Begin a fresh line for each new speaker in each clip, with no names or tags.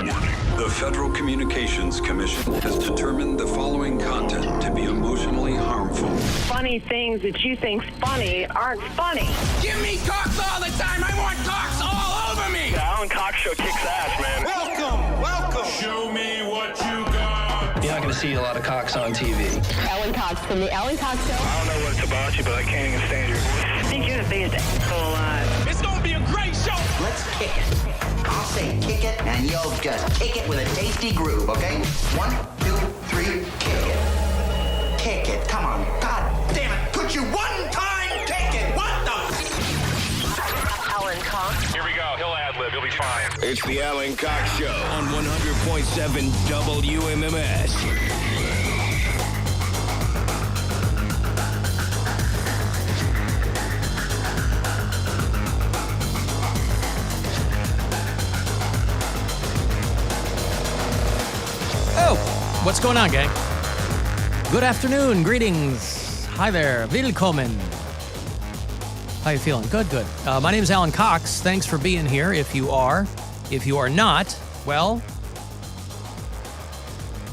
Warning. The Federal Communications Commission has determined the following content to be emotionally harmful.
Funny things that you think's funny aren't funny.
Give me cocks all the time. I want cocks all over me.
The Alan Cox Show kicks ass, man.
Welcome.
Show me what you got.
You're not going to see a lot of cocks on TV.
Alan Cox from the Alan Cox Show.
I don't know what it's about you, but I can't even stand your voice.
I think you're the biggest asshole alive.
It's gonna be a great show.
Let's kick it. I'll say kick it, and you'll just kick it with a tasty groove, okay? 1, 2, 3, kick it. Kick it. Come on. God damn it. Could you one time kick it? What the?
Alan Cox.
Here we go. He'll ad-lib. He'll be fine.
It's the Alan Cox Show on 100.7 WMMS.
What's going on, gang? Good afternoon, greetings. Hi there, willkommen. How you feeling? Good. My name is Alan Cox. Thanks for being here. If you are not, well,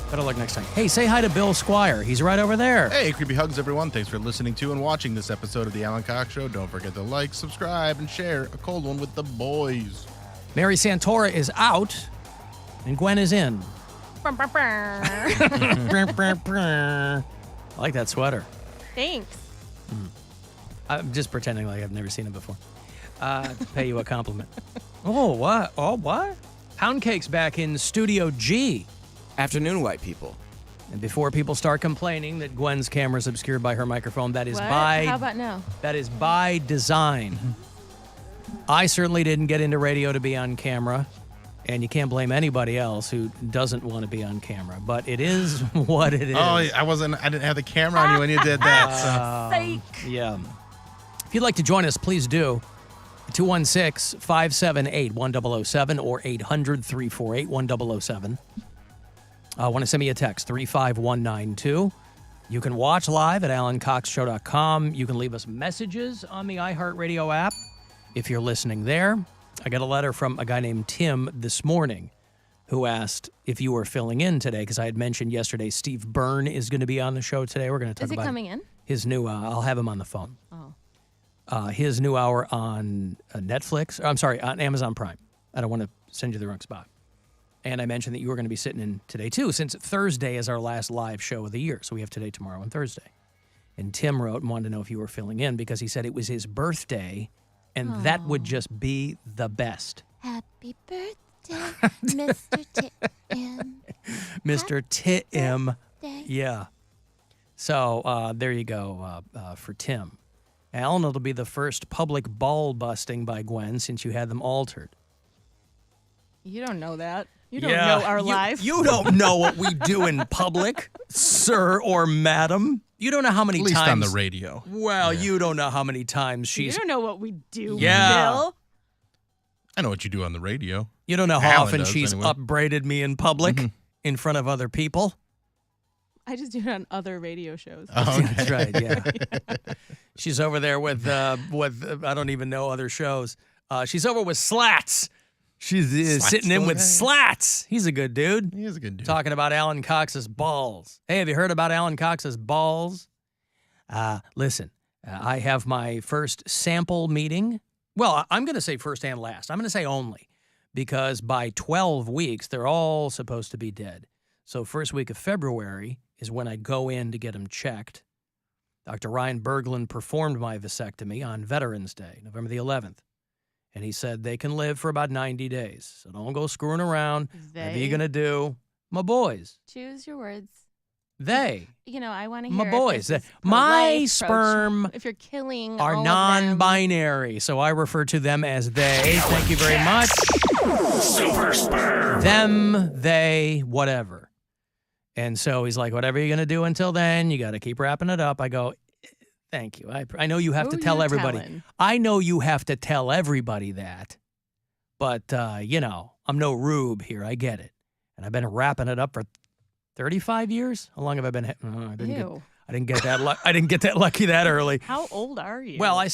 better luck next time. Hey, say hi to Bill Squire. He's right over there.
Hey, creepy hugs, everyone. Thanks for listening to and watching this episode of the Alan Cox Show. Don't forget to like, subscribe, and share a cold one with the boys.
Mary Santora is out, and Gwen is in. I like that sweater.
Thanks.
I'm just pretending like I've never seen it before. To pay you a compliment. Oh, what? Poundcake's back in Studio G.
Afternoon, white people.
And before people start complaining that Gwen's camera is obscured by her microphone, that is
What?
by...
How about now?
That is by design. I certainly didn't get into radio to be on camera. And you can't blame anybody else who doesn't want to be on camera, but it is what it is.
Oh, I didn't have the camera on you when you did that.
Yeah. If you'd like to join us, please do. 216-578-1007 or 800-348-1007. Want to send me a text, 35192. You can watch live at alancoxshow.com. You can leave us messages on the iHeartRadio app if you're listening there. I got a letter from a guy named Tim this morning who asked if you were filling in today because I had mentioned yesterday Steve Byrne is going to be on the show today. We're going to talk about
coming in?
His new, I'll have him on the phone.
Oh.
His new hour on Netflix, I'm sorry, on Amazon Prime. I don't want to send you the wrong spot. And I mentioned that you were going to be sitting in today too, since Thursday is our last live show of the year. So we have today, tomorrow, and Thursday. And Tim wrote and wanted to know if you were filling in because he said it was his birthday. And that would just be the best.
Happy birthday, Mr. Tim.
Mr. Tim.
Birthday.
Yeah. So there you go for Tim. Alan, it'll be the first public ball busting by Gwen since you had them altered.
You don't know that. You don't know our life.
You don't know what we do in public, sir or madam. You don't know how many times.
At least on the radio.
Well, you don't know how many times she's.
You don't know what we do,
Yeah.
Bill.
I know what you do on the radio.
You don't know how
Alan
often
does,
she's
anyway.
upbraided me in public in front of other people.
I just do it on other radio shows.
Oh, okay.
That's right, yeah. She's over there with I don't even know other shows. She's over with Slats. She's sitting in with Slats. He's a good dude.
He is a good dude.
Talking about Alan Cox's balls. Hey, have you heard about Alan Cox's balls? Listen, I have my first sample meeting. Well, I'm going to say first and last. I'm going to say only because by 12 weeks, they're all supposed to be dead. So first week of February is when I go in to get them checked. Dr. Ryan Berglund performed my vasectomy on Veterans Day, November the 11th. And he said they can live for about 90 days. So don't go screwing around. Whatever you're going to do. My boys.
Choose your words.
They.
You know, I want to hear.
My boys.
If
My sperm
if you're killing
are
all
non-binary. So I refer to them as they. Thank you very much.
Super sperm.
Them, they, whatever. And so he's like, whatever you're going to do until then, you got to keep wrapping it up. I go, thank you. I know you have to tell everybody.
Telling?
I know you have to tell everybody that. But, you know, I'm no rube here. I get it. And I've been wrapping it up for 35 years. How long have I been? I didn't get that lucky that early.
How old are you?
Well, I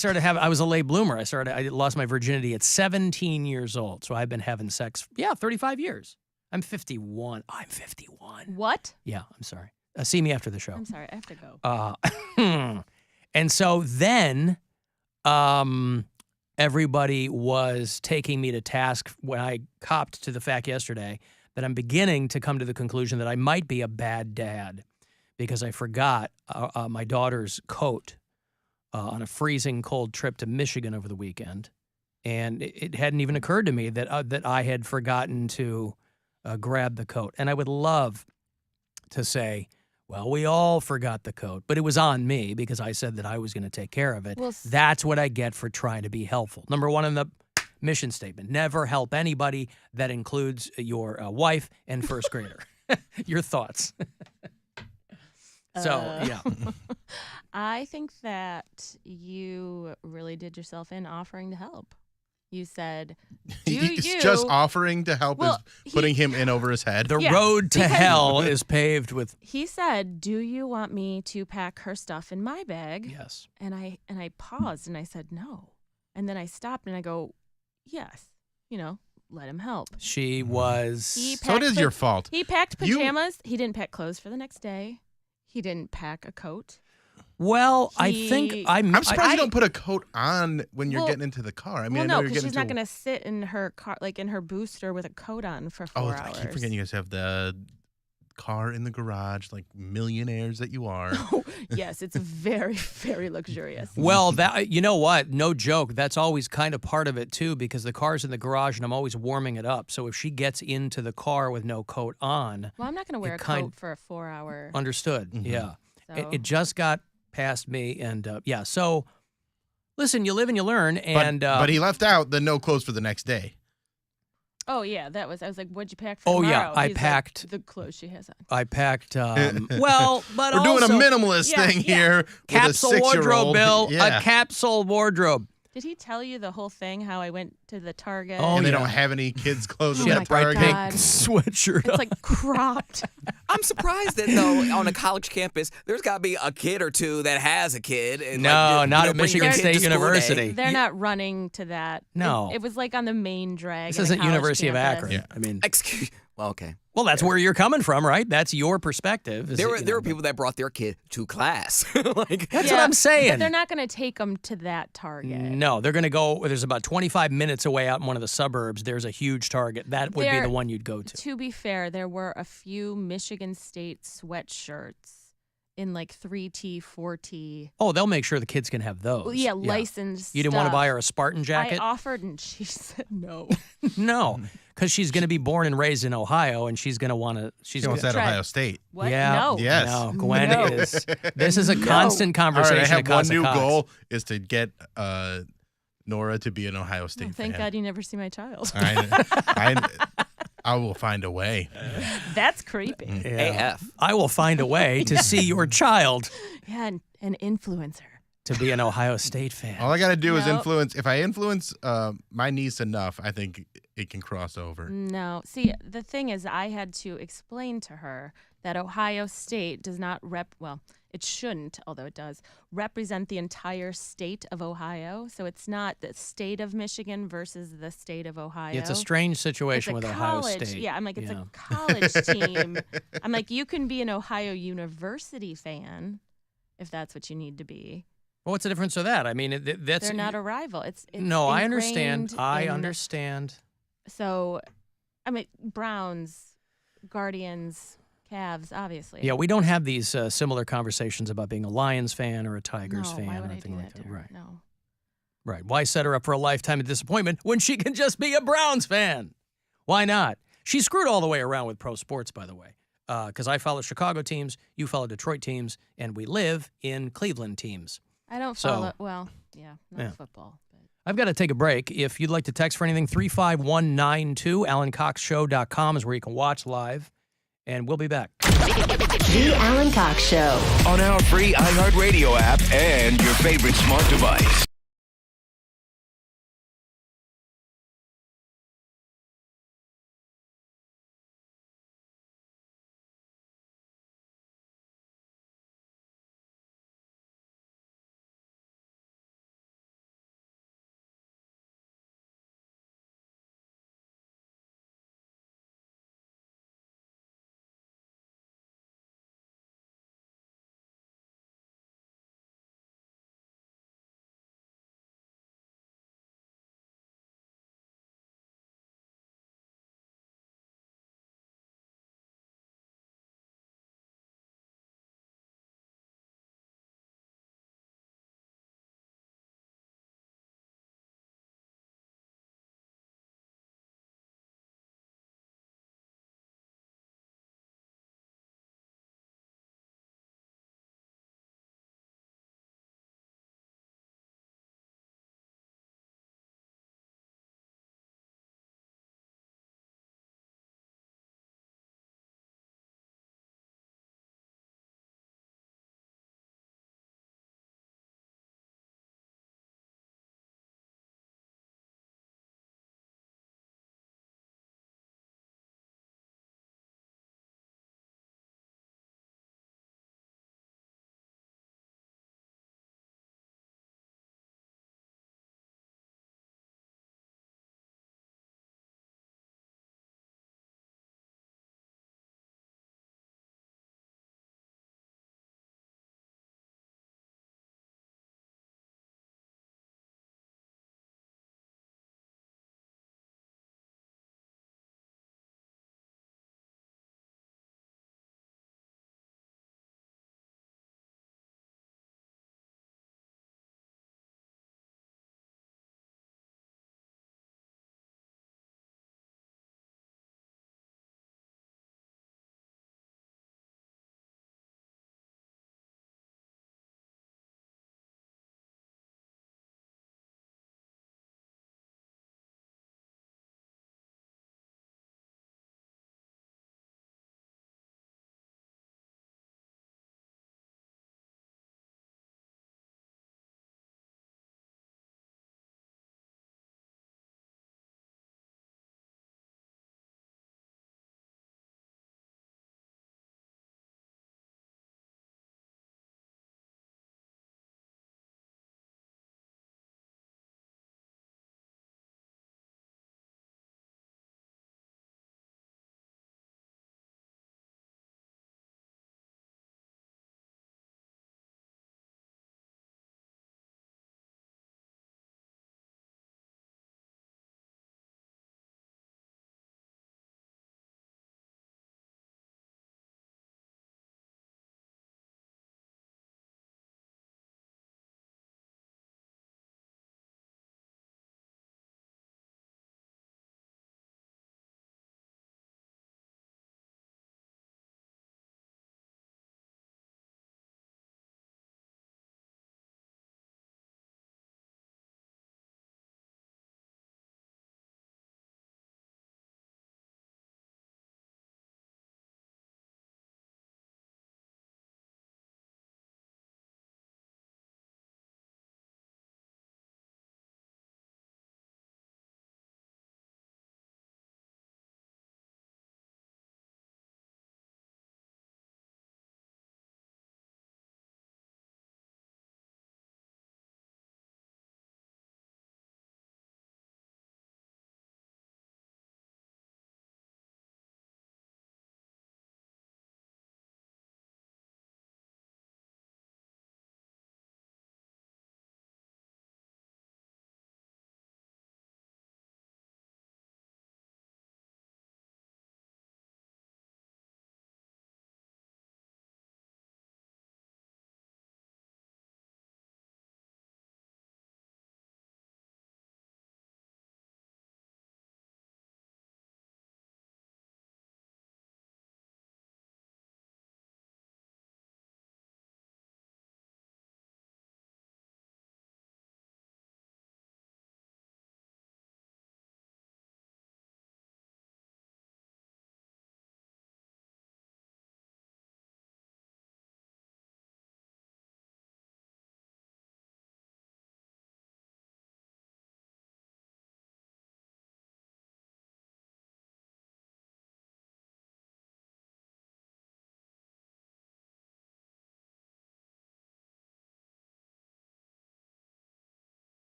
was a late bloomer. I lost my virginity at 17 years old. So I've been having sex, 35 years. I'm 51. I'm 51.
What?
Yeah, I'm sorry. See me after the show.
I'm sorry. I have to go.
And so then everybody was taking me to task when I copped to the fact yesterday that I'm beginning to come to the conclusion that I might be a bad dad because I forgot my daughter's coat on a freezing cold trip to Michigan over the weekend. And it hadn't even occurred to me that I had forgotten to grab the coat. And I would love to say, well, we all forgot the coat, but it was on me because I said that I was going to take care of it.
Well,
That's what I get for trying to be helpful. Number one in the mission statement, never help anybody. That includes your wife and first grader. Your thoughts. Yeah.
I think that you really did yourself in offering to help. You said,
He's just offering to help
Well,
is putting him in over his head.
The road to hell is paved with...
He said, do you want me to pack her stuff in my bag?
Yes.
And I paused and I said, no. And then I stopped and I go, yes, let him help.
She was...
So it is your fault.
He packed pajamas. He didn't pack clothes for the next day. He didn't pack a coat.
Well, I think
I'm surprised you don't put a coat on when you're getting into the car. I mean,
well,
I know
no,
you're
because
getting
she's not going to sit in her car, like in her booster with a coat on for 4 hours.
I keep forgetting you guys have the car in the garage, like millionaires that you are.
Yes, it's very, very luxurious.
Well, that you know what? No joke. That's always kind of part of it too, because the car's in the garage and I'm always warming it up. So if she gets into the car with no coat on,
Well, I'm not going to wear a coat for a 4-hour.
Understood.
Mm-hmm.
Yeah,
So.
it just got past me, and yeah. So listen, you live and you learn, and
but he left out the no clothes for the next day.
Oh yeah, I was like, what'd you pack for tomorrow?
yeah, I
He's like,
packed
the clothes she has on.
I packed. Well, but
we're doing
also,
a minimalist thing here.
Capsule
with a 6-year-old.
wardrobe, Bill.
Yeah.
A capsule wardrobe.
Did he tell you the whole thing? How I went to the Target?
Oh,
And they
yeah.
don't have any kids' clothes
She
in
had
the
a bright
Target.
pink
God.
sweatshirt.
It's like cropped.
I'm surprised that though on a college campus, there's got to be a kid or two that has a kid. And
No, not at
bring
Michigan
your kid
State
to school
University.
day.
They're not running to that.
No.
It was like on the main drag.
This
at a
isn't
college
University of
campus.
Akron.
Yeah.
I mean,
Excuse. Well, okay.
well, that's where you're coming from, right? That's your perspective.
There were people that brought their kid to class. Like
That's what I'm saying.
But they're not going to take them to that Target.
No, they're going to go. There's about 25 minutes away out in one of the suburbs. There's a huge Target. That would be the one you'd go to.
To be fair, there were a few Michigan State sweatshirts in like 3T, 4T.
Oh, they'll make sure the kids can have those.
Well, yeah, licensed.
You didn't want to
stuff.
buy her a Spartan jacket?
I offered and she said no.
No, because she's going to be born and raised in Ohio, and she's going to want to.
She wants that
Try-
Ohio State.
What?
Yeah.
No.
Yes.
No, Gwen
No.
is. This is a constant
All
conversation.
right, I have
at
one
Casa
new
Cox.
goal is to get Nora to be an Ohio State
Oh, thank
fan.
God you never see my child.
I will find a way.
That's creepy.
Yeah.
AF.
I will find a way to see your child
Yeah, an influencer.
to be an Ohio State fan.
All I got to do is
No.
influence. If I influence my niece enough, I think it can cross over.
No. See, the thing is, I had to explain to her that Ohio State does not it shouldn't, although it does, represent the entire state of Ohio. So it's not the state of Michigan versus the state of Ohio.
It's a strange
It's
situation
a
with
college.
Ohio State.
Yeah, I'm like, it's
Yeah.
a college team. I'm like, you can be an Ohio University fan if that's what you need to be.
Well, what's the difference with that? I mean, that's
They're not a rival. It's
no. I understand.
ingrained
I
in-
understand.
So, I mean, Browns, Guardians, Cavs, obviously.
Yeah, we don't have these similar conversations about being a Lions fan or a Tigers
No,
fan
why
or
would I
anything
do
like
that
that.
to her?
Right.
No.
Right. Why set her up for a lifetime of disappointment when she can just be a Browns fan? Why not? She's screwed all the way around with pro sports, by the way, because I follow Chicago teams, you follow Detroit teams, and we live in Cleveland teams.
I don't
So-
follow. Well, not
Yeah.
football. But.
I've got to take a break. If you'd like to text for anything, 35192, AlanCoxShow.com is where you can watch live, and we'll be back.
The Alan Cox Show.
On our free iHeartRadio app and your favorite smart device.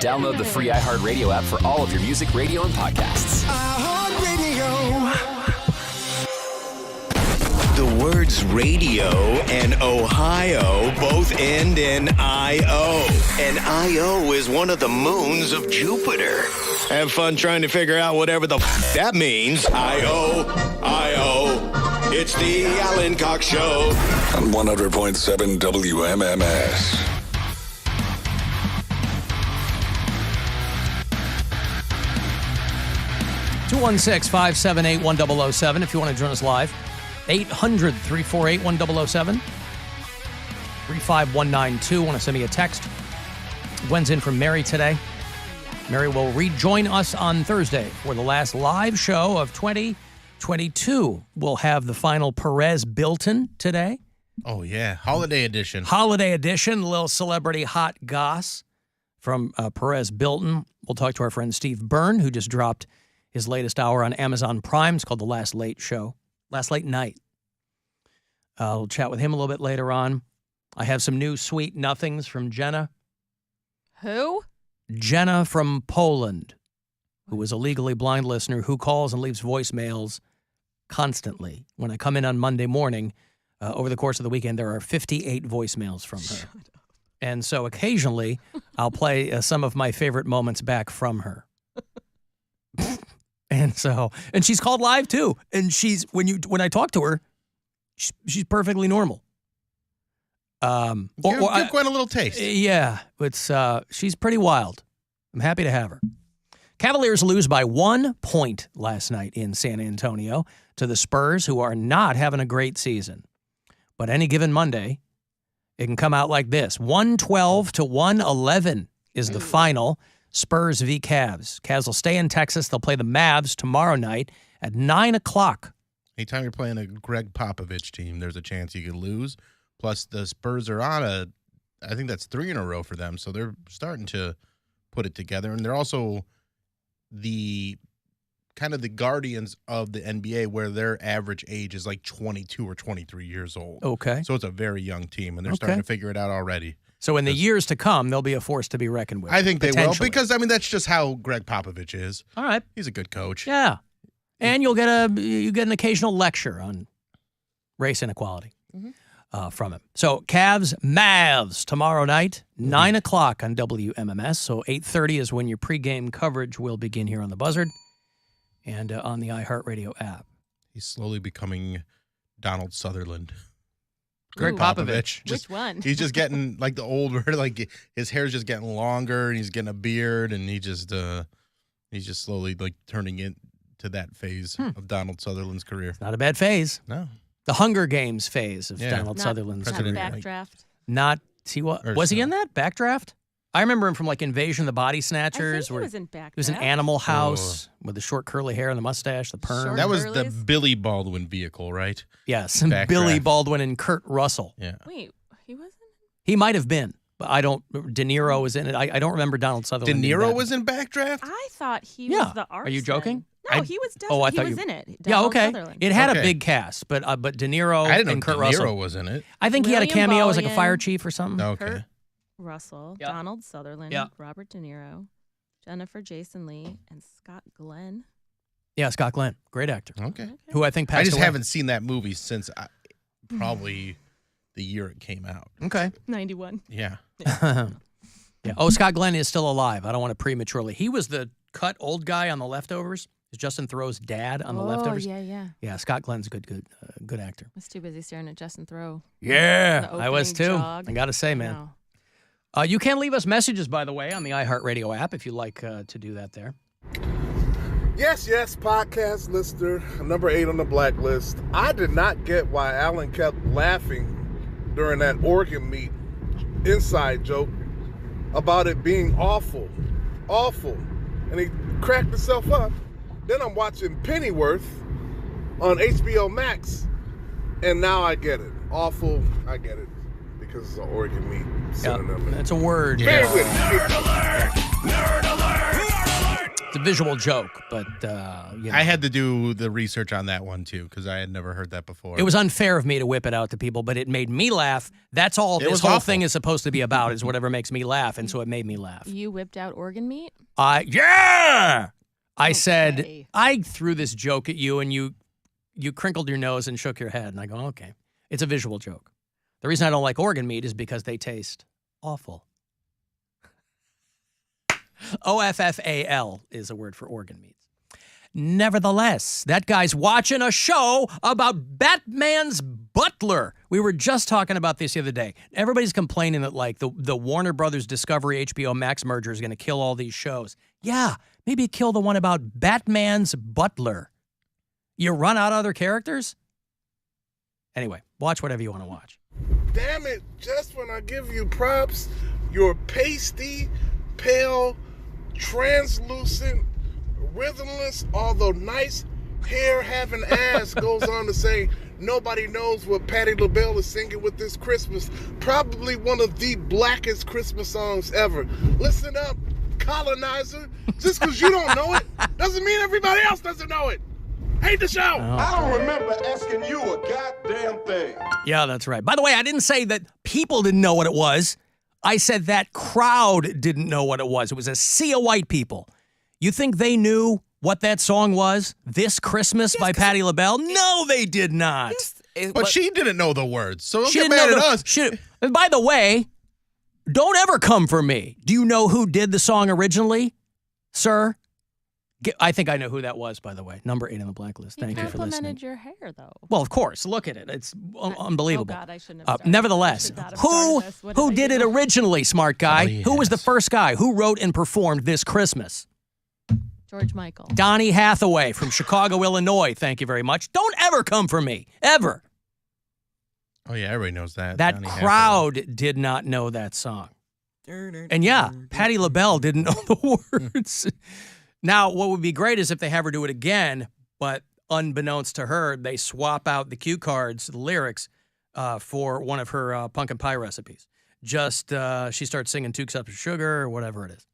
Download the free iHeartRadio app for all of your music, radio, and podcasts.
The words radio and Ohio both end in I-O. And I-O is one of the moons of Jupiter. Have fun trying to figure out whatever the that means. I-O, I-O. It's the Alan Cox Show.
On 100.7 WMMS.
216-578-1007 if you want to join us live. 800-348-1007. 35192. Want to send me a text. Gwen's in from Mary today. Mary will rejoin us on Thursday for the last live show of 2022. We'll have the final Perez Bilton today.
Oh, yeah. Holiday edition.
Holiday edition. A little celebrity hot goss from Perez Bilton. We'll talk to our friend Steve Byrne, who just dropped his latest hour on Amazon Prime. It's called The Last Late Show. Last Late Night. We'll chat with him a little bit later on. I have some new sweet nothings from Jenna.
Who?
Jenna from Poland, who is a legally blind listener who calls and leaves voicemails constantly. When I come in on Monday morning, over the course of the weekend, there are 58 voicemails from her. And so occasionally, I'll play some of my favorite moments back from her. And she's called live too. And when I talk to her, she's perfectly normal.
Give Gwen a little taste.
Yeah, she's pretty wild. I'm happy to have her. Cavaliers lose by 1 point last night in San Antonio to the Spurs, who are not having a great season. But any given Monday, it can come out like this. 112 to 111 is the final. Spurs v. Cavs. Cavs will stay in Texas. They'll play the Mavs tomorrow night at 9 o'clock.
Anytime you're playing a Greg Popovich team, there's a chance you could lose. Plus, the Spurs are on I think that's 3 in a row for them, so they're starting to put it together. And they're also the guardians of the NBA, where their average age is like 22 or 23 years old.
Okay.
So it's a very young team, and they're starting to figure it out already.
So in the years to come, they'll be a force to be reckoned with.
I think they will, because, that's just how Greg Popovich is.
All right.
He's a good coach.
Yeah. And you get an occasional lecture on race inequality from him. So Cavs, Mavs tomorrow night, 9 o'clock on WMMS. So 8:30 is when your pregame coverage will begin here on the Buzzard and on the iHeartRadio app.
He's slowly becoming Donald Sutherland.
Greg Popovich.
Which one?
He's just getting like the older, like his hair's just getting longer, and he's getting a beard, and he's just slowly like turning into that phase of Donald Sutherland's career.
Not a bad phase.
No.
The Hunger Games phase of Donald Sutherland's career.
Not Backdraft.
Was he in that? Backdraft? I remember him from like Invasion of the Body Snatchers.
I think he was in Backdraft.
He was in Animal House with the short curly hair and the mustache, the perm.
That was the Billy Baldwin vehicle, right?
Yes,
Backdraft.
Billy Baldwin and Kurt Russell.
Yeah.
Wait, he wasn't?
He might have been, but I don't. De Niro was in it. I don't remember Donald Sutherland.
De Niro was in Backdraft?
I thought he was the arson.
Are you joking?
No, he was definitely.
I thought
he was in it.
Yeah,
Donald
okay.
Sutherland.
It had a big cast, but De Niro and Kurt Russell.
De Niro was in it.
I think he had a
William
cameo as like a
Ballion,
fire chief or something.
Okay.
Kurt Russell, Donald Sutherland, Robert De Niro, Jennifer Jason Leigh, and Scott Glenn.
Yeah, Scott Glenn, great actor.
Okay.
Who I think passed away.
I just haven't seen that movie since probably the year it came out.
Okay.
91.
Yeah.
Yeah. Oh, Scott Glenn is still alive. I don't want to prematurely. He was the cut old guy on The Leftovers. Justin Theroux's dad on The Leftovers.
Yeah.
Yeah, Scott Glenn's a good actor.
I was too busy staring at Justin Theroux.
Yeah, I was too.
Jog.
I got to say, man. You can leave us messages, by the way, on the iHeartRadio app if you'd like to do that there.
Yes, podcast listener, number 8 on the blacklist. I did not get why Alan kept laughing during that organ meat inside joke about it being awful. And he cracked himself up. Then I'm watching Pennyworth on HBO Max, and now I get it. Awful, I get it. Because it's an organ meat synonym.
That's a word.
Bear with me.
Nerd alert! Nerd alert! a visual joke, but
I had to do the research on that one too because I had never heard that before.
It was unfair of me to whip it out to people, but it made me laugh. That's all this whole thing is supposed to be about, is whatever makes me laugh, and so it made me laugh.
You whipped out organ meat?
Yeah! I said, I threw this joke at you, and you crinkled your nose and shook your head, and I go, okay. It's a visual joke. The reason I don't like organ meat is because they taste awful. OFFAL is a word for organ meats. Nevertheless, that guy's watching a show about Batman's butler. We were just talking about this the other day. Everybody's complaining that like the Warner Brothers Discovery HBO Max merger is going to kill all these shows. Yeah, maybe kill the one about Batman's butler. You run out of other characters? Anyway, watch whatever you want to watch.
Damn it, just when I give you props, your pasty, pale, translucent, rhythmless, although nice hair having ass goes on to say nobody knows what Patti LaBelle is singing with this Christmas. Probably one of the blackest Christmas songs ever. Listen up, colonizer. Just because you don't know it doesn't mean everybody else doesn't know it. Hate the show.
I don't remember asking you a goddamn thing.
Yeah, that's right. By the way, I didn't say that people didn't know what it was. I said that crowd didn't know what it was. It was a sea of white people. You think they knew what that song was? This Christmas by Patti LaBelle? No, they did not.
But she didn't know the words, so don't
She
get
didn't
mad
know
at us.
And by the way, don't ever come for me. Do you know who did the song originally, sir? I think I know who that was, by the way. Number 8 on the blacklist. Thank you for listening.
Complimented your hair, though.
Well, of course. Look at it. It's unbelievable.
Oh, God, I shouldn't have started.
Nevertheless, who did it originally, smart guy?
Oh, yes.
Who was the first guy? Who wrote and performed This Christmas?
George Michael.
Donny Hathaway from Chicago, Illinois. Thank you very much. Don't ever come for me. Ever.
Oh, yeah, everybody knows that.
That
Donny
crowd did not know that song. And yeah, Patti LaBelle didn't know the words. Now, what would be great is if they have her do it again, but unbeknownst to her, they swap out the cue cards, the lyrics, for one of her pumpkin pie recipes. Just she starts singing 2 cups of sugar or whatever it is,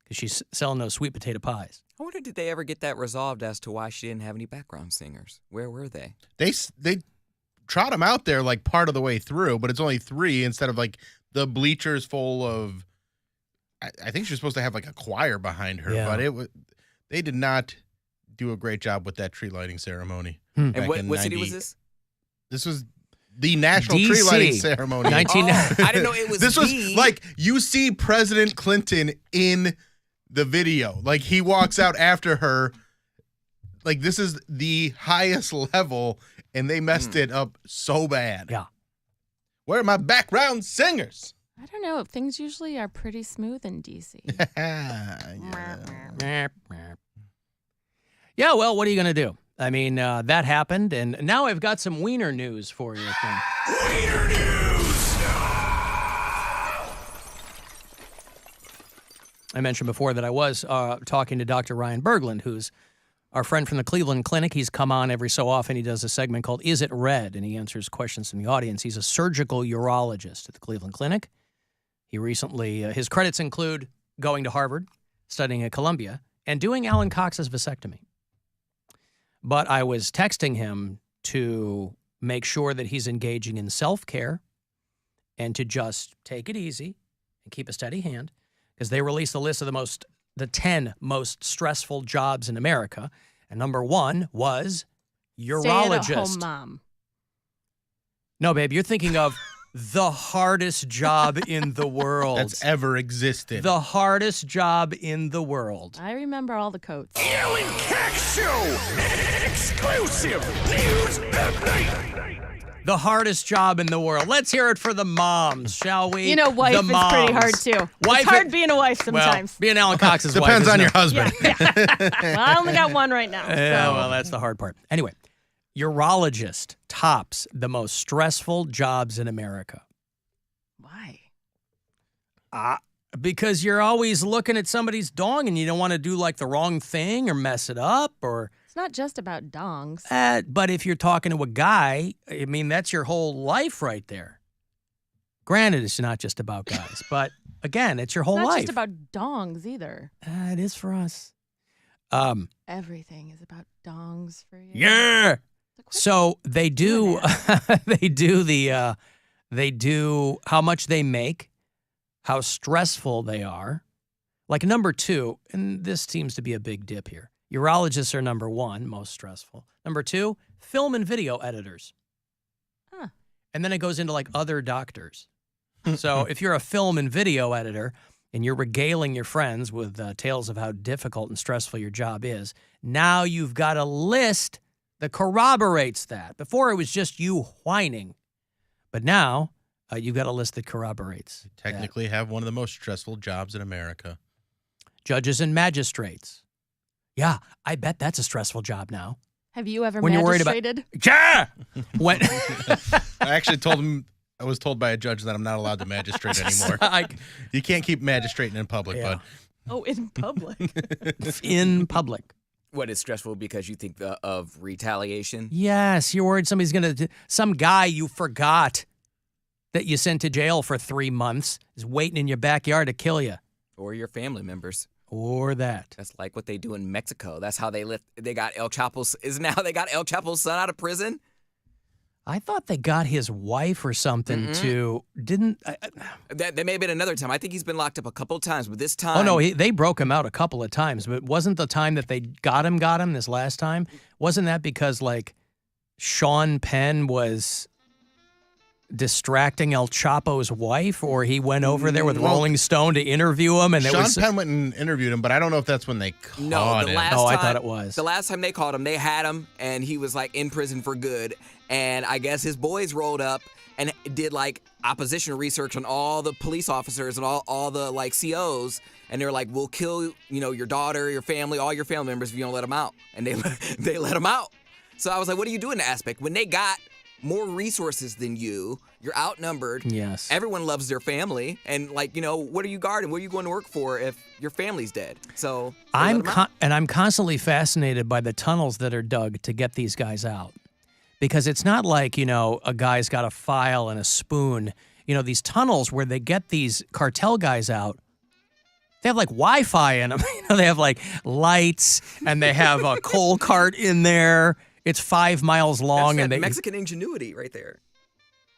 because she's selling those sweet potato pies.
I wonder, did they ever get that resolved as to why she didn't have any background singers? Where were they?
They trot them out there like part of the way through, but it's only 3 instead of like the bleachers full of. I think she's supposed to have like a choir behind her,
Yeah.
but they did not do a great job with that tree lighting ceremony.
And what city was this?
This was the National
DC.
Tree Lighting Ceremony.
I didn't know it was
This was like you see President Clinton in the video. Like he walks out after her. Like this is the highest level, and they messed it up so bad.
Yeah.
Where are my background singers?
I don't know. Things usually are pretty smooth in D.C.
Yeah, well, what are you going to do? I mean, that happened, and now I've got some wiener news for you. Wiener news! I mentioned before that I was talking to Dr. Ryan Berglund, who's our friend from the Cleveland Clinic. He's come on every so often. He does a segment called Is It Red? And he answers questions from the audience. He's a surgical urologist at the Cleveland Clinic. He recently, his credits include going to Harvard, studying at Columbia, and doing Alan Cox's vasectomy. But I was texting him to make sure that he's engaging in self-care and to just take it easy and keep a steady hand, because they released a list of the 10 most stressful jobs in America, and number 1 was urologist.
Stay-at-home mom.
No, babe, you're thinking of the hardest job in the world.
That's ever existed.
The hardest job in the world.
I remember all the coats.
Alan Cox Show! Exclusive news update!
The hardest job in the world. Let's hear it for the moms, shall we?
You know, wife is pretty hard, too. It's hard being a wife sometimes.
Well, being Alan Cox's wife.
Depends on your husband.
Yeah. Well, I only got one right now.
Yeah,
so.
well, that's the hard part. Anyway, urologist tops the most stressful jobs in America.
Why?
Because you're always looking at somebody's dong and you don't want to do like the wrong thing or mess it up or...
It's not just about dongs.
But if you're talking to a guy, I mean, that's your whole life right there. Granted, it's not just about guys, but again, it's your whole
It's not
life.
just about dongs either.
It is for us.
Everything is about dongs for you.
Yeah. So they do they do how much they make, how stressful they are. Like number 2, and this seems to be a big dip here. Urologists are number 1, most stressful. Number 2, film and video editors.
Huh.
And then it goes into like other doctors. So if you're a film and video editor and you're regaling your friends with tales of how difficult and stressful your job is, now you've got a list that corroborates that. Before it was just you whining. But now you've got a list that corroborates.
Technically have one of the most stressful jobs in America.
Judges and magistrates. Yeah, I bet that's a stressful job now.
Have you ever
When you're worried about-
magistrated?
Yeah! When
I actually I was told by a judge that I'm not allowed to magistrate anymore. You can't keep magistrating in public, bud.
Oh, in public.
In public.
What is stressful because you think of retaliation?
Yes, you're worried somebody's going to, some guy you forgot that you sent to jail for 3 months is waiting in your backyard to kill you.
Or your family members.
Or that.
That's like what they do in Mexico. That's how they got El Chapo's, isn't that how they got El Chapo's son out of prison?
I thought they got his wife or something to, didn't.
That may have been another time. I think he's been locked up a couple of times, but this time.
Oh, no, they broke him out a couple of times, but wasn't the time that they got him this last time? Wasn't that because, like, Sean Penn was distracting El Chapo's wife, or he went over there with Rolling Stone to interview him? And
Sean Penn went and interviewed him, but I don't know if that's when they caught him.
I thought it was.
The last time they caught him, they had him, and he was, like, in prison for good. And I guess his boys rolled up and did, like, opposition research on all the police officers and all the, like, COs. And they were like, we'll kill, your daughter, your family, all your family members if you don't let them out. And they let him out. So I was like, what do you do in the aspect? When they got more resources than you're outnumbered.
Yes.
Everyone loves their family. And, like, what are you guarding? What are you going to work for if your family's dead? So
I'm constantly fascinated by the tunnels that are dug to get these guys out. Because it's not like, a guy's got a file and a spoon. These tunnels where they get these cartel guys out, they have like Wi-Fi in them. They have like lights and they have a coal cart in there. It's 5 miles long.
That's
and
that
they
Mexican ingenuity right there.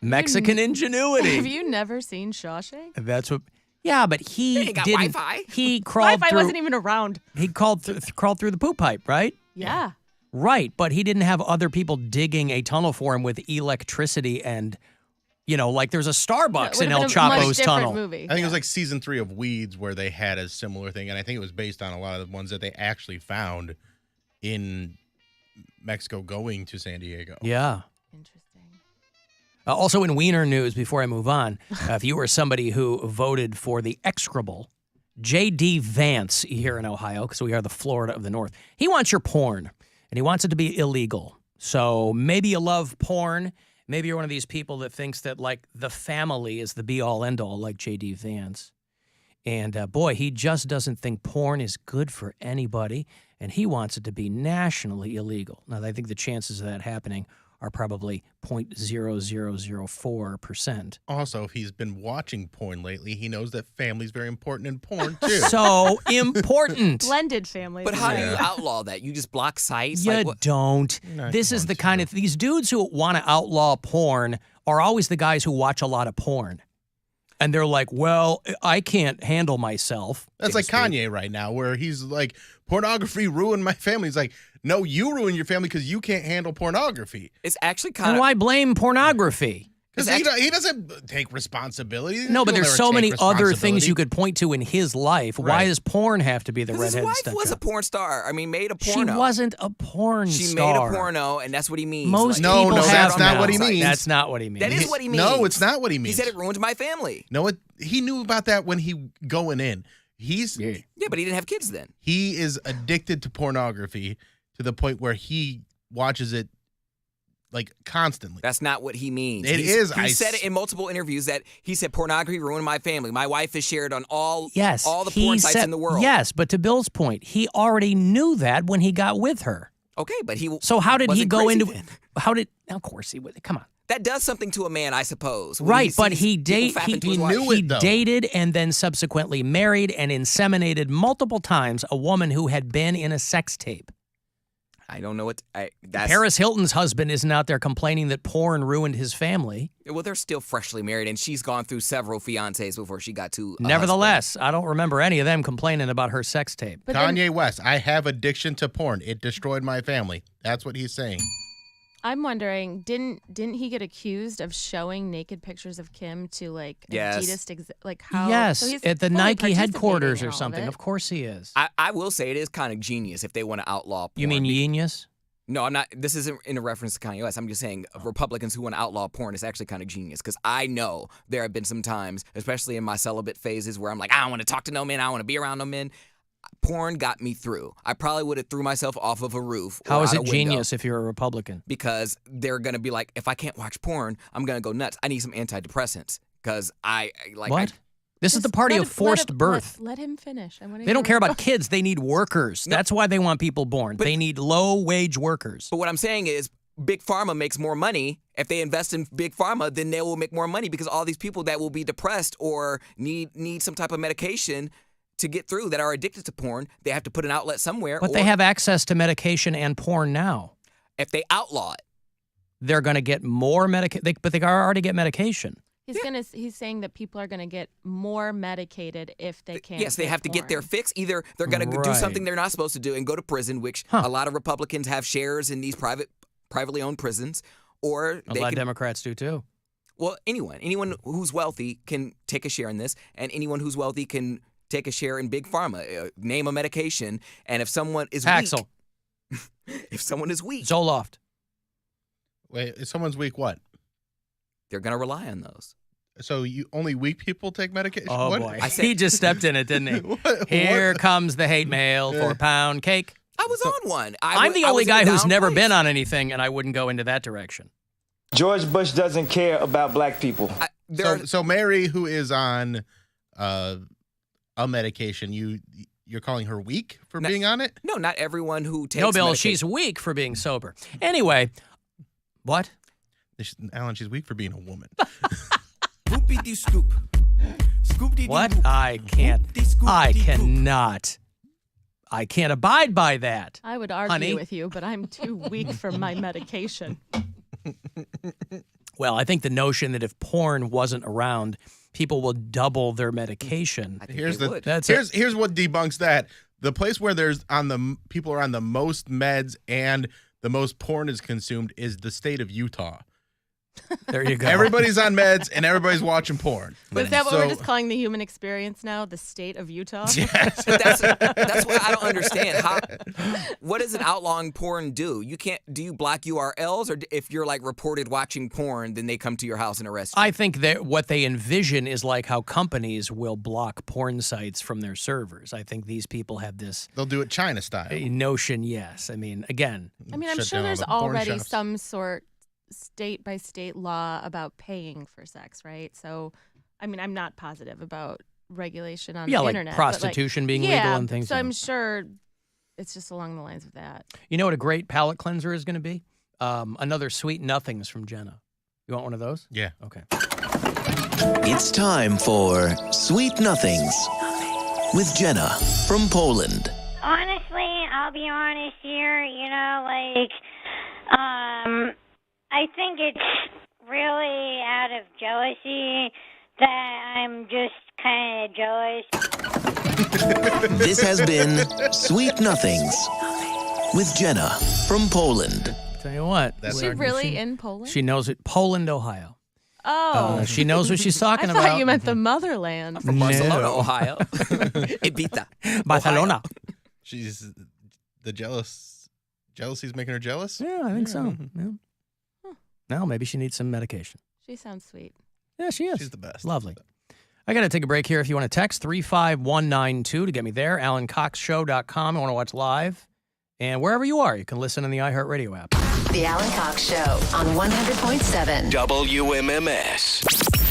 Mexican ingenuity.
Have you never seen Shawshank?
That's what. Yeah, but he
ain't got
didn't.
Wi-Fi.
He crawled
Wi-Fi
through.
wasn't even around.
He crawled through the poop pipe, right?
Yeah.
Right, but he didn't have other people digging a tunnel for him with electricity and, like there's a Starbucks in El Chapo's tunnel.
Movie.
I think it was like season 3 of Weeds where they had a similar thing, and I think it was based on a lot of the ones that they actually found in Mexico going to San Diego.
Yeah.
Interesting.
Also in Wiener news, before I move on, if you were somebody who voted for the execrable J.D. Vance here in Ohio, because we are the Florida of the North, he wants your porn. And he wants it to be illegal. So maybe you love porn. Maybe you're one of these people that thinks that, like, the family is the be-all, end-all, like J.D. Vance. And, boy, he just doesn't think porn is good for anybody, and he wants it to be nationally illegal. Now, I think the chances of that happening are probably 0.0004%.
Also, if he's been watching porn lately, he knows that family's very important in porn, too.
So important.
Blended families.
But how do you outlaw that? You just block sites?
You don't. This is the kind of, these dudes who want to outlaw porn are always the guys who watch a lot of porn. And they're like, well, I can't handle myself.
That's like Kanye right now, where he's like, pornography ruined my family. He's like, no, you ruined your family because you can't handle pornography.
It's actually kind
And
of...
why blame pornography?
Because he doesn't take responsibility.
No, but
He'll
there's
never
so
take
many other things
responsibility.
you could point to in his life.
Right.
Why does porn have to be the
His
redhead
wife
stepchild?
was a porn star. I mean, made a porno.
She wasn't a porn
She
star.
made a porno, and that's what he means.
Most
No,
people have
that's not
now.
what he means.
That's not what he means.
That is what he means.
No, it's not what he means.
He said it ruined my family.
No, he knew about that when he going in.
Yeah, but he didn't have kids then.
He is addicted to pornography to the point where he watches it like constantly.
That's not what he means.
It
He
is.
said it in multiple interviews that he said pornography ruined my family. My wife is shared on all the
he
porn sites
said-
in the world.
Yes, but to Bill's point, he already knew that when he got with her.
Okay, but he
So how did he
wasn't
go
crazy
into?
then.
How did? Of course he would. Come on.
That does something to a man, I suppose. when
Right, but
sees
he
people fapping to his wife.
knew it, though.
dated and then subsequently married and inseminated multiple times a woman who had been in a sex tape.
I don't know what. That's
Paris Hilton's husband isn't out there complaining that porn ruined his family.
Well, they're still freshly married, and she's gone through several fiancés before she got to.
Nevertheless, I don't remember any of them complaining about her sex tape.
But
Kanye West, I have addiction to porn. It destroyed my family. That's what he's saying.
I'm wondering, didn't he get accused of showing naked pictures of Kim to like
Yes.
Adidas, like how?
Yes,
so he's
at the
fully
Nike headquarters
participating in
or
all
something.
it.
Of course he is.
I will say it is kind of genius if they want to outlaw porn.
You mean genius?
No, I'm not. This isn't in a reference to Kanye West. I'm just saying Republicans who want to outlaw porn is actually kind of genius because I know there have been some times, especially in my celibate phases, where I'm like, I don't want to talk to no men. I don't want to be around no men. Porn got me through. I probably would have threw myself off of a roof.
How
or
is
out
it
a window
genius if you're a Republican?
because they're going to be like, if I can't watch porn, I'm going to go nuts. I need some antidepressants because I like.
What? This is the party of forced birth.
Let him finish. I wanna
They don't
hear
care
him.
about kids. They need workers. That's why they want people born. They need low-wage workers.
But what I'm saying is, Big Pharma makes more money. If they invest in Big Pharma, then they will make more money because all these people that will be depressed or need some type of medication to get through that are addicted to porn, they have to put an outlet somewhere.
But
or
they have access to medication and porn now.
If they outlaw it,
they're going to get more medication. But they already get medication.
He's saying that people are gonna get more medicated if they can't.
yes, they have to get their fix. Either they're going to do
Right.
something they're not supposed to do and go to prison, which a lot of Republicans have shares in these privately owned prisons, or
A
they
lot of
can
Democrats do too.
Well, anyone who's wealthy can take a share in this, and anyone who's wealthy can take a share in Big Pharma. Name a medication, and if someone is
Paxil.
weak, if someone is weak,
Zoloft.
Wait, if someone's weak, what?
they're going to rely on those.
So you only weak people take medication?
Oh,
What?
boy. He just stepped in it, didn't he?
What?
Here comes the hate mail for Poundcake.
I was on one.
I'm the only guy who's never been on anything, and I wouldn't go into that direction.
George Bush doesn't care about black people.
So Mary, who is on a medication, you're calling her weak for being on it?
No, not everyone who takes
No, Bill,
medication.
she's weak for being sober. Anyway, what?
Alan, she's weak for being a woman.
What? I can't. I cannot. I can't abide by that.
I would argue
honey.
with you, but I'm too weak for my medication.
Well, I think the notion that if porn wasn't around, people will double their medication.
Here's
they would. That's it.
here's what debunks that. The place where people are on the most meds and the most porn is consumed is the state of Utah.
There you go.
Everybody's on meds and everybody's watching porn.
Is that what we're just calling the human experience now? The state of Utah?
Yes.
That's what I don't understand. What does an outlawing porn do? Do you block URLs, or if you're like reported watching porn, then they come to your house and arrest you?
I think that what they envision is like how companies will block porn sites from their servers. I think these people have this.
They'll do it China style.
Notion, yes. I mean, again.
I mean, I'm
Shut
sure
down all
there's
the porn
already
shops.
some sort state by state law about paying for sex, right? So, I mean, I'm not positive about regulation on the
like
internet.
prostitution being legal and things.
So I'm sure it's just along the lines of that.
You know what a great palate cleanser is going to be? Another Sweet Nothings from Jenna. You want one of those?
Yeah.
Okay.
It's time for Sweet Nothings with Jenna from Poland.
Honestly, I'll be honest here, I think it's really out of jealousy that I'm just kind of jealous.
This has been Sweet Nothings with Jenna from Poland.
Tell you what.
Is she really in Poland?
She knows it. Poland, Ohio.
Oh.
She knows what she's talking
I
about.
thought you meant the motherland.
From Barcelona, Ohio. Ibiza.
Barcelona.
She's the jealousy's making her jealous?
Yeah, I think so. Yeah. Now maybe she needs some medication.
She sounds sweet.
Yeah, she is.
She's the best.
Lovely. I got to take a break here. If you want to text 35192 to get me there, AlanCoxShow.com. I want to watch live. And wherever you are, you can listen on the iHeartRadio app.
The Alan Cox Show on 100.7
WMMS.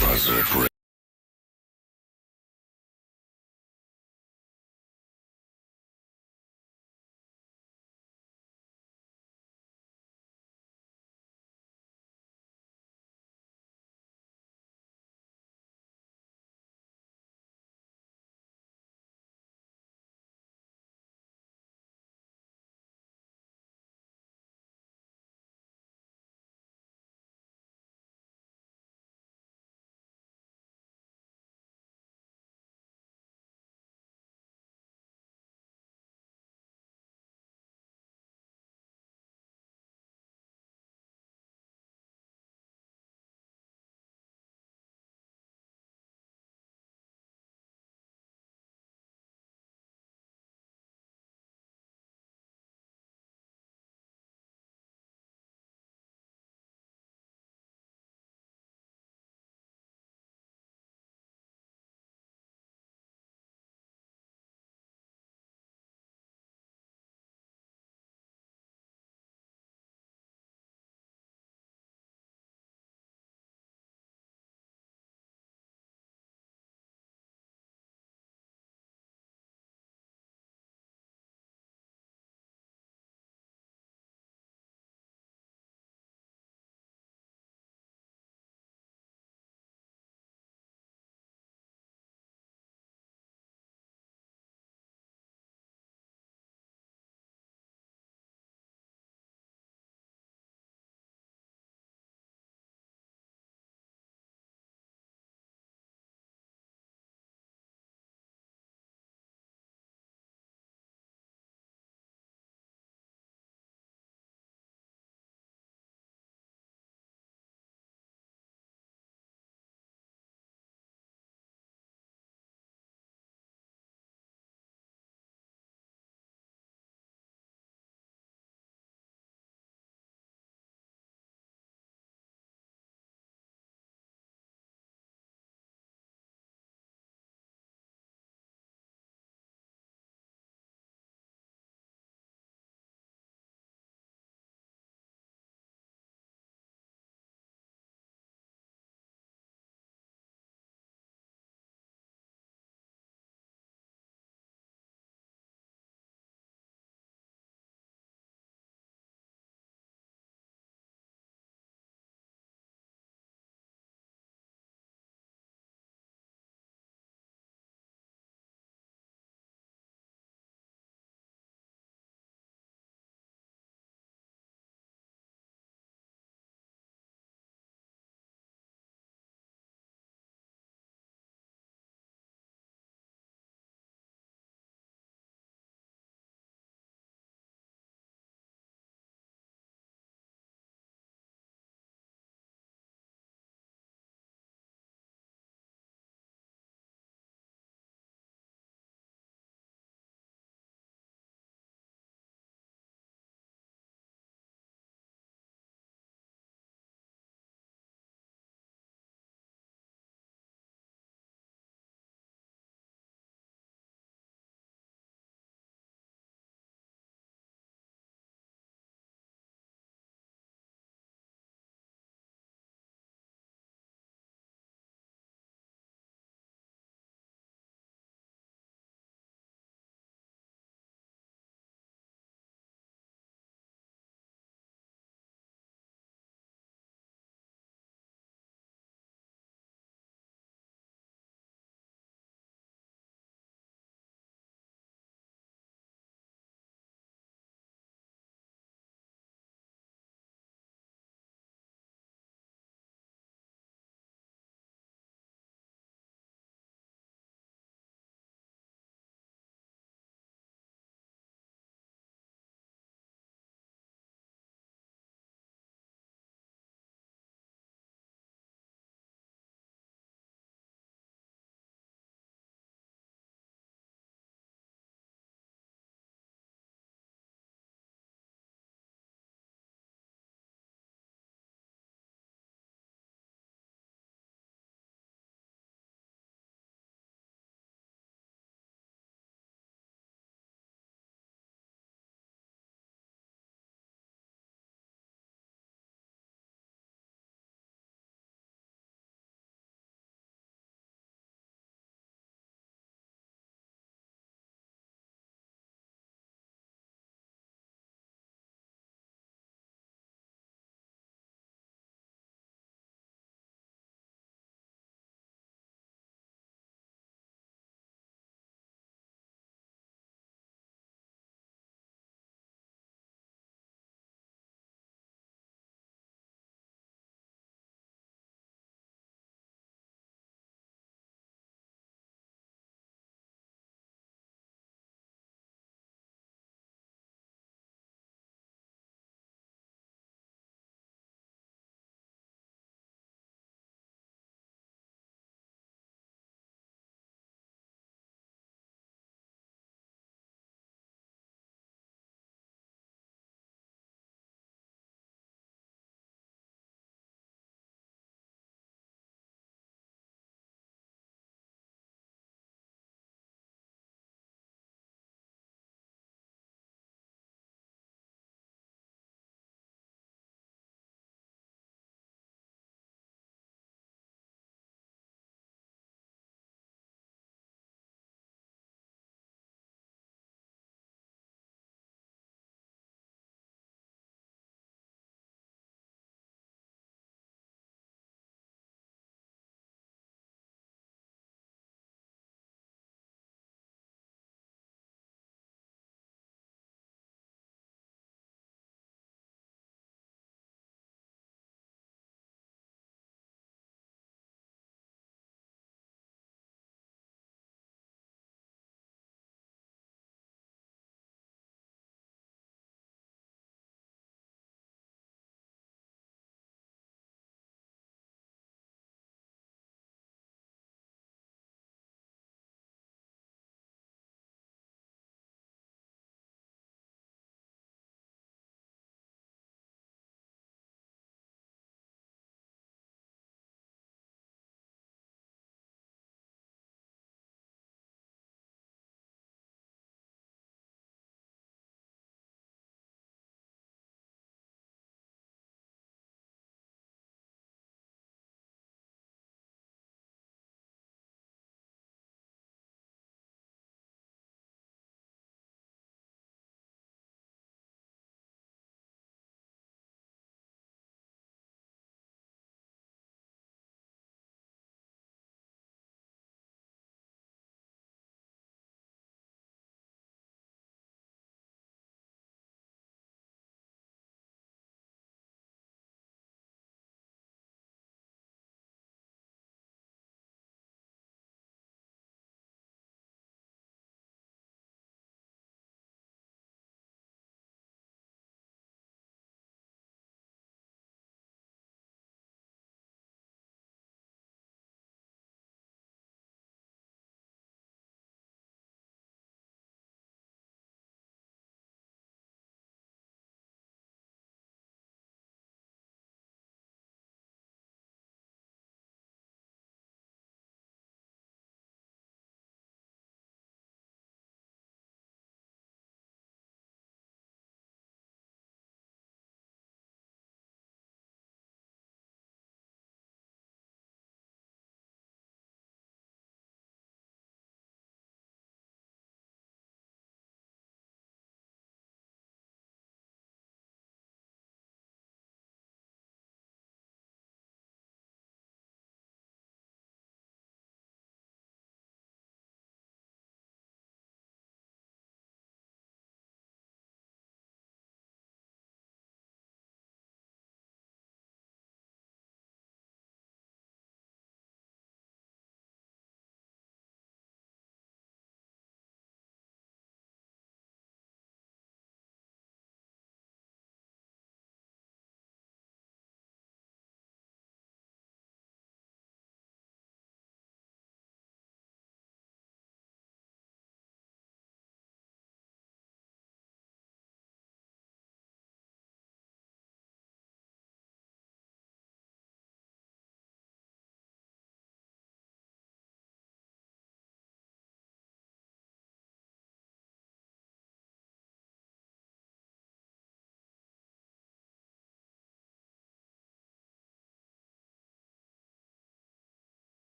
Buzzard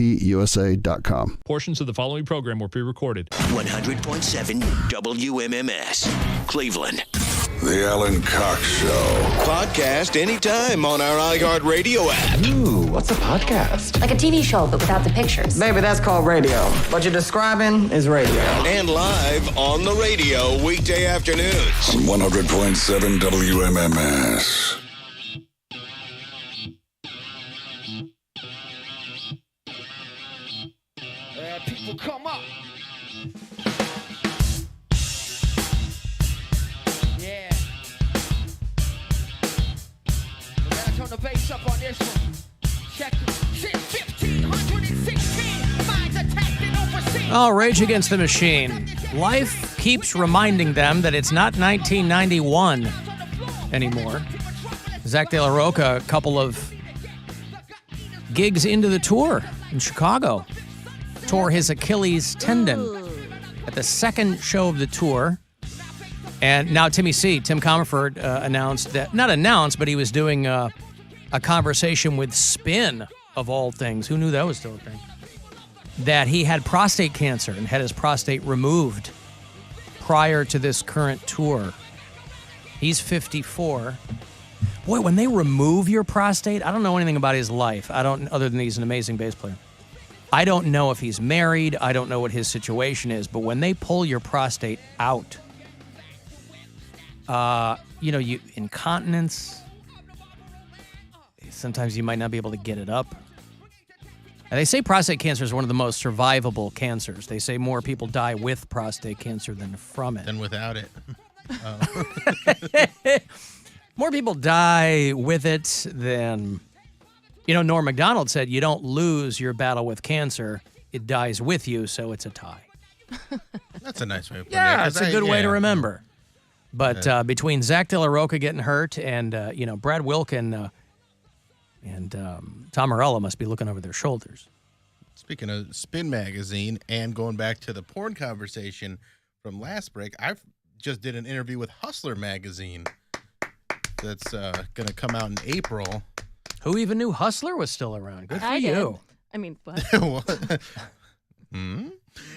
WMMSTPUSA.com.
Portions of the following program were pre-recorded.
100.7 WMMS, Cleveland.
The Alan Cox Show.
Podcast anytime on our iHeartRadio app.
Ooh, what's a podcast?
Like a TV show, but without the pictures.
Baby, that's called radio. What you're describing is radio.
And live on the radio weekday afternoons.
On 100.7 WMMS.
People come up. Yeah. We gotta turn the bass up on this one. Check it. Since 1516, minds attacked and overseen.
Oh, Rage Against the Machine. Life keeps reminding them that it's not 1991 anymore. Zach De La Rocha, a couple of gigs into the tour in Chicago, tore his Achilles tendon at the second show of the tour. And now Tim Comerford but he was doing a conversation with Spin, of all things. Who knew that was still a thing? That he had prostate cancer and had his prostate removed prior to this current tour. He's 54. Boy, when they remove your prostate, I don't know anything about his life. Other than he's an amazing bass player. I don't know if he's married. I don't know what his situation is. But when they pull your prostate out, incontinence, sometimes you might not be able to get it up. And they say prostate cancer is one of the most survivable cancers. They say more people die with prostate cancer than from it.
Than without it.
More people die with it than... Norm Macdonald said, you don't lose your battle with cancer. It dies with you, so it's a tie.
That's a nice way of putting it.
Yeah, it's a good way to remember. But between Zach De La Rocha getting hurt and, Brad Wilkin and Tom Morello must be looking over their shoulders.
Speaking of Spin Magazine and going back to the porn conversation from last break, I just did an interview with Hustler Magazine that's going to come out in April.
Who even knew Hustler was still around? Good for you.
Did. I mean, what?
What?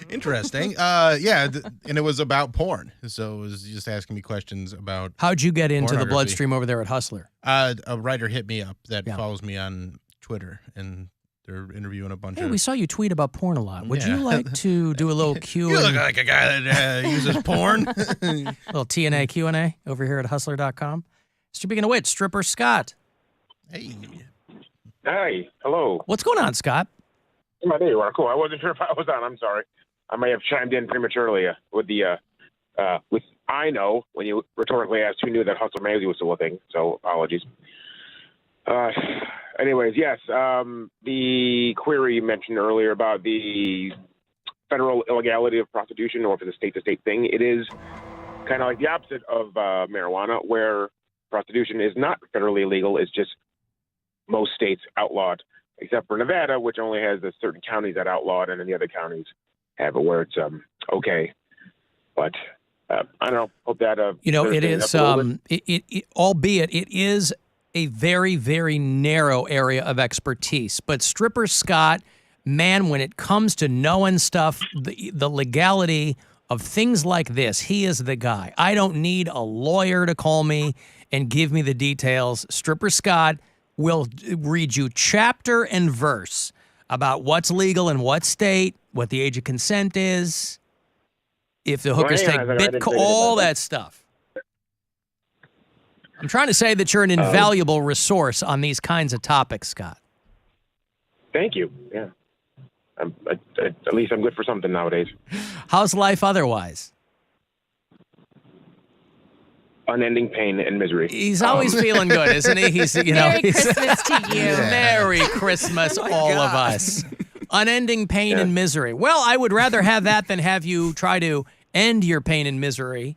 Interesting. And it was about porn. So it was just asking me questions about
how'd you get into the bloodstream over there at Hustler?
A writer hit me up that follows me on Twitter, and they're interviewing a bunch of...
Hey, we saw you tweet about porn a lot. Would you like to do a little Q&A?
You look like a guy that uses porn.
A little TNA Q&A over here at hustler.com. Speaking of which, Stripper Scott.
Hey.
Hi. Hello.
What's going on, Scott?
There you are. Cool. I wasn't sure if I was on. I'm sorry. I may have chimed in prematurely with the I know when you rhetorically asked who knew that Hustler Magazine was still a thing. So apologies. Anyways, yes. The query you mentioned earlier about the federal illegality of prostitution, or if it's a state-to-state thing, it is kind of like the opposite of marijuana, where prostitution is not federally illegal. It's just most states outlawed, except for Nevada, which only has the certain counties that outlawed, and then the other counties have it where it's okay. But I don't know. Hope that
it is albeit it is a very, very narrow area of expertise. But Stripper Scott, man, when it comes to knowing stuff, the legality of things like this, he is the guy. I don't need a lawyer to call me and give me the details. Stripper Scott will read you chapter and verse about what's legal in what state, what the age of consent is, if the hookers take Bitcoin, all that stuff. I'm trying to say that you're an invaluable resource on these kinds of topics, Scott.
Thank you. Yeah. At least I'm good for something nowadays.
How's life otherwise?
Unending pain and misery.
He's always feeling good, isn't he? He's,
Merry Christmas to you.
Merry Christmas, all of us. Unending pain and misery. Well, I would rather have that than have you try to end your pain and misery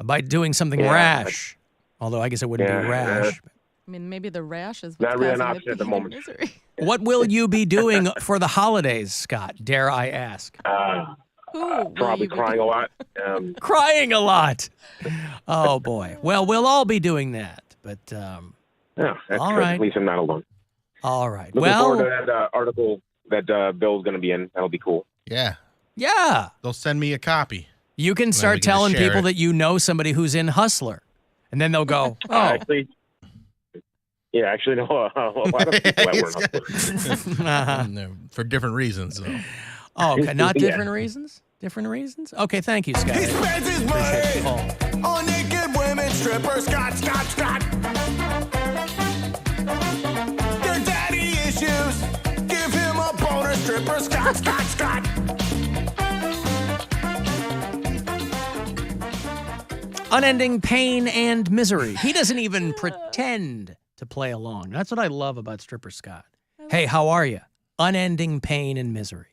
by doing something rash. Although I guess it wouldn't be rash.
I mean, maybe the rash is what's
not really an
causing
option at the moment.
Misery.
What will you be doing for the holidays, Scott? Dare I ask?
Probably crying a lot.
Crying a lot. Oh, boy. Well, we'll all be doing that. But,
that's
all
good.
right.
At least I'm not alone.
All right.
Looking forward to that article that Bill's going to be in. That'll be cool.
Yeah.
Yeah.
They'll send me a copy.
You can
we
start
can just
telling
share
people
it.
that you know somebody who's in Hustler. And then they'll go, oh.
Actually, no, a lot of people that were in Hustler.
No, for different reasons, though.
Oh, okay. Not
Yeah.
different reasons? Different reasons? Okay, thank you, Scott.
He spends his
Appreciate the
money
call.
on naked women strippers. Scott. Their daddy issues. Give him a boner stripper. Scott.
Unending pain and misery. He doesn't even pretend to play along. That's what I love about Stripper Scott. Hey, how are you? Unending pain and misery.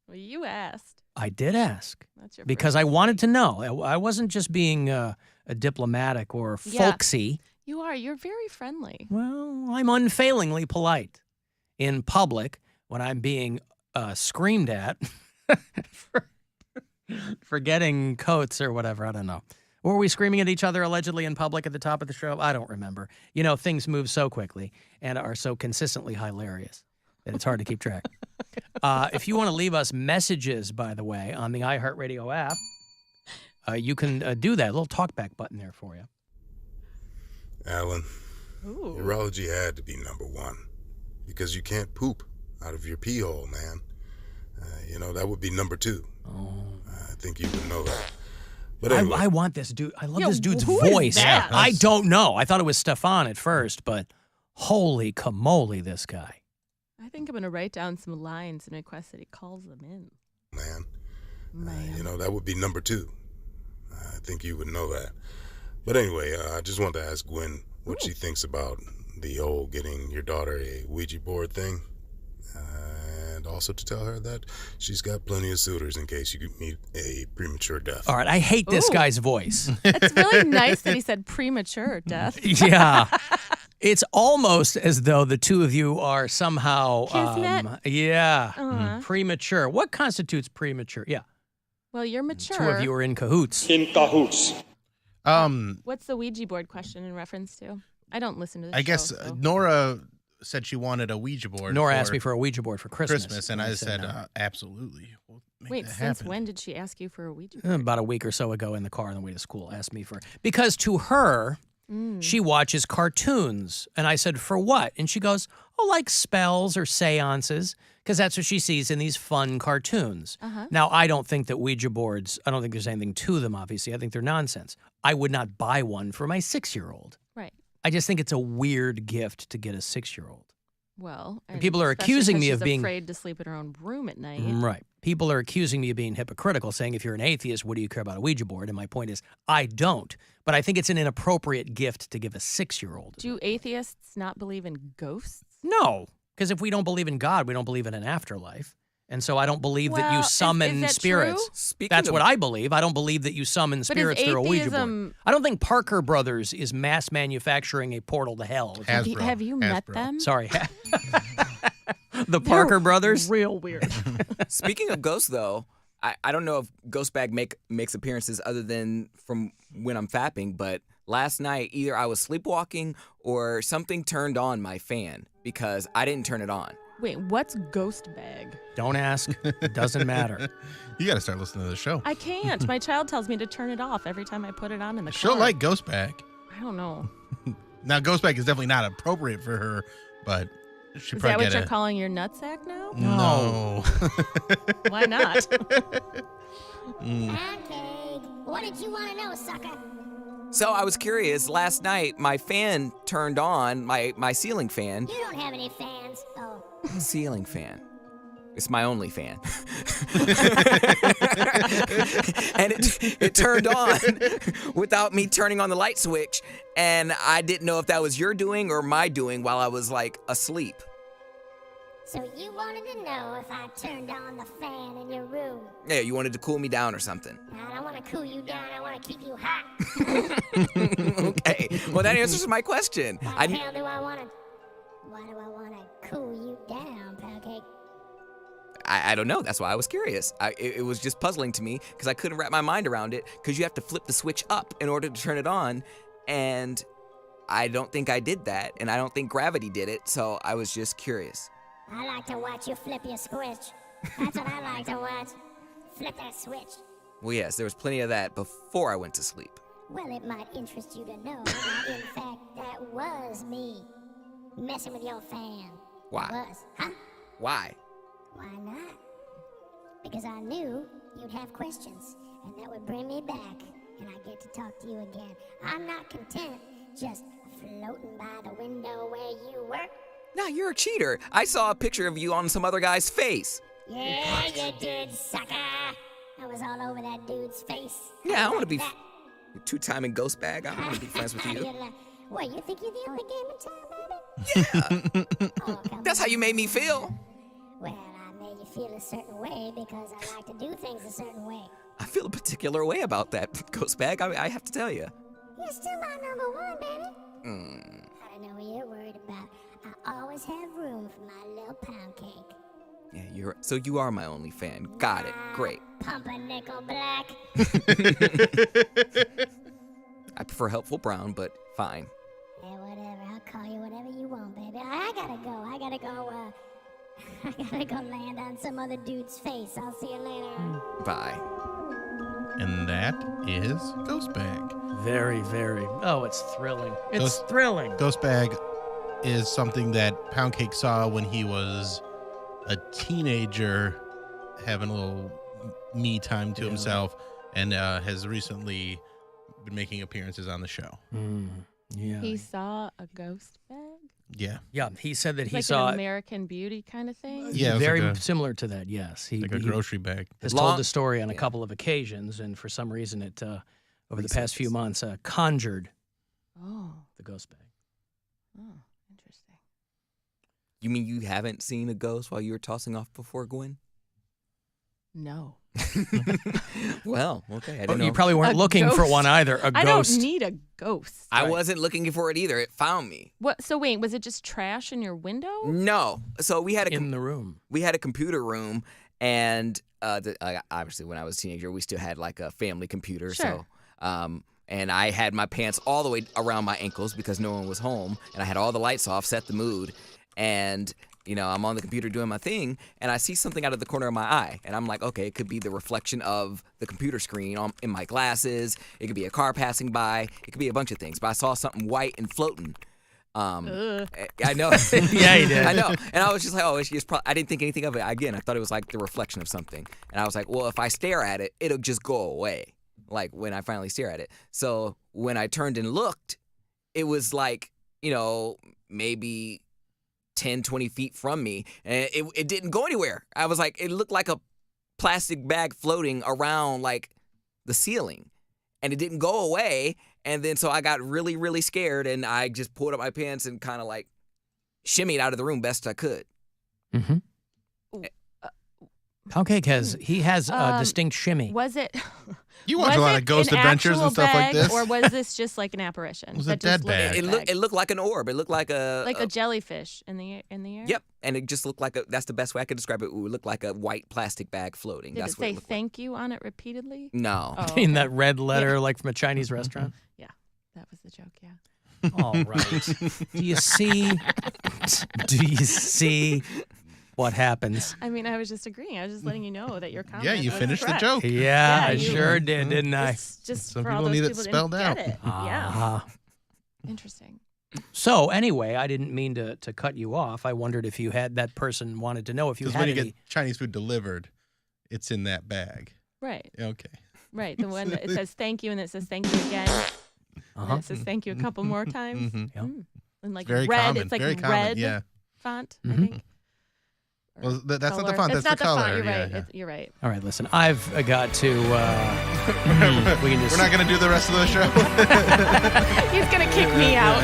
Well, you asked.
I did ask
That's your
because I wanted to know. I wasn't just being a diplomatic or
Yeah.
folksy.
You are. You're very friendly.
Well, I'm unfailingly polite in public when I'm being screamed at for getting coats or whatever. I don't know. Or were we screaming at each other allegedly in public at the top of the show? I don't remember. You know, things move so quickly and are so consistently hilarious that it's hard to keep track. If you want to leave us messages, by the way, on the iHeartRadio app, you can do that. A little talkback button there for you.
Alan, urology had to be number one because you can't poop out of your pee hole, man. That would be number two. I think you would know that. But anyway.
I want this dude. I love
Yeah,
this dude's
who is
voice.
that?
I don't know. I thought it was Stefan at first, but holy camole, this guy.
I think I'm going to write down some lines and request that he calls them in.
Man. That would be number two. I think you would know that. But anyway, I just wanted to ask Gwen what she thinks about the whole getting your daughter a Ouija board thing. And also to tell her that she's got plenty of suitors in case you meet a premature death.
All right, I hate this guy's voice.
It's really nice that he said premature death.
Yeah. It's almost as though the two of you are somehow
Kismet?
premature. What constitutes premature? Yeah.
Well, you're mature.
Two of you are in cahoots.
What's the Ouija board question in reference to? I don't listen to this
I guess
show, so.
Nora said she wanted a Ouija board.
Nora asked me for a Ouija board for Christmas.
and I said,
no.
Absolutely. We'll make
Wait,
that
since
happen.
when did she ask you for a Ouija board?
About a week or so ago in the car on the way to school, asked me for because to her, she watches cartoons. And I said, for what? And she goes, like spells or seances, because that's what she sees in these fun cartoons. Now, I don't think that Ouija boards, I don't think there's anything to them, obviously. I think they're nonsense. I would not buy one for my 6-year-old.
Right.
I just think it's a weird gift to get a 6-year-old.
Well,
And people are
especially
accusing
'cause
me of
she's
being
afraid to sleep in her own room at night.
Right. People are accusing me of being hypocritical, saying if you're an atheist, what do you care about a Ouija board? And my point is, I don't. But I think it's an inappropriate gift to give a 6-year-old.
Do atheists not believe in ghosts?
No, because if we don't believe in God, we don't believe in an afterlife. And so I don't believe that you
Well,
summon
is that
spirits.
true?
Speaking
That's
of-
what I believe. I don't believe that you summon
But is
spirits through a Ouija board.
atheism-
I don't think Parker Brothers is mass manufacturing a portal to hell.
Have you met them?
Sorry. The Parker Brothers?
Real weird.
Speaking of ghosts, though, I don't know if Ghostbag makes appearances other than from when I'm fapping, but last night either I was sleepwalking or something turned on my fan because I didn't turn it on.
Wait, what's ghost bag?
Don't ask. It doesn't matter.
You got to start listening to the show.
I can't. My child tells me to turn it off every time I put it on in the
She'll
car.
like Ghostbag.
I don't know.
Now, Ghostbag is definitely not appropriate for her, but she
Is
probably
that what
get
you're
a...
calling your nutsack now?
No.
Why not?
Poundcake, what did you want to know, sucker?
So I was curious. Last night, my fan turned on, my ceiling fan.
You don't have any fans. Oh.
Ceiling fan. It's my only fan. And it turned on without me turning on the light switch. And I didn't know if that was your doing or my doing while I was like asleep.
So you wanted to know if I turned on the fan in your room?
Yeah, you wanted to cool me down or something.
I don't want to cool you down. I want to keep you hot.
Okay. Well, that answers my question.
Why do I want to cool you down, Poundcake?
I don't know. That's why I was curious. It was just puzzling to me because I couldn't wrap my mind around it because you have to flip the switch up in order to turn it on. And I don't think I did that. And I don't think gravity did it. So I was just curious.
I like to watch you flip your switch. That's what I like to watch. Flip that switch.
Well, yes, there was plenty of that before I went to sleep.
Well, it might interest you to know that, in fact, that was me messing with your fan.
Why?
It was. Huh?
Why?
Why not? Because I knew you'd have questions, and that would bring me back, and I get to talk to you again. I'm not content just floating by the window where you were.
Nah, you're a cheater. I saw a picture of you on some other guy's face.
Yeah, you did, sucker. I was all over that dude's face.
Yeah, I want to be
that?
two-timing ghost bag. I want to be friends with you.
What, you think you're the only game in town, baby?
Yeah. That's how you made me feel.
Well, I made you feel a certain way because I like to do things a certain way.
I feel a particular way about that ghost bag. I have to tell you.
You're still my number one, baby. I don't know what you're worried about. I always have room for my little pound cake.
Yeah, so you are my only fan. Got it. Great.
Pumpernickel black.
I prefer helpful brown, but fine.
Yeah, whatever. I'll call you whatever you want, baby. I gotta go. I gotta go land on some other dude's face. I'll see you later.
Bye.
And that is Ghost Bag.
Very, very. Oh, it's thrilling. It's thrilling.
Ghost Bag is something that Poundcake saw when he was a teenager, having a little me time to himself, and has recently been making appearances on the show.
Yeah.
He saw a ghost bag?
Yeah.
Yeah, he said that he
like
saw
an American Beauty kind of thing?
Yeah,
very
like
similar to that, yes. He,
like a grocery bag.
Has told the story on a couple of occasions, and for some reason it, over the past few months, conjured the ghost bag.
Oh, interesting.
You mean you haven't seen a ghost while you were tossing off before, Gwen?
No.
Well, okay. I
But
didn't know.
you probably weren't looking for one either. A
I
ghost.
don't need a ghost.
I wasn't looking for it either. It found me.
What? So wait, was it just trash in your window?
No. So we had
in the room.
We had a computer room, and obviously when I was a teenager, we still had like a family computer.
Sure.
So, and I had my pants all the way around my ankles because no one was home, and I had all the lights off, set the mood, and I'm on the computer doing my thing, and I see something out of the corner of my eye, and I'm like, okay, it could be the reflection of the computer screen in my glasses. It could be a car passing by. It could be a bunch of things, but I saw something white and floating. I know.
Yeah, you did.
I know. And I was just like, oh, it's probably, I didn't think anything of it. Again, I thought it was like the reflection of something. And I was like, well, if I stare at it, it'll just go away, like when I finally stare at it. So when I turned and looked, it was like, maybe 10, 20 feet from me, and it didn't go anywhere. I was like, it looked like a plastic bag floating around like the ceiling, and it didn't go away. And then so I got really, really scared, and I just pulled up my pants and kind of like shimmied out of the room best I could.
Mm-hmm. Poundcake has a distinct shimmy.
Was it?
You watch a lot of Ghost Adventures and stuff like this.
Or was this just like an apparition?
It was a dead bag.
It looked like an orb. It looked like
a jellyfish in the air.
Yep, and it just looked like that's the best way I could describe it. It looked like a white plastic bag floating.
Did
That's
it
what
say
it looked
thank you on it repeatedly?
No.
Oh,
In that red letter, like from a Chinese restaurant.
Yeah, that was the joke. Yeah.
All right. Do you see? What happens?
I mean, I was just agreeing. I was just letting you know that your comment.
Yeah, you
was
finished
correct.
the joke.
Yeah, I sure did, didn't I?
It's just
Some
for all
people
those
need it
people who
spelled
didn't
out.
get it. Yeah. Interesting.
So anyway, I didn't mean to cut you off. I wondered if you had that person wanted to know if you
Because
had
when you
any.
get Chinese food delivered, it's in that bag.
Right.
Okay.
Right. The one that it says thank you and it says thank you again. And it says thank you a couple more times.
Mhm.
Yep.
And like
Very
red.
common,
It's like
very common,
red
yeah.
font,
Mhm.
I think.
Well, that's not the
Color.
font.
It's
That's the
not
color.
font. You're
Yeah,
right.
yeah.
You're right.
All right, listen. I've got to. We can just.
We're not going to do the rest of the show.
He's gonna kick me out.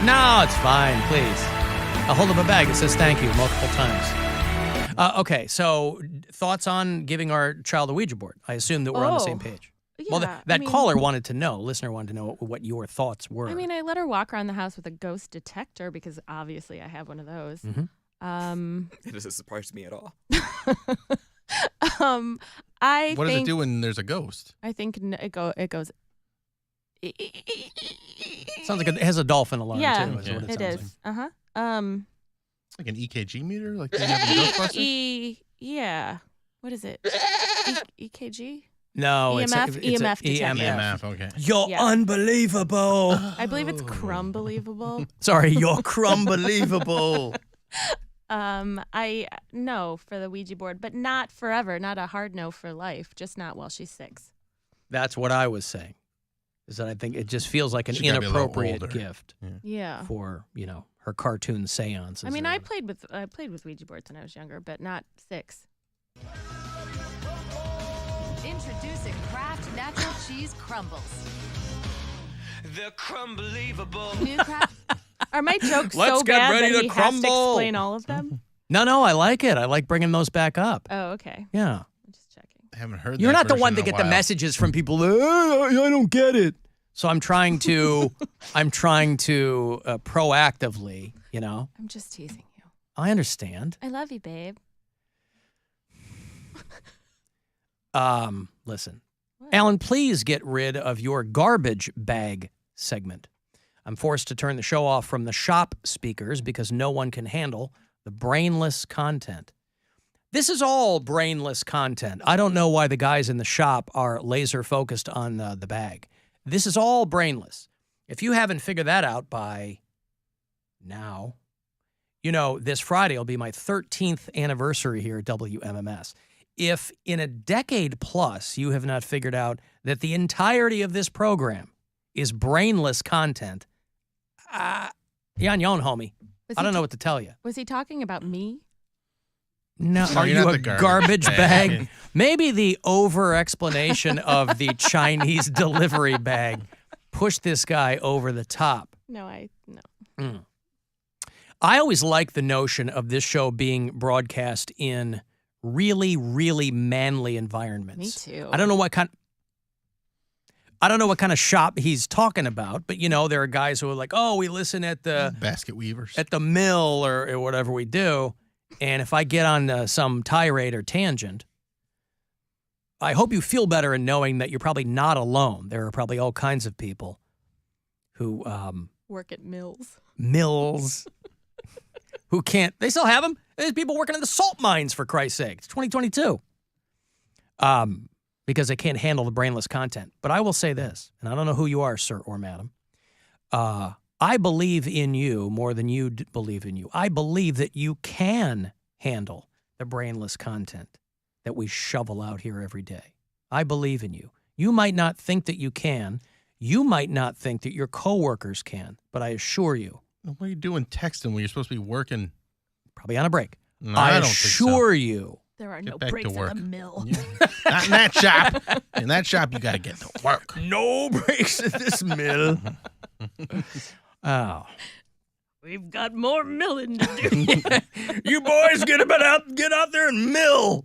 No, it's fine. Please. I'll hold up a bag that says thank you multiple times. Okay, so thoughts on giving our child a Ouija board? I assume that we're on the same page. Well,
Yeah,
that
I mean-
caller wanted to know, listener wanted to know what your thoughts were.
I mean, I let her walk around the house with a ghost detector because obviously I have one of those.
Mhm.
It doesn't surprise me at all.
I
What does
think
it do when there's a ghost?
I think it goes.
Sounds like it has a dolphin alarm
Yeah,
too. Is what it
it
sounds
is. Uh huh.
like an EKG meter, like they have in Ghostbusters?
Yeah. What is it? EKG?
No,
EMF? EMF detector.
EMF, okay.
You're unbelievable.
I believe it's crumbelievable.
Sorry, you're crumbelievable.
I no for the Ouija board, but not forever. Not a hard no for life. Just not while she's 6.
That's what I was saying. Is that I think it just feels like an
She gotta be a little
inappropriate
older.
gift
Yeah.
for her cartoon seances.
I mean, I played with Ouija boards when I was younger, but not 6.
Introducing Kraft Natural Cheese Crumbles.
The crumbelievable.
New Kraft. Are my jokes
Let's
so
get
bad
ready
that
to
he has
crumble.
to explain all of them?
No, I like it. I like bringing those back up.
Oh, okay.
Yeah.
I haven't heard
You're
that
not the
version
one
in
to
a
get the
while.
messages from people. I don't get it. So I'm trying to, proactively,
I'm just teasing you.
I understand.
I love you, babe.
Listen, Alan, please get rid of your garbage bag segment. I'm forced to turn the show off from the shop speakers because no one can handle the brainless content. This is all brainless content. I don't know why the guys in the shop are laser focused on the bag. This is all brainless. If you haven't figured that out by now, this Friday will be my 13th anniversary here at WMMS. If in a decade plus you have not figured out that the entirety of this program is brainless content, you're on your own, homie. I don't know what to tell you.
Was he talking about me?
No,
No,
are
you're
you
not
a
the
garbage bag?
bag.
Maybe the over-explanation of the Chinese delivery bag pushed this guy over the top.
No.
I always like the notion of this show being broadcast in really, really manly environments.
Me too.
I don't know what kind of shop he's talking about, but there are guys who are like, "Oh, we listen at the
basket weavers
at the mill or whatever we do." And if I get on some tirade or tangent, I hope you feel better in knowing that you're probably not alone. There are probably all kinds of people who
work at mills.
Who can't. They still have them. There's people working in the salt mines, for Christ's sake. It's 2022. Because they can't handle the brainless content. But I will say this, and I don't know who you are, sir or madam. I believe in you more than you believe in you. I believe that you can handle the brainless content that we shovel out here every day. I believe in you. You might not think that you can. You might not think that your coworkers can, but I assure you.
What are you doing texting when you're supposed to be working?
Probably on a break.
No,
I
don't
assure
think so.
you.
There are
Get
no
back to
breaks in
work.
the mill.
Not in that shop. In that shop, you got to get to work.
No breaks in this mill. Oh.
We've got more milling to do.
You boys get out there and mill.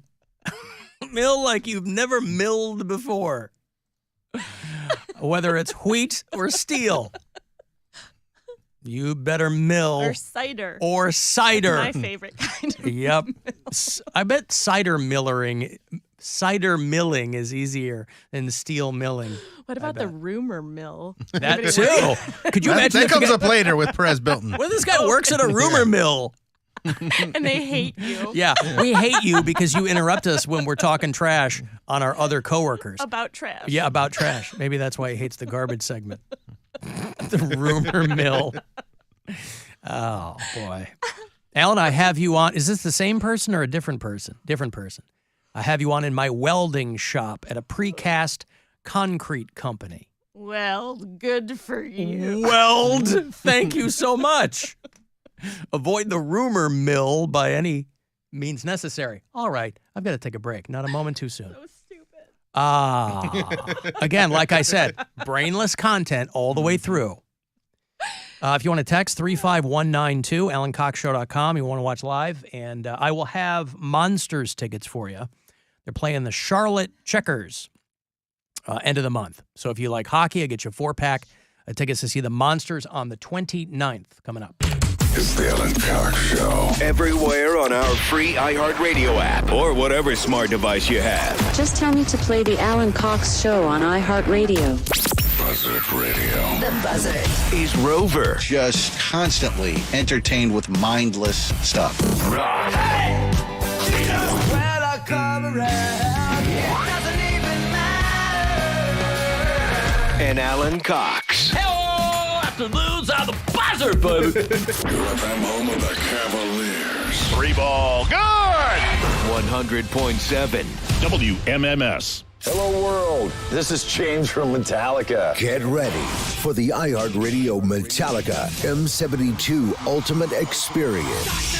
Mill like you've never milled before. Whether it's wheat or steel. You better mill.
Or cider.
That's
my favorite kind of
Yep. I bet cider milling is easier than steel milling.
What about the rumor mill?
That
Anybody
too.
work-
Could you imagine
That
if you
comes
got-
up later with Perez Bilton.
What if this guy works at a rumor mill?
And they hate you.
Yeah, we hate you because you interrupt us when we're talking trash on our other coworkers.
About trash.
Yeah, about trash. Maybe that's why he hates the garbage segment. The rumor mill. Oh, boy. Alan, I have you on. Is this the same person or a different person? Different person. I have you on in my welding shop at a precast concrete company.
Well, good for you.
Weld. Thank you so much. Avoid the rumor mill by any means necessary. All right. I've got to take a break. Not a moment too soon.
So stupid.
Again, like I said, brainless content all the way through. If you want to text 35192, AlanCoxShow.com. You want to watch live, and I will have Monsters tickets for you. They're playing the Charlotte Checkers end of the month. So if you like hockey, I get you a 4-pack of tickets to see the Monsters on the 29th coming up.
It's the Alan Cox Show. Everywhere on our free iHeartRadio app or whatever smart device you have.
Just tell me to play the Alan Cox Show on iHeartRadio.
Buzzard Radio.
The Buzzard.
Is Rover.
Just constantly entertained with mindless stuff.
Rock.
Well, I come around, doesn't even matter.
And Alan Cox.
Hello, afternoons on the Buzzard, baby.
You're at that home of the Cavaliers.
3 ball. Good. 100.7.
WMMS.
Hello, world. This is James from Metallica.
Get ready for the iHeartRadio Metallica M72 Ultimate Experience.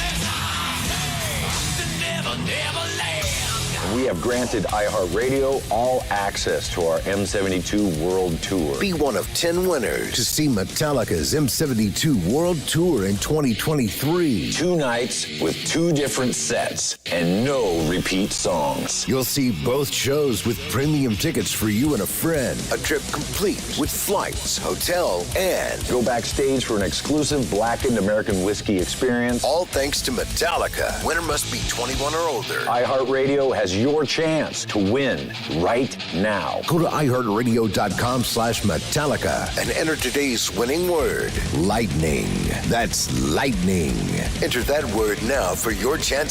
We have granted iHeartRadio all access to our M72 World Tour.
Be one of 10 winners to see Metallica's M72 World Tour in 2023.
2 nights with 2 different sets and no repeat songs.
You'll see both shows with premium tickets for you and a friend. A trip complete with flights, hotel, and
go backstage for an exclusive blackened American whiskey experience.
All thanks to Metallica. Winner must be 21 or older.
iHeartRadio has your chance to win right now.
Go to iHeartRadio.com/Metallica and enter today's winning word, lightning. That's lightning. Enter that word now for your chance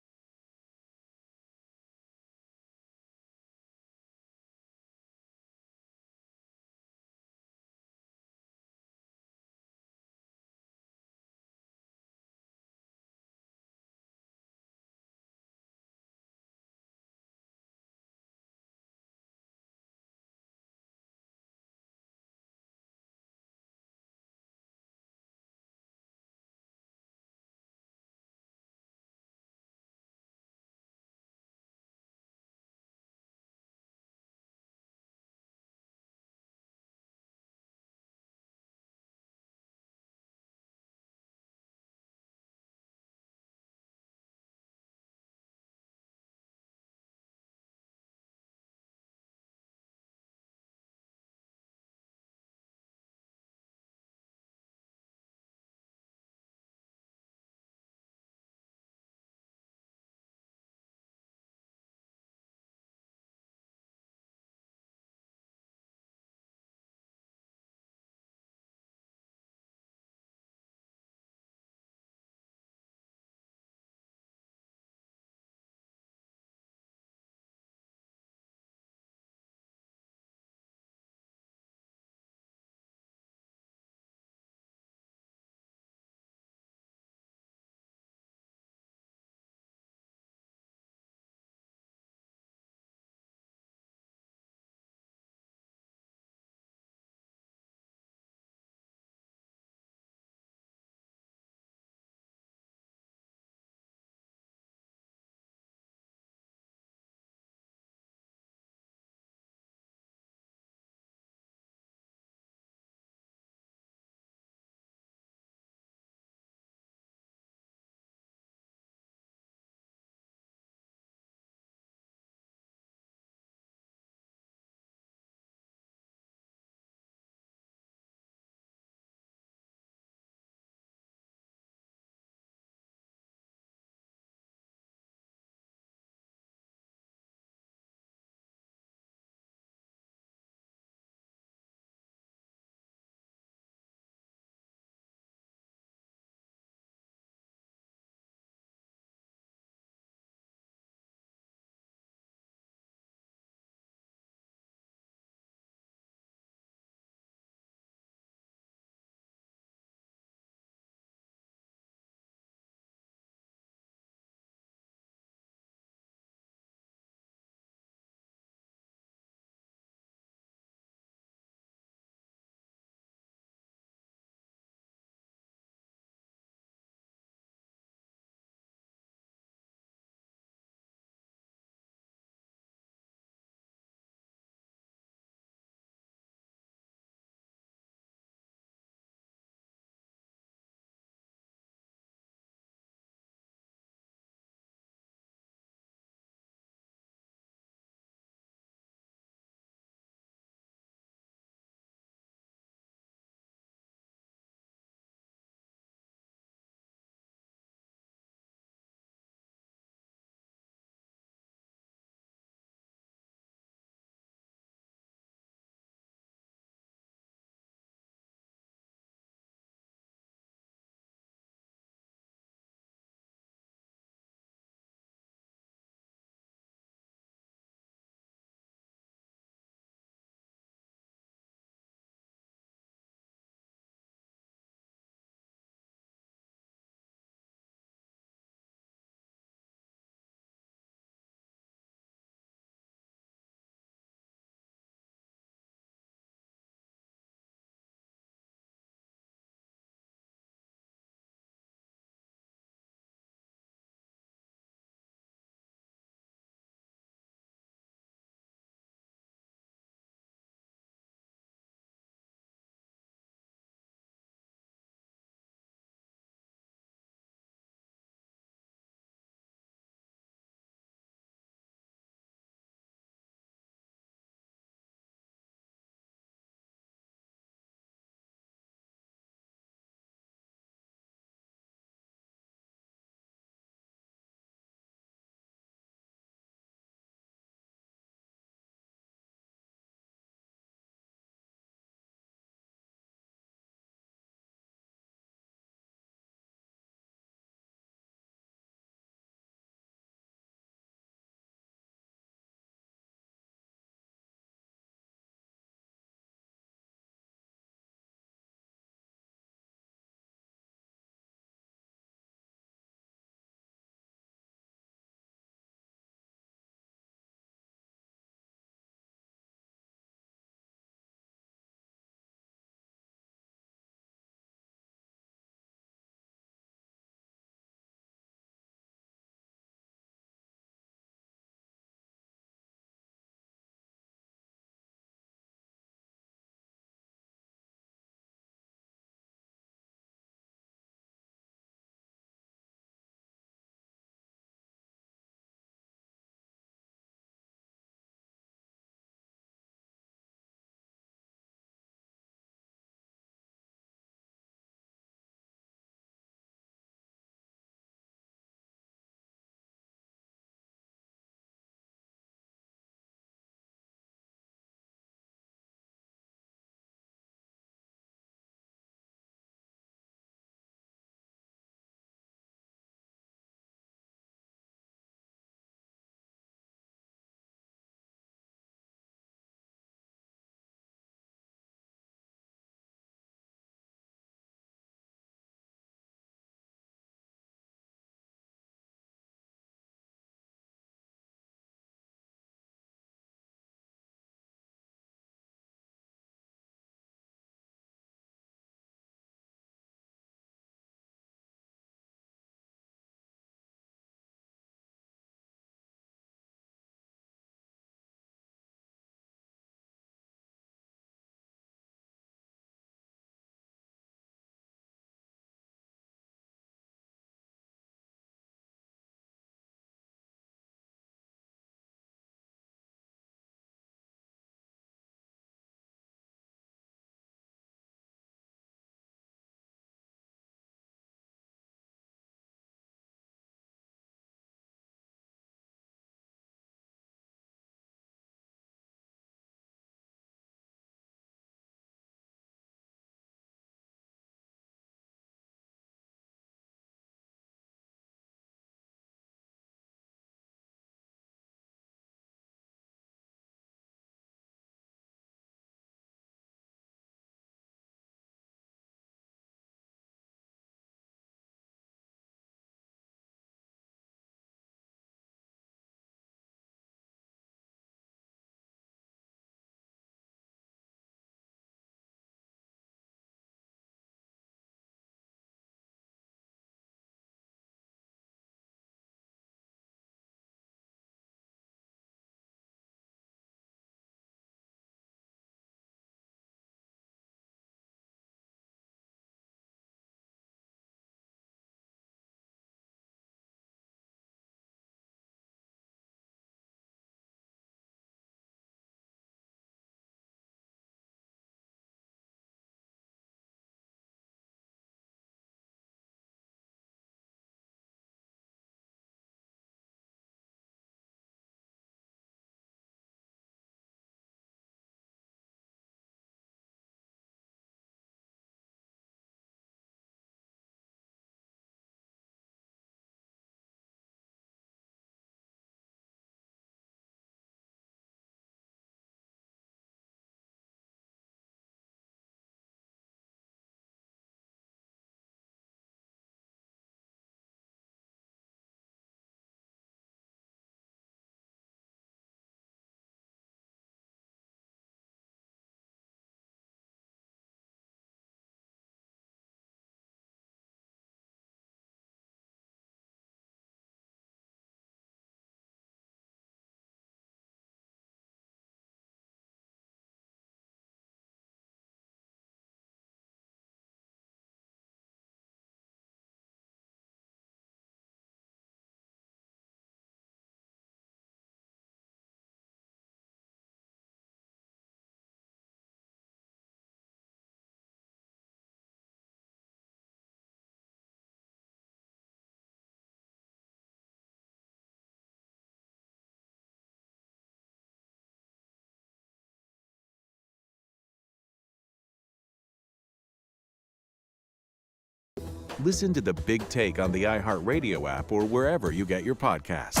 Listen to The Big Take on the iHeartRadio app or wherever you get your podcasts.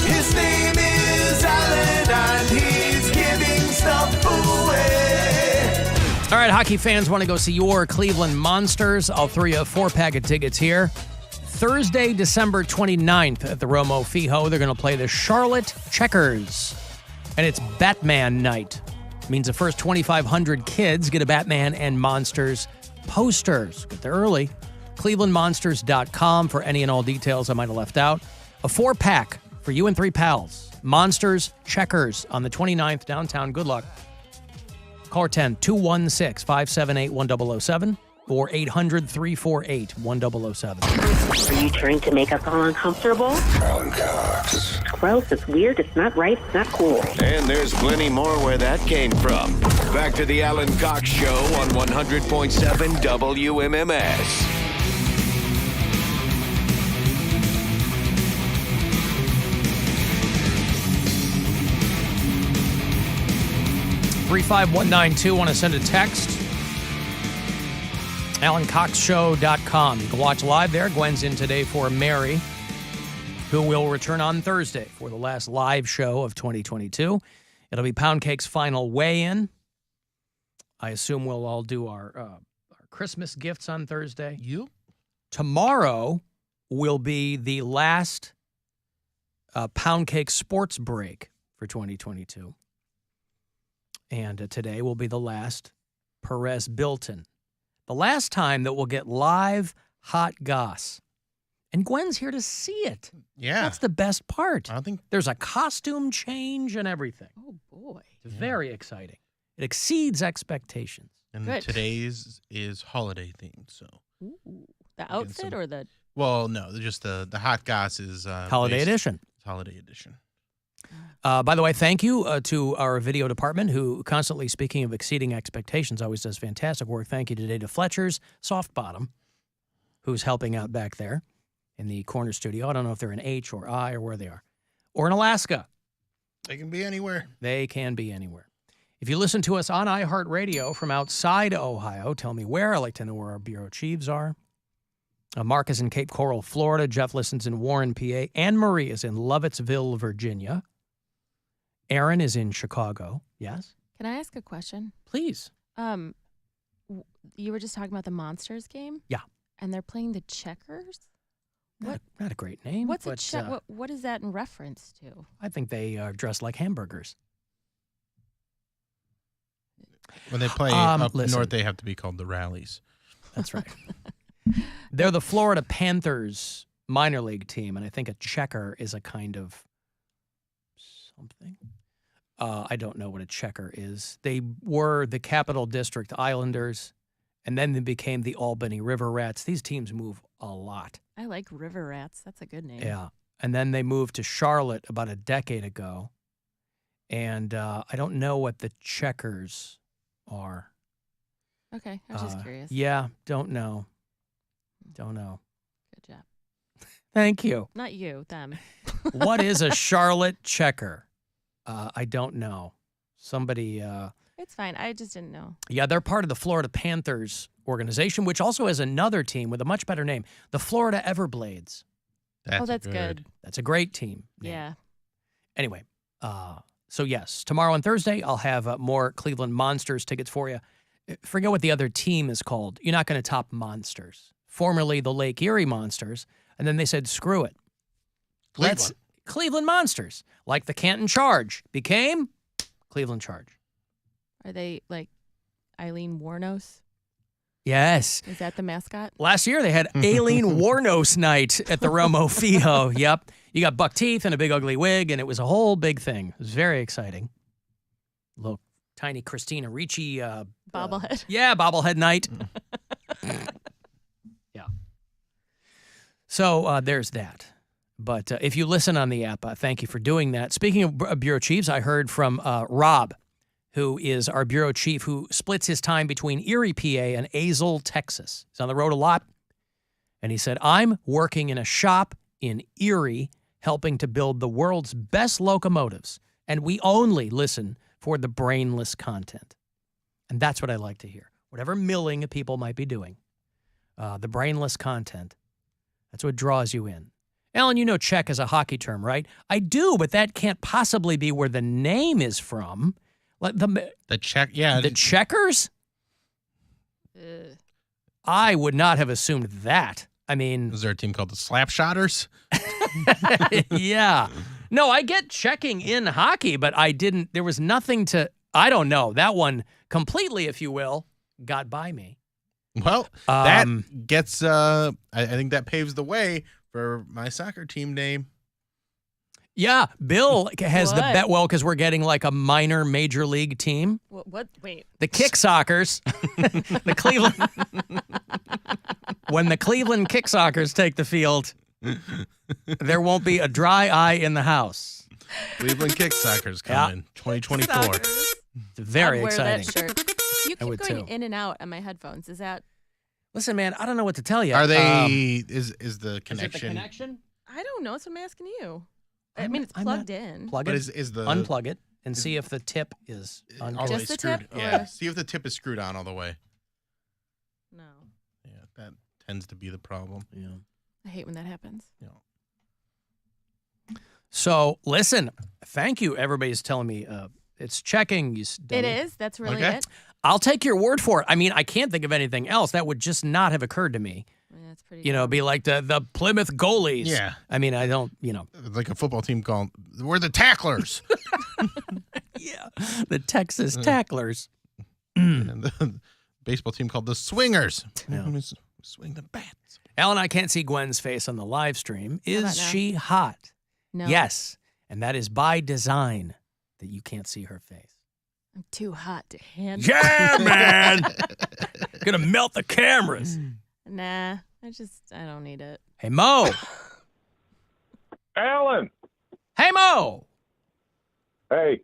His name is Alan, and he's giving stuff away.
All right, hockey fans want to go see your Cleveland Monsters. I'll throw you a 4-pack of tickets here. Thursday, December 29th at the Romo Fijo, they're going to play the Charlotte Checkers. And it's Batman night. It means the first 2,500 kids get a Batman and Monsters posters. Get there early. ClevelandMonsters.com for any and all details I might have left out. A 4-pack for you and 3 pals. Monsters Checkers on the 29th downtown. Good luck. Call 216-578-1007 or 800-348-1007.
Are you trying to make us all uncomfortable?
Alan Cox.
It's gross, it's weird, it's not right, it's not cool.
And there's plenty more where that came from. Back to the Alan Cox Show on 100.7 WMMS.
$35192. Want to send a text? AlanCoxShow.com. You can watch live there. Gwen's in today for Mary, who will return on Thursday for the last live show of 2022. It'll be Poundcake's final weigh-in. I assume we'll all do our Christmas gifts on Thursday.
You?
Tomorrow will be the last Poundcake sports break for 2022. And today will be the last Perez-Bilton. The last time that we'll get live hot goss. And Gwen's here to see it.
Yeah.
That's the best part.
I think
there's a costume change and everything.
Oh, boy.
It's very exciting. It exceeds expectations.
And
Good.
today's is holiday themed, so.
Ooh, the outfit or the...
Well, no, just the hot goss is...
Holiday edition.
It's holiday edition.
By the way, thank you to our video department who constantly, speaking of exceeding expectations, always does fantastic work. Thank you today to Fletcher's Soft Bottom, who's helping out back there in the corner studio. I don't know if they're in H or I or where they are. Or in Alaska.
They can be anywhere.
They can be anywhere. If you listen to us on iHeartRadio from outside Ohio, tell me where. I'd like to know where our bureau chiefs are. Mark is in Cape Coral, Florida. Jeff listens in Warren, PA. Anne Marie is in Lovettsville, Virginia. Aaron is in Chicago. Yes?
Can I ask a question?
Please.
You were just talking about the Monsters game?
Yeah.
And they're playing the Checkers?
Not a great name.
What's
but,
what is that in reference to?
I think they are dressed like hamburgers.
When they play up
listen.
north, they have to be called the Rallies.
That's right. They're the Florida Panthers minor league team, and I think a checker is a kind of something. I don't know what a checker is. They were the Capital District Islanders, and then they became the Albany River Rats. These teams move a lot.
I like River Rats. That's a good name.
Yeah. And then they moved to Charlotte about a decade ago. And I don't know what the Checkers are.
Okay. I was just curious.
Yeah. Don't know. Don't know.
Good job.
Thank you.
Not you, them.
What is a Charlotte Checker? I don't know. Somebody...
It's fine. I just didn't know.
Yeah, they're part of the Florida Panthers organization, which also has another team with a much better name, the Florida Everblades.
That's good.
That's a great team name.
Yeah.
Anyway, so yes, tomorrow and Thursday, I'll have more Cleveland Monsters tickets for you. Forget what the other team is called. You're not going to top Monsters. Formerly the Lake Erie Monsters, and then they said, screw it. Let's Cleveland Monsters, like the Canton Charge, became Cleveland Charge.
Are they like Eileen Warnos?
Yes.
Is that the mascot?
Last year, they had Aileen Warnos night at the Romo Fijo. Yep. You got buck teeth and a big ugly wig, and it was a whole big thing. It was very exciting. Little tiny Christina Ricci.
Bobblehead.
Yeah, bobblehead night. Yeah. So there's that. But if you listen on the app, thank you for doing that. Speaking of bureau chiefs, I heard from Rob, who is our bureau chief, who splits his time between Erie, PA, and Azle, Texas. He's on the road a lot. And he said, I'm working in a shop in Erie, helping to build the world's best locomotives. And we only listen for the brainless content. And that's what I like to hear. Whatever milling people might be doing, the brainless content. That's what draws you in. Alan, you know Czech is a hockey term, right? I do, but that can't possibly be where the name is from. Like
the Czech, yeah.
The Checkers? I would not have assumed that. I mean...
Is there a team called the Slapshotters?
Yeah. No, I get checking in hockey, but I didn't... There was nothing to... I don't know. That one completely, if you will, got by me.
Well, that gets... I think that paves the way for my soccer team name.
Yeah, Bill has
What?
the bet. Well, because we're getting like a minor major league team.
What? Wait.
The Kick Sockers. The Cleveland. When the Cleveland Kick Sockers take the field, there won't be a dry eye in the house.
Cleveland Kick Sockers coming 2024.
Sockers.
It's very
I'd wear
exciting.
that shirt. You
I
keep
would
going
too.
in and out on my headphones. Is that?
Listen, man, I don't know what to tell you.
Are they? Is the connection?
Is it the connection?
I don't know. That's what I'm asking you. I mean, it's plugged in.
Plug
But
it.
is the
Unplug it and see if the tip is
all the way
Just the
screwed?
tip,
Yeah.
or-
See if the tip is screwed on all the way.
No.
Yeah, that tends to be the problem.
Yeah.
I hate when that happens.
So listen, thank you. Everybody's telling me it's checking.
It is. That's really it.
I'll take your word for it. I mean, I can't think of anything else. That would just not have occurred to me.
Yeah, that's pretty.
You know, be like the Plymouth goalies.
Yeah.
I mean, I don't, you know.
Like a football team called, we're the Tacklers.
Yeah. The Texas Tacklers.
And the baseball team called the Swingers.
Yeah.
Swing the bats.
Alan, I can't see Gwen's face on the live stream.
How about
Is
now?
she hot?
No.
Yes. And that is by design that you can't see her face.
I'm too hot to handle.
Yeah, man. Gonna melt the cameras.
Nah. I don't need it.
Hey, Mo.
Alan.
Hey, Mo.
Hey.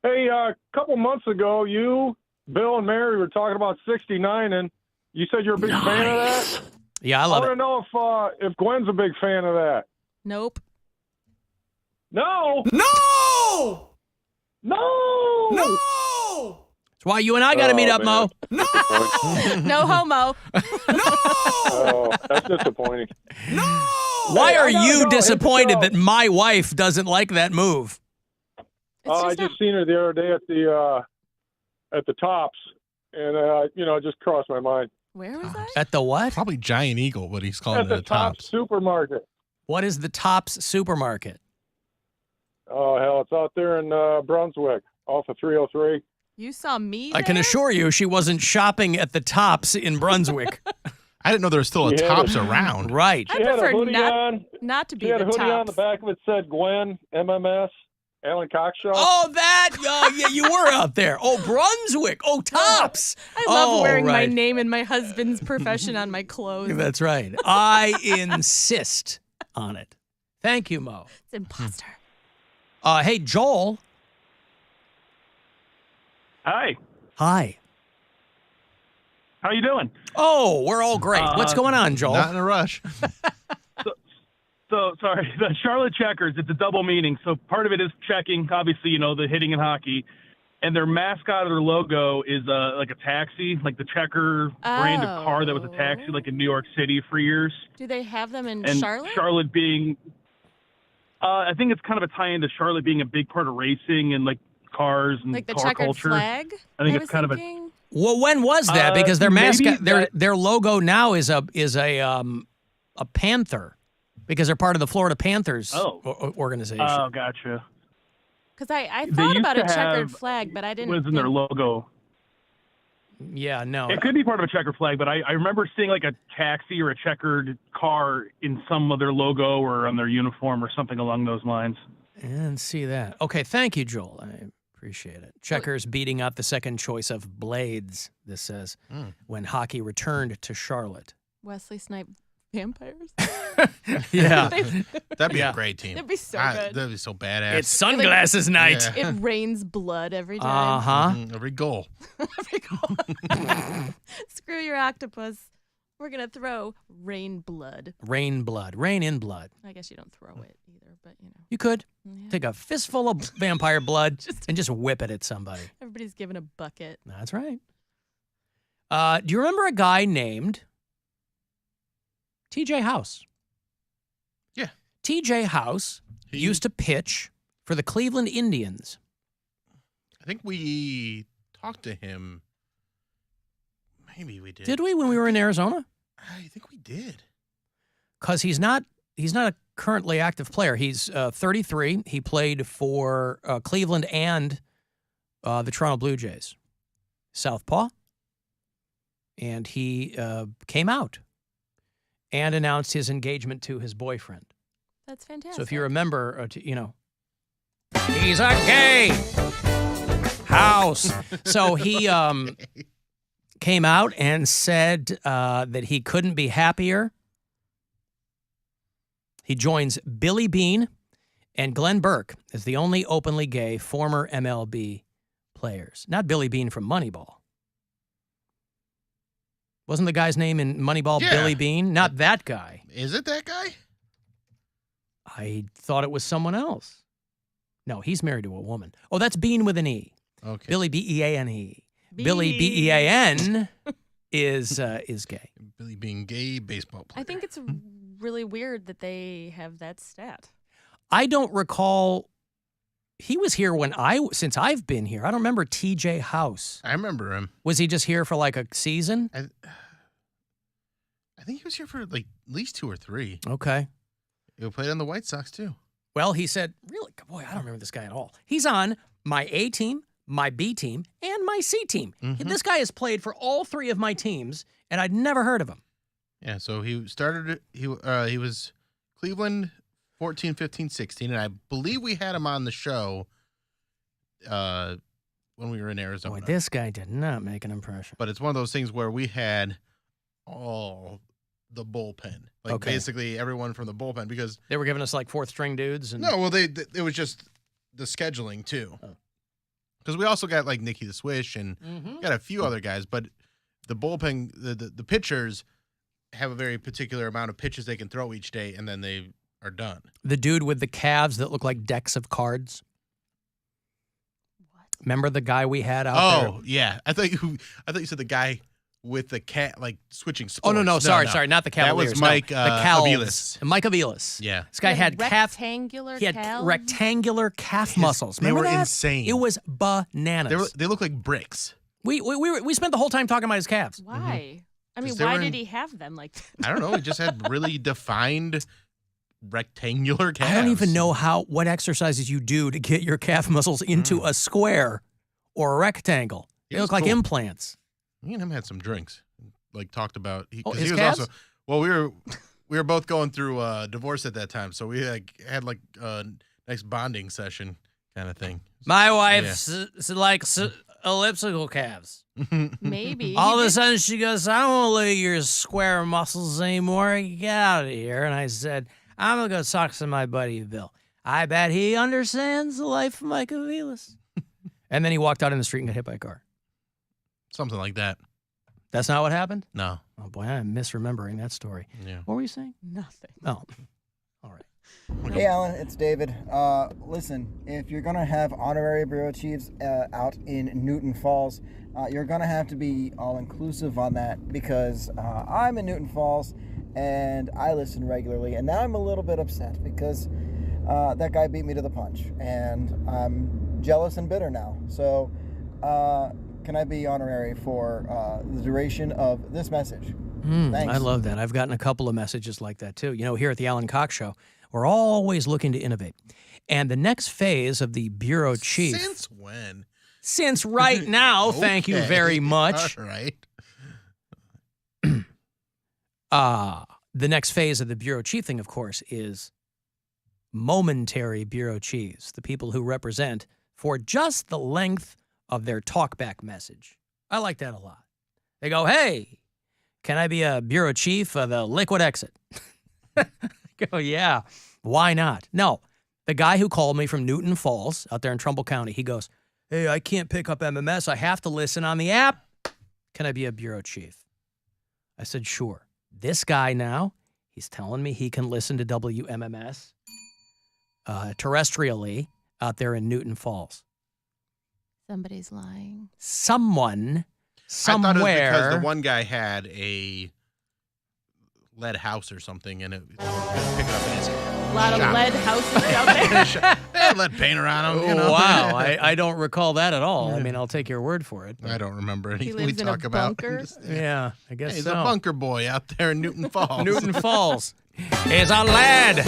Hey, a couple months ago, you, Bill, and Mary were talking about 69, and you said you're a big fan of that?
Yeah, I love
I
it.
want to know if Gwen's a big fan of that.
Nope.
No!
No!
No!
No! That's why you and I got to meet up,
man.
Mo. No!
No homo.
Oh, that's disappointing.
Why
Hey,
are
I gotta
you
go.
disappointed
Hit the
that my wife doesn't like that move?
I just seen her the other day at the Tops, and it just crossed my mind.
Where was that?
At the what?
Probably Giant Eagle, but he's calling
At
it
the
a
Tops supermarket.
What is the Tops supermarket?
Oh hell, it's out there in Brunswick, off of 303.
You saw me.
I can assure you she wasn't shopping at the Tops in Brunswick.
I didn't know there was still a
Yeah.
Tops around.
Right.
I
She had a
prefer
hoodie on.
not to be
She had
the
a hoodie on.
Tops.
The back of it said Gwen, MMS, Alan Cox Show.
Oh, that. Yeah, you were out there. Oh, Brunswick. Oh, Tops.
I love
Oh,
wearing my
right.
name and my husband's profession on my clothes.
That's right. I insist on it. Thank you, Mo.
It's imposter.
Hey, Joel.
Hi.
Hi.
How you doing?
Oh, we're all great. What's going on, Joel?
Not in a rush.
So sorry, the Charlotte Checkers, it's a double meaning. So part of it is checking, obviously, the hitting and hockey. And their mascot or their logo is like a taxi, like the Checker brand of car that was a taxi like in New York City for years.
Do they have them in
And
Charlotte?
Charlotte being, I think it's kind of a tie-in to Charlotte being a big part of racing and like cars and
Like the
car
checkered
culture.
flag?
I think
was
it's kind of
thinking?
Well, when was that? Because their
maybe
mascot, their logo now is a panther, because they're part of the Florida Panthers organization.
Oh, gotcha.
Because I
They
thought
used
about a
to
checkered
have-
flag, but I didn't.
was in their
think-
logo.
Yeah, no.
It could be part of a checker flag, but I remember seeing like a taxi or a checkered car in some of their logo or on their uniform or something along those lines.
And see that. Okay, thank you, Joel. I appreciate it. Checkers beating out the second choice of Blades, this says, when hockey returned to Charlotte.
Wesley Snipe vampires.
Yeah.
That'd be a great team.
That'd be so good.
That'd be so badass.
It's sunglasses night.
Yeah.
It rains blood every time.
Uh-huh.
Every goal.
Screw your octopus. We're going to throw rain blood.
Rain blood. Rain in blood.
I guess you don't throw it either, but
You could.
Yeah.
Take a fistful of vampire blood and just whip it at somebody.
Everybody's given a bucket.
That's right. Do you remember a guy named TJ House.
Yeah.
TJ House used to pitch for the Cleveland Indians.
I think we talked to him. Maybe we did.
Did we when we were in Arizona?
I think we did.
Because he's not a currently active player. He's 33. He played for Cleveland and the Toronto Blue Jays. Southpaw. And he came out and announced his engagement to his boyfriend.
That's fantastic.
So if you remember, he's a gay house. So he came out and said that he couldn't be happier. He joins Billy Beane and Glenn Burke as the only openly gay former MLB players. Not Billy Beane from Moneyball. Wasn't the guy's name in Moneyball Billy Beane? Not that guy.
Is it that guy?
I thought it was someone else. No, he's married to a woman. Oh, that's Beane with an E.
Okay.
Billy B-E-A-N-E. Billy B-E-A-N is gay.
Billy Beane, gay baseball player.
I think it's really weird that they have that stat.
I don't recall. He was here since I've been here. I don't remember TJ House.
I remember him.
Was he just here for like a season?
I think he was here for like at least 2 or 3.
Okay.
He played on the White Sox too.
Well, he said, really, boy, I don't remember this guy at all. He's on my A team, my B team, and my C team.
Mm-hmm.
This guy has played for all 3 of my teams, and I'd never heard of him.
Yeah, so he started, he was Cleveland 14, 15, 16, and I believe we had him on the show when we were in Arizona.
Boy, this guy did not make an impression.
But it's one of those things where we had all the bullpen. Like basically everyone from the bullpen because
they were giving us like 4th string dudes. And
no, well, it was just the scheduling too. Because we also got like Nicky the Swish and got a few other guys, but the bullpen, the pitchers have a very particular amount of pitches they can throw each day, and then they are done.
The dude with the calves that look like decks of cards. What? Remember the guy we had out there?
Oh yeah, I thought you said the guy with the cat like switching sports.
Oh no, sorry, not the Cavaliers.
That was Mike
the Calves.
Aviles.
Mike Aviles.
Yeah,
this guy had
rectangular.
He had
calves?
rectangular calf muscles. Remember
they were
that?
insane.
It was bananas.
They look like bricks.
We spent the whole time talking about his calves.
Why? I mean, why did he have them like that?
I don't know. He just had really defined rectangular calves.
I don't even know what exercises you do to get your calf muscles into a square or a rectangle. They look like implants.
Me and him had some drinks. Like talked about
his
he was
calves?
also we were both going through a divorce at that time, so we had like a nice bonding session kind of thing.
My wife likes elliptical calves.
Maybe.
All of a sudden she goes, I don't want to look at your square muscles anymore. Get out of here. And I said, I'm going to go talk to my buddy Bill. I bet he understands the life of Mike Aviles. And then he walked out in the street and got hit by a car.
Something like that.
That's not what happened?
No.
Oh, boy, I'm misremembering that story.
Yeah.
What were you saying?
Nothing.
Oh, all right.
Hey, Alan, it's David. Listen, if you're going to have honorary bureau chiefs out in Newton Falls, you're going to have to be all-inclusive on that because I'm in Newton Falls and I listen regularly, and now I'm a little bit upset because that guy beat me to the punch, and I'm jealous and bitter now. So, can I be honorary for the duration of this message? Thanks.
I love that. I've gotten a couple of messages like that, too. You know, here at the Alan Cox Show, we're always looking to innovate. And the next phase of the bureau chief...
Since when?
Since right now,
Okay.
Thank you very much.
All right.
The next phase of the bureau chief thing, of course, is momentary bureau chiefs, the people who represent for just the length of their talkback message. I like that a lot. They go, hey, can I be a bureau chief of the liquid exit? I go, yeah, why not? No, the guy who called me from Newton Falls out there in Trumbull County, he goes, hey, I can't pick up MMS. I have to listen on the app. Can I be a bureau chief? I said, sure. This guy now, he's telling me he can listen to WMMS terrestrially out there in Newton Falls.
Somebody's lying.
Someone,
I thought it was
somewhere.
because the one guy had lead house or something, and it pick it up and it's
A lot of lead houses out there.
yeah, lead painter on them. You know?
Wow, I don't recall that at all. I mean, I'll take your word for it.
I don't remember anything we
lives in a
talk about.
bunker?
Yeah, I guess
He's
so.
a bunker boy out there in Newton Falls.
Newton Falls is a lead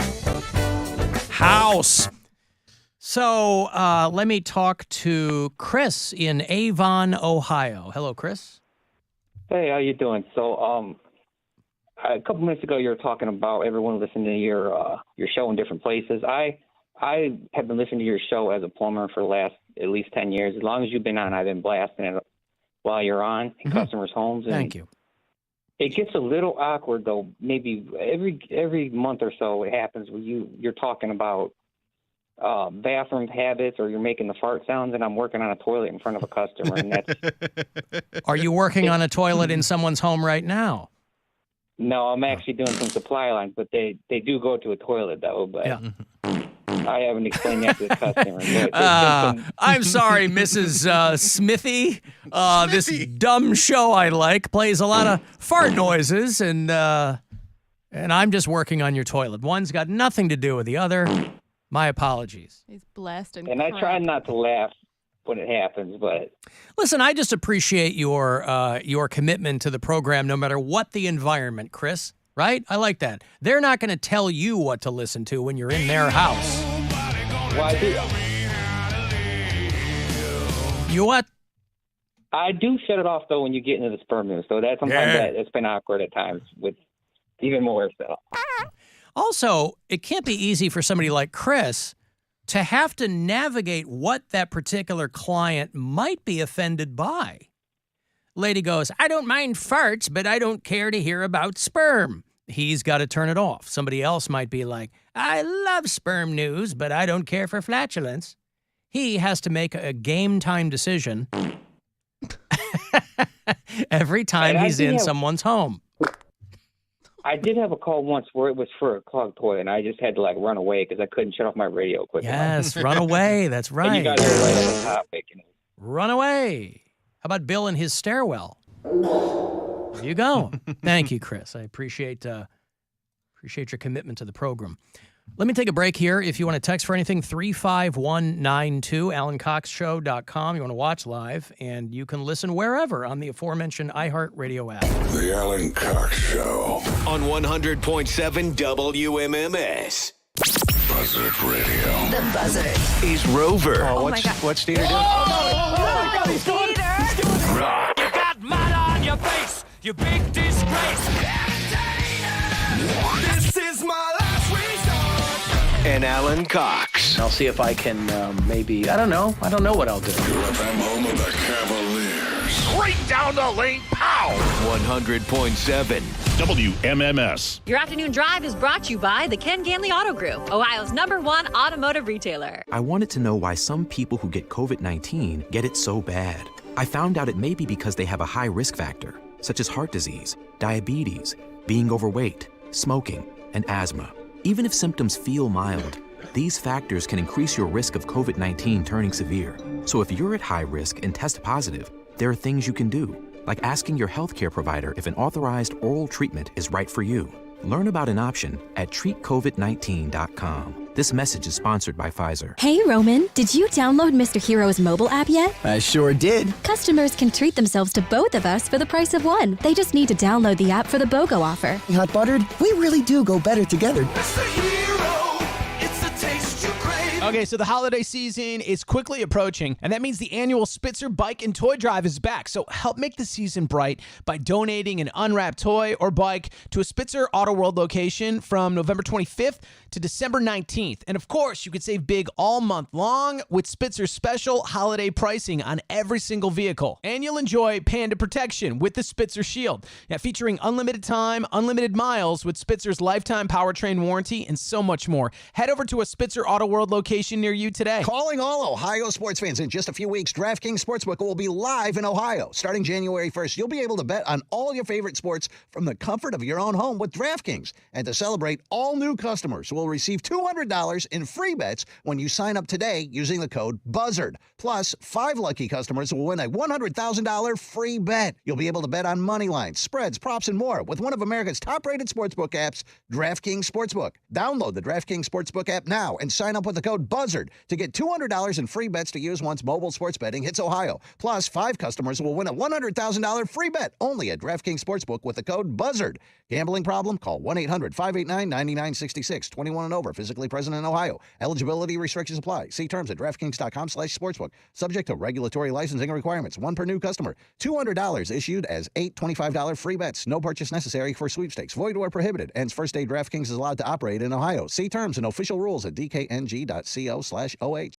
house. So let me talk to Chris in Avon, Ohio. Hello, Chris.
Hey, how you doing? So, a couple minutes ago, you were talking about everyone listening to your show in different places. I have been listening to your show as a plumber for the last at least 10 years. As long as you've been on, I've been blasting it while you're on in customers' homes. And
Thank you.
It gets a little awkward though. Maybe every month or so, it happens where you're talking about bathroom habits, or you're making the fart sounds, and I'm working on a toilet in front of a customer, and that's.
Are you working on a toilet in someone's home right now?
No, I'm actually doing some supply lines, but they do go to a toilet though. But I haven't explained that to the customer.
I'm sorry, Mrs. Smithy. This dumb show I like plays a lot of fart noises, and I'm just working on your toilet. One's got nothing to do with the other. My apologies.
He's blessed
and I try not to laugh when it happens, but
listen, I just appreciate your commitment to the program, no matter what the environment, Chris. Right? I like that. They're not going to tell you what to listen to when you're in their house.
Well, I do.
You what?
I do shut it off though when you get into the sperm news. So that's sometimes it's been awkward at times with even more so.
Also, it can't be easy for somebody like Chris to have to navigate what that particular client might be offended by. Lady goes, I don't mind farts, but I don't care to hear about sperm. He's got to turn it off. Somebody else might be like, I love sperm news, but I don't care for flatulence. He has to make a game time decision every time he's in someone's home.
I did have a call once where it was for a clogged toilet, and I just had to run away because I couldn't shut off my radio quick enough.
Yes, run away. That's right.
And you guys are right on the topic.
Run away. How about Bill and his stairwell? There you go. Thank you, Chris. I appreciate your commitment to the program. Let me take a break here. If you want to text for anything, 35192, AlanCoxShow.com. You want to watch live, and you can listen wherever on the aforementioned iHeartRadio app.
The Alan Cox Show.
On 100.7 WMMS.
Buzzard Radio.
The Buzzard.
Is Rover.
Oh my God.
What's Dieter doing?
Oh, he's doing it.
Rock.
You got mud on your face, you big disgrace. This is my last resort.
And Alan Cox.
I'll see if I can maybe, I don't know what I'll do.
UFM home of the Cavaliers.
Straight down the lane, pow!
100.7
WMMS.
Your afternoon drive is brought to you by the Ken Ganley Auto Group, Ohio's #1 automotive retailer.
I wanted to know why some people who get COVID-19 get it so bad. I found out it may be because they have a high risk factor, such as heart disease, diabetes, being overweight, smoking, and asthma. Even if symptoms feel mild, these factors can increase your risk of COVID-19 turning severe. So if you're at high risk and test positive, there are things you can do, like asking your healthcare provider if an authorized oral treatment is right for you. Learn about an option at treatcovid19.com. This message is sponsored by Pfizer.
Hey, Roman, did you download Mr. Hero's mobile app yet?
I sure did.
Customers can treat themselves to both of us for the price of one. They just need to download the app for the BOGO offer.
Hot Buttered, we really do go better together.
Okay, so the holiday season is quickly approaching, and that means the annual Spitzer Bike and Toy Drive is back. So help make the season bright by donating an unwrapped toy or bike to a Spitzer Auto World location from November 25th to December 19th. And of course, you can save big all month long with Spitzer's special holiday pricing on every single vehicle. And you'll enjoy Panda Protection with the Spitzer Shield, featuring unlimited time, unlimited miles with Spitzer's lifetime powertrain warranty and so much more. Head over to a Spitzer Auto World location location near you today.
Calling all Ohio sports fans. In just a few weeks, DraftKings Sportsbook will be live in Ohio. Starting January 1st, you'll be able to bet on all your favorite sports from the comfort of your own home with DraftKings. And to celebrate, all new customers will receive $200 in free bets when you sign up today using the code BUZZARD. Plus, 5 lucky customers will win a $100,000 free bet. You'll be able to bet on money lines, spreads, props, and more with one of America's top-rated sportsbook apps, DraftKings Sportsbook. Download the DraftKings Sportsbook app now and sign up with the code BUZZARD to get $200 in free bets to use once mobile sports betting hits Ohio. Plus, 5 customers will win a $100,000 free bet only at DraftKings Sportsbook with the code BUZZARD. Gambling problem? Call 1-800-589-9966. 21 and over. Physically present in Ohio. Eligibility restrictions apply. See terms at DraftKings.com/sportsbook. Subject to regulatory licensing requirements. 1 per new customer. $200 issued as 8 $25 free bets. No purchase necessary for sweepstakes. Void or prohibited. Ends first day DraftKings is allowed to operate in Ohio. See terms and official rules at dkng.co/OH.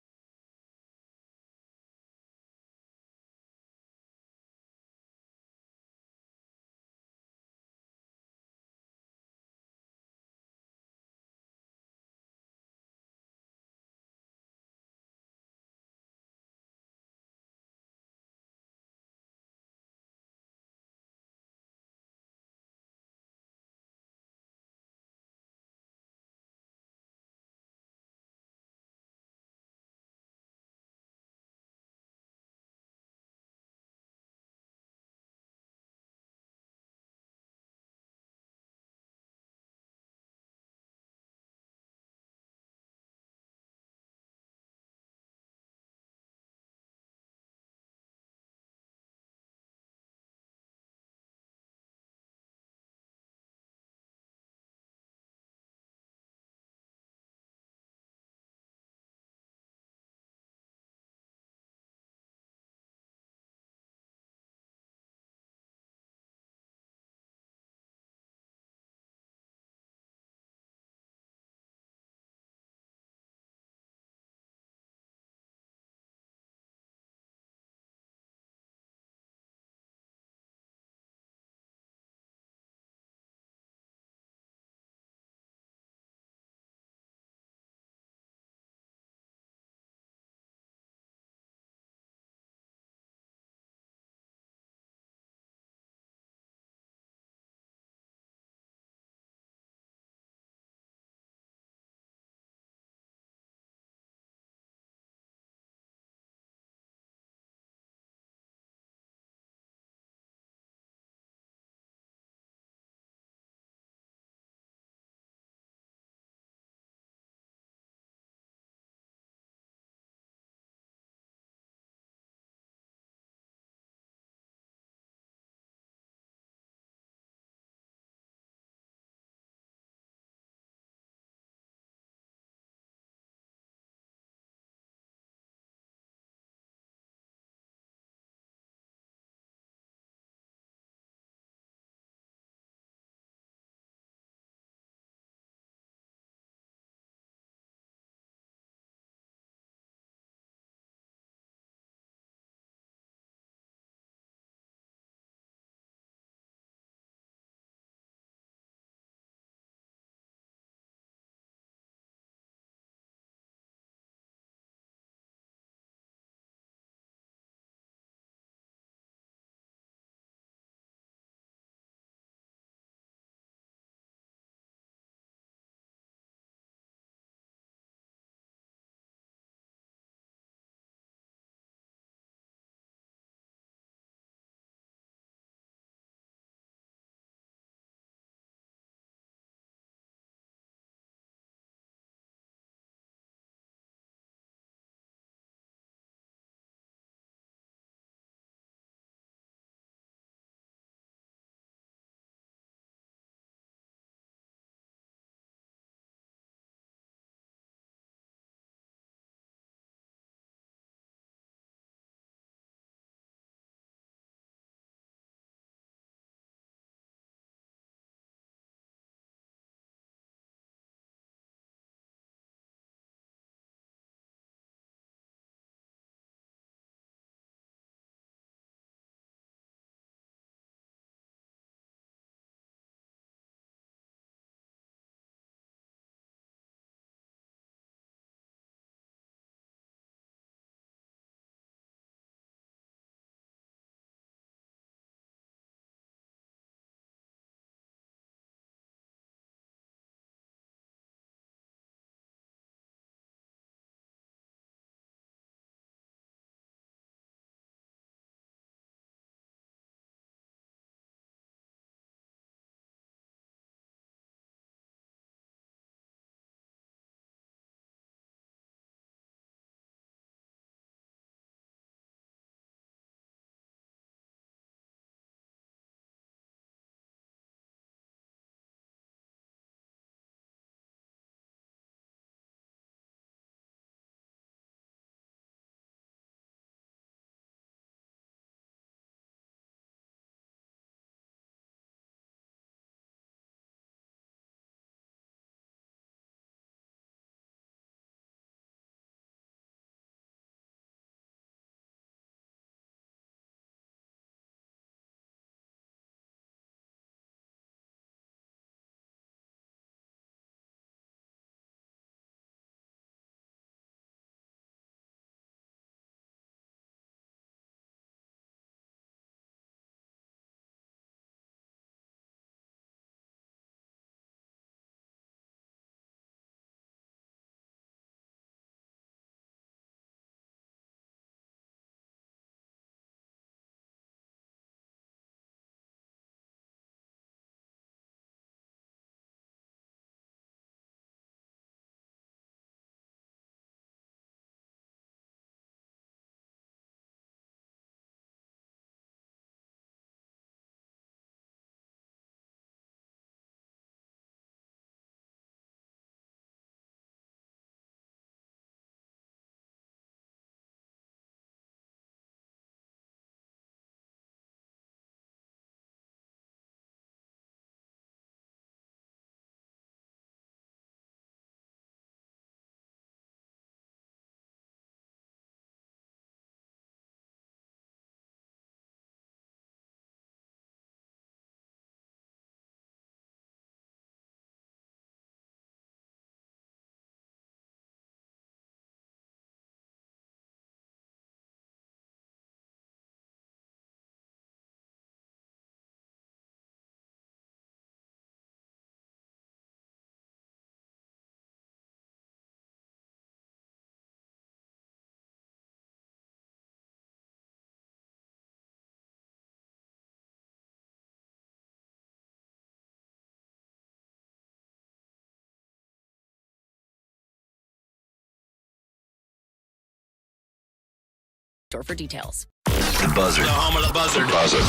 store for details.
The Buzzard.
The home of the Buzzard.
This is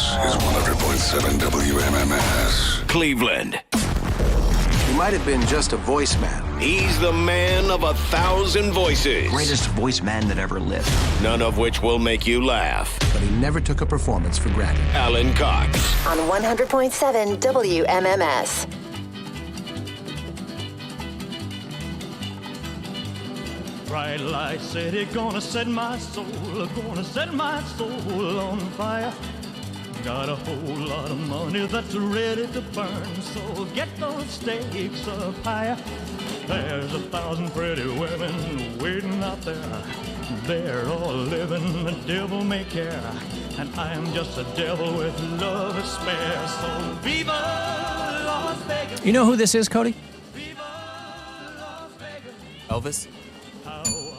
100.7 WMMS.
Cleveland.
He might have been just a voice man.
He's the man of 1,000 voices.
Greatest voice man that ever lived.
None of which will make you laugh.
But he never took a performance for granted.
Alan Cox.
On 100.7 WMMS.
Bright light city, gonna set my soul on fire. Got a whole lot of money that's ready to burn, so get those stakes up higher. There's 1,000 pretty women waiting out there. They're all living the devil may care, and I'm just a devil with love to spare. So viva Las Vegas.
You know who this is, Cody?
Elvis?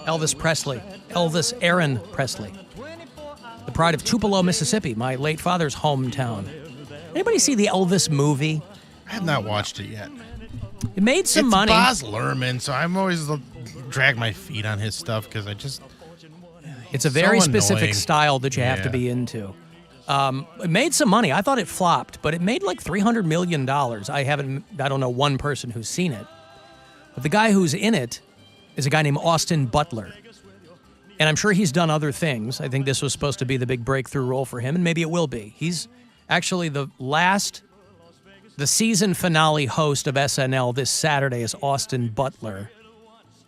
Elvis Presley. Elvis Aaron Presley. The pride of Tupelo, Mississippi, my late father's hometown. Anybody see the Elvis movie?
I have not watched it yet.
It made some money.
It's Baz Luhrmann, so I'm always drag my feet on his stuff because I just...
It's a very
so
specific
annoying.
style that you have to be into. It made some money. I thought it flopped, but it made like $300 million. I don't know one person who's seen it. But the guy who's in it is a guy named Austin Butler. And I'm sure he's done other things. I think this was supposed to be the big breakthrough role for him, and maybe it will be. He's actually the season finale host of SNL this Saturday is Austin Butler.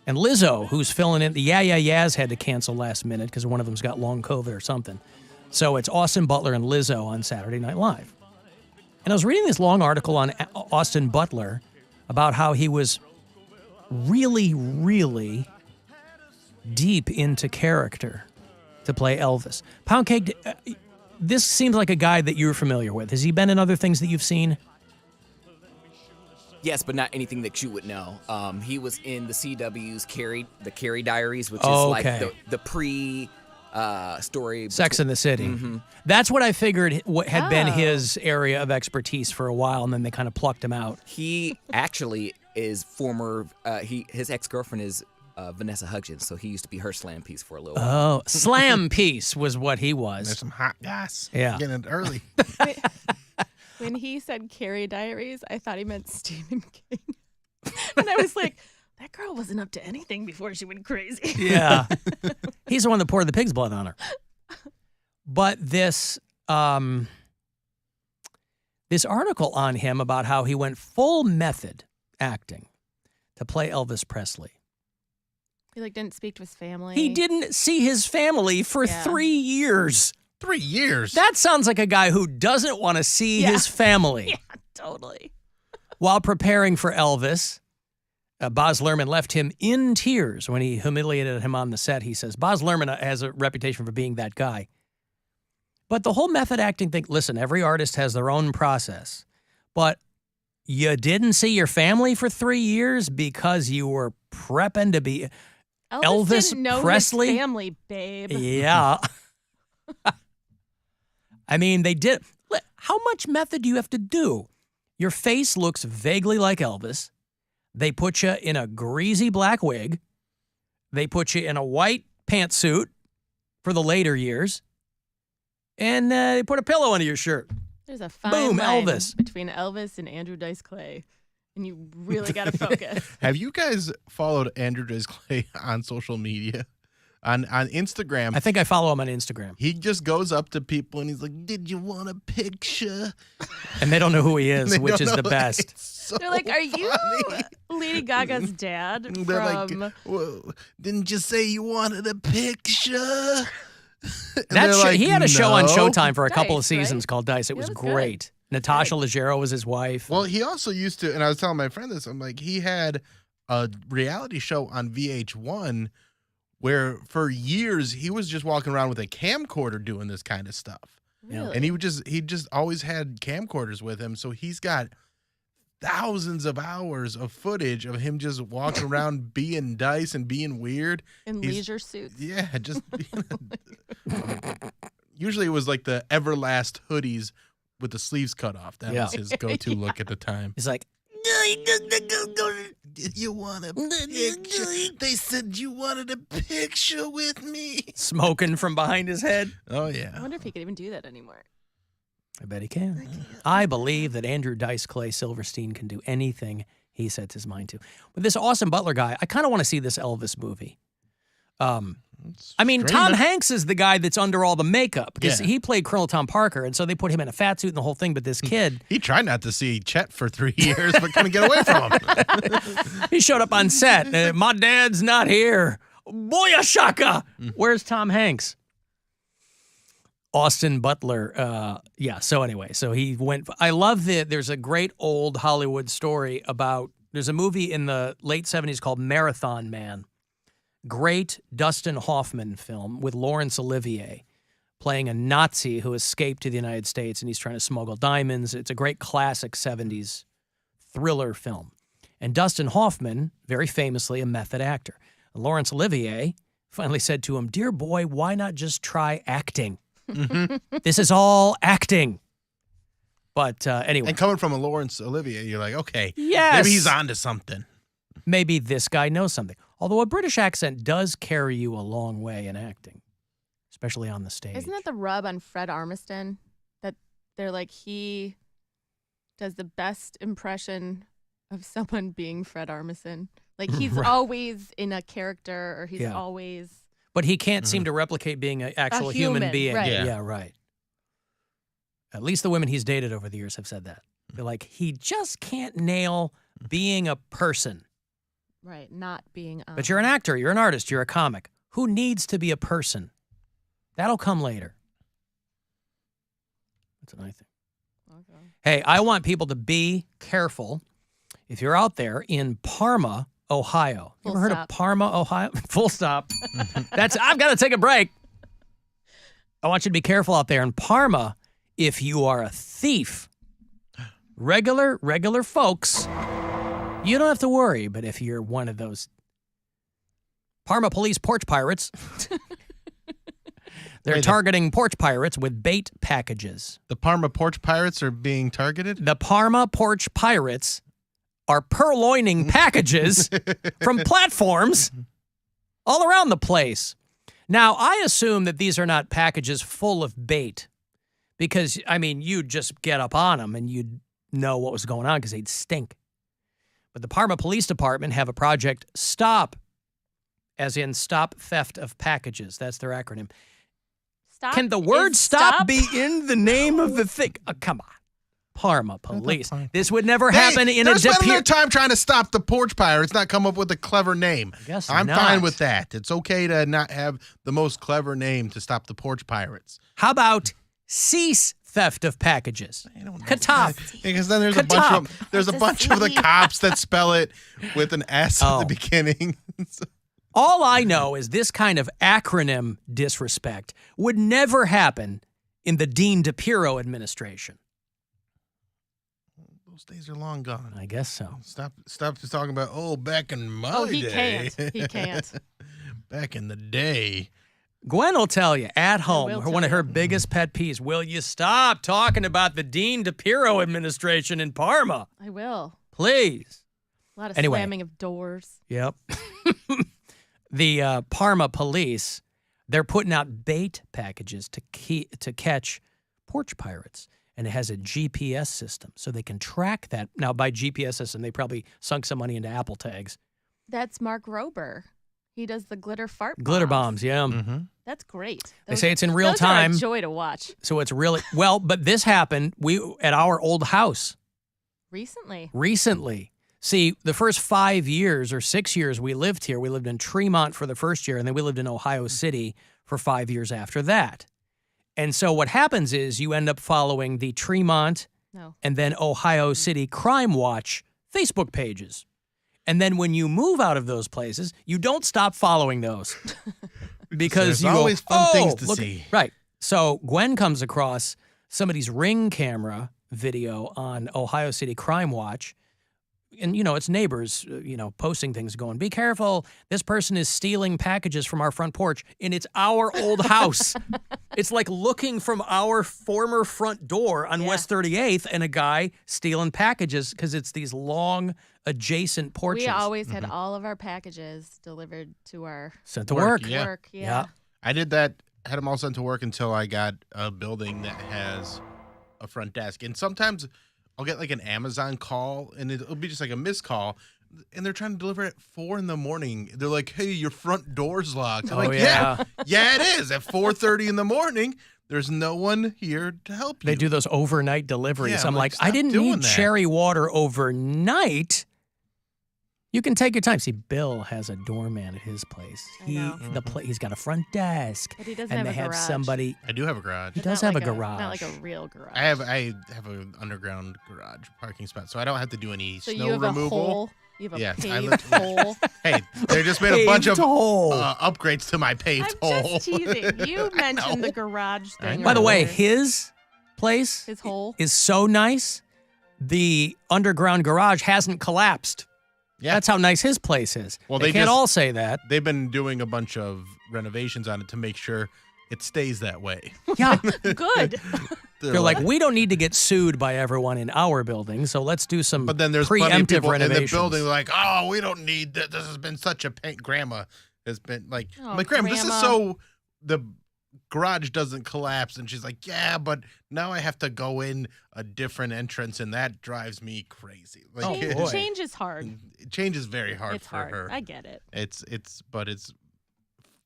And Lizzo, who's filling in, the Yeah Yeah Yeahs had to cancel last minute because one of them's got long COVID or something. So it's Austin Butler and Lizzo on Saturday Night Live. And I was reading this long article on Austin Butler about how he was really, really deep into character to play Elvis. Poundcake, this seems like a guy that you're familiar with. Has he been in other things that you've seen?
Yes, but not anything that you would know. He was in the CW's the Carrie Diaries, which is like the pre-story.
Sex in the City.
Mm-hmm.
That's what I figured had been his area of expertise for a while, and then they kind of plucked him out.
He actually is former. His ex-girlfriend is Vanessa Hudgens, so he used to be her slam piece for a little while.
Oh, slam piece was what he was.
There's some hot gas.
Yeah.
Getting it early.
When he said Carrie Diaries, I thought he meant Stephen King. And I was like, that girl wasn't up to anything before she went crazy.
Yeah. He's the one that poured the pig's blood on her. But this article on him about how he went full method acting to play Elvis Presley.
He didn't speak to his family.
He didn't see his family for 3 years.
3 years?
That sounds like a guy who doesn't want to see his family.
Yeah, totally.
While preparing for Elvis, Baz Luhrmann left him in tears when he humiliated him on the set. He says, Baz Luhrmann has a reputation for being that guy. But the whole method acting thing, listen, every artist has their own process. But you didn't see your family for 3 years because you were prepping to be Elvis
didn't know
Presley?
His family, babe.
Yeah. I mean, they did. How much method do you have to do? Your face looks vaguely like Elvis. They put you in a greasy black wig. They put you in a white pantsuit for the later years. And they put a pillow under your shirt.
There's a fine
Boom,
line
Elvis.
between Elvis and Andrew Dice Clay. And you really got to focus.
Have you guys followed Andrew Dice Clay on social media? On Instagram.
I think I follow him on Instagram.
He just goes up to people and he's like, "Did you want a picture?"
And they don't know who he is, which is the best.
So
They're like, are you
funny.
Lady Gaga's dad
They're
from...
like, well, didn't you say you wanted a picture?
He had a show on Showtime for a couple of
Dice,
seasons
right?
called Dice. It
Yeah,
was
it was good.
great. Natasha Leggero was his wife.
Well, he also used to, and I was telling my friend this, I'm like, he had a reality show on VH1 where for years he was just walking around with a camcorder doing this kind of stuff.
Really?
And he just always had camcorders with him. So he's got thousands of hours of footage of him just walking around being Dice and being weird.
In leisure suits.
Yeah, just usually it was like the Everlast hoodies with the sleeves cut off. That was his go-to look at the time.
He's like,
Did you want a picture? They said you wanted a picture with me.
Smoking from behind his head.
Oh,
I
yeah.
wonder if he could even do that anymore.
I bet he can. I believe that Andrew Dice Clay Silverstein can do anything he sets his mind to. But this Austin Butler guy, I kind of want to see this Elvis movie. I mean, Tom Hanks is the guy that's under all the makeup because he played Colonel Tom Parker, and so they put him in a fat suit and the whole thing. But this kid,
he tried not to see Chet for 3 years, but couldn't get away from him.
he showed up on set. My dad's not here. Boyashaka. Where's Tom Hanks? Austin Butler. So anyway, so he went. I love there's a great old Hollywood story about. There's a movie in the late 70s called Marathon Man. Great Dustin Hoffman film with Laurence Olivier playing a Nazi who escaped to the United States and he's trying to smuggle diamonds. It's a great classic 70s thriller film. And Dustin Hoffman, very famously a method actor. And Laurence Olivier finally said to him, "Dear boy, why not just try acting? This is all acting." But anyway.
And coming from a Laurence Olivier, you're like, okay,
yes,
maybe he's onto something.
Maybe this guy knows something. Although a British accent does carry you a long way in acting, especially on the stage.
Isn't that the rub on Fred Armisen? That they're like, he does the best impression of someone being Fred Armisen. Like, he's always in a character, or he's always...
But he can't seem to replicate being an actual human being.
Right.
Yeah, right. At least the women he's dated over the years have said that. They're like, he just can't nail being a person.
Right, not being...
But you're an actor, you're an artist, you're a comic. Who needs to be a person? That'll come later. That's what I think. Okay. Hey, I want people to be careful. If you're out there in Parma, Ohio. You ever heard of Parma, Ohio? Full stop. I've got to take a break. I want you to be careful out there in Parma if you are a thief. Regular folks... You don't have to worry, but if you're one of those Parma police porch pirates, they're targeting porch pirates with bait packages.
The Parma porch pirates are being targeted?
The Parma porch pirates are purloining packages from platforms all around the place. Now, I assume that these are not packages full of bait because, I mean, you'd just get up on them and you'd know what was going on because they'd stink. But the Parma Police Department have a project STOP, as in Stop Theft of Packages. That's their acronym.
Stop.
Can the word stop be in the name of the thing? Oh, come on. Parma Police. This would never happen in a...
They're spending their time trying to stop the porch pirates, not come up with a clever name.
I guess
I'm
not.
fine with that. It's okay to not have the most clever name to stop the porch pirates.
How about Cease Theft of Packages? Katop.
Because then there's a bunch of the cops that spell it with an S at the beginning.
All I know is this kind of acronym disrespect would never happen in the Dean DePiro administration.
Those days are long gone.
I guess so.
Stop just talking about, back in my day.
He can't. He can't.
Back in the day.
Gwen will tell you at home, one of her biggest pet peeves, will you stop talking about the Dean DePiro administration in Parma?
I will.
Please.
A lot of slamming of doors.
Yep. The Parma police, they're putting out bait packages to catch porch pirates. And it has a GPS system, so they can track that. Now, by GPS system, they probably sunk some money into Apple tags.
That's Mark Rober. He does the glitter fart bombs.
Glitter bombs, yeah.
Mm-hmm.
That's great.
They say it's in real time.
Those are a joy to watch.
So it's really, well, but this happened at our old house.
Recently.
See, the first 5 years or 6 years we lived here, we lived in Tremont for the first year, and then we lived in Ohio City for 5 years after that. And so what happens is you end up following the Tremont and then Ohio City Crime Watch Facebook pages. And then when you move out of those places, you don't stop following those. Because
there's always fun things to see.
Right. So Gwen comes across somebody's Ring camera video on Ohio City Crime Watch and it's neighbors, posting things going, be careful, this person is stealing packages from our front porch, and it's our old house. It's like looking from our former front door on West 38th and a guy stealing packages because it's these long adjacent porches.
We always had all of our packages delivered to our
sent to work.
Yeah.
I did that, had them all sent to work until I got a building that has a front desk. And sometimes I'll get like an Amazon call, and it'll be just like a missed call, and they're trying to deliver at 4 a.m. They're like, hey, your front door's locked. I'm like, yeah, it is. At 4:30 in the morning, there's no one here to help you.
They do those overnight deliveries.
Yeah,
I'm like,
stop
I didn't
doing
need
that.
cherry water overnight. You can take your time. See, Bill has a doorman at his place. He's got a front desk.
But he doesn't
and
have
they
a
have
garage.
somebody.
I do have a garage.
He does have a garage.
Not like a real garage.
I have an underground garage parking spot, so I don't have to do any
So
snow
you have
removal.
a hole? You have a
I
paved hole?
Hey, they just made a bunch of
Paved hole.
upgrades to my paved hole.
I'm just teasing. You mentioned the garage thing.
By the way,
earlier.
his place
His hole?
is so nice, the underground garage hasn't collapsed.
Yeah.
That's how nice his place is.
Well,
they can't all say that.
They've been doing a bunch of renovations on it to make sure it stays that way.
Yeah.
Good.
They're like, we don't need to get sued by everyone in our building, so let's do some
But then there's plenty of
preemptive
people in the
renovations.
building like, oh, we don't need that. This has been such a pain. Grandma has been like,
Oh,
I'm like, Grandma, this is
Grandma.
so the garage doesn't collapse. And she's like, yeah, but now I have to go in a different entrance, and that drives me crazy. Like,
Change is hard.
Change is very hard
It's
for
hard.
her.
I get it.
But it's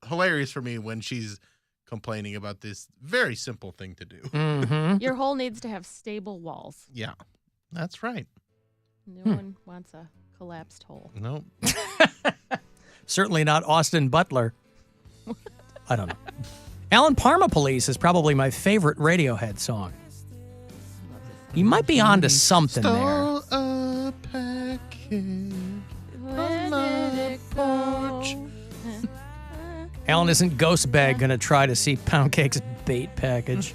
hilarious for me when she's complaining about this very simple thing to do.
Mm-hmm.
Your hole needs to have stable walls.
Yeah, that's right.
No one wants a collapsed hole.
Nope.
Certainly not Austin Butler. I don't know. Alan Parma Police is probably my favorite Radiohead song. You might be onto something there.
Stole a package from my porch.
Alan, isn't Ghost Bag going to try to see Poundcake's bait package?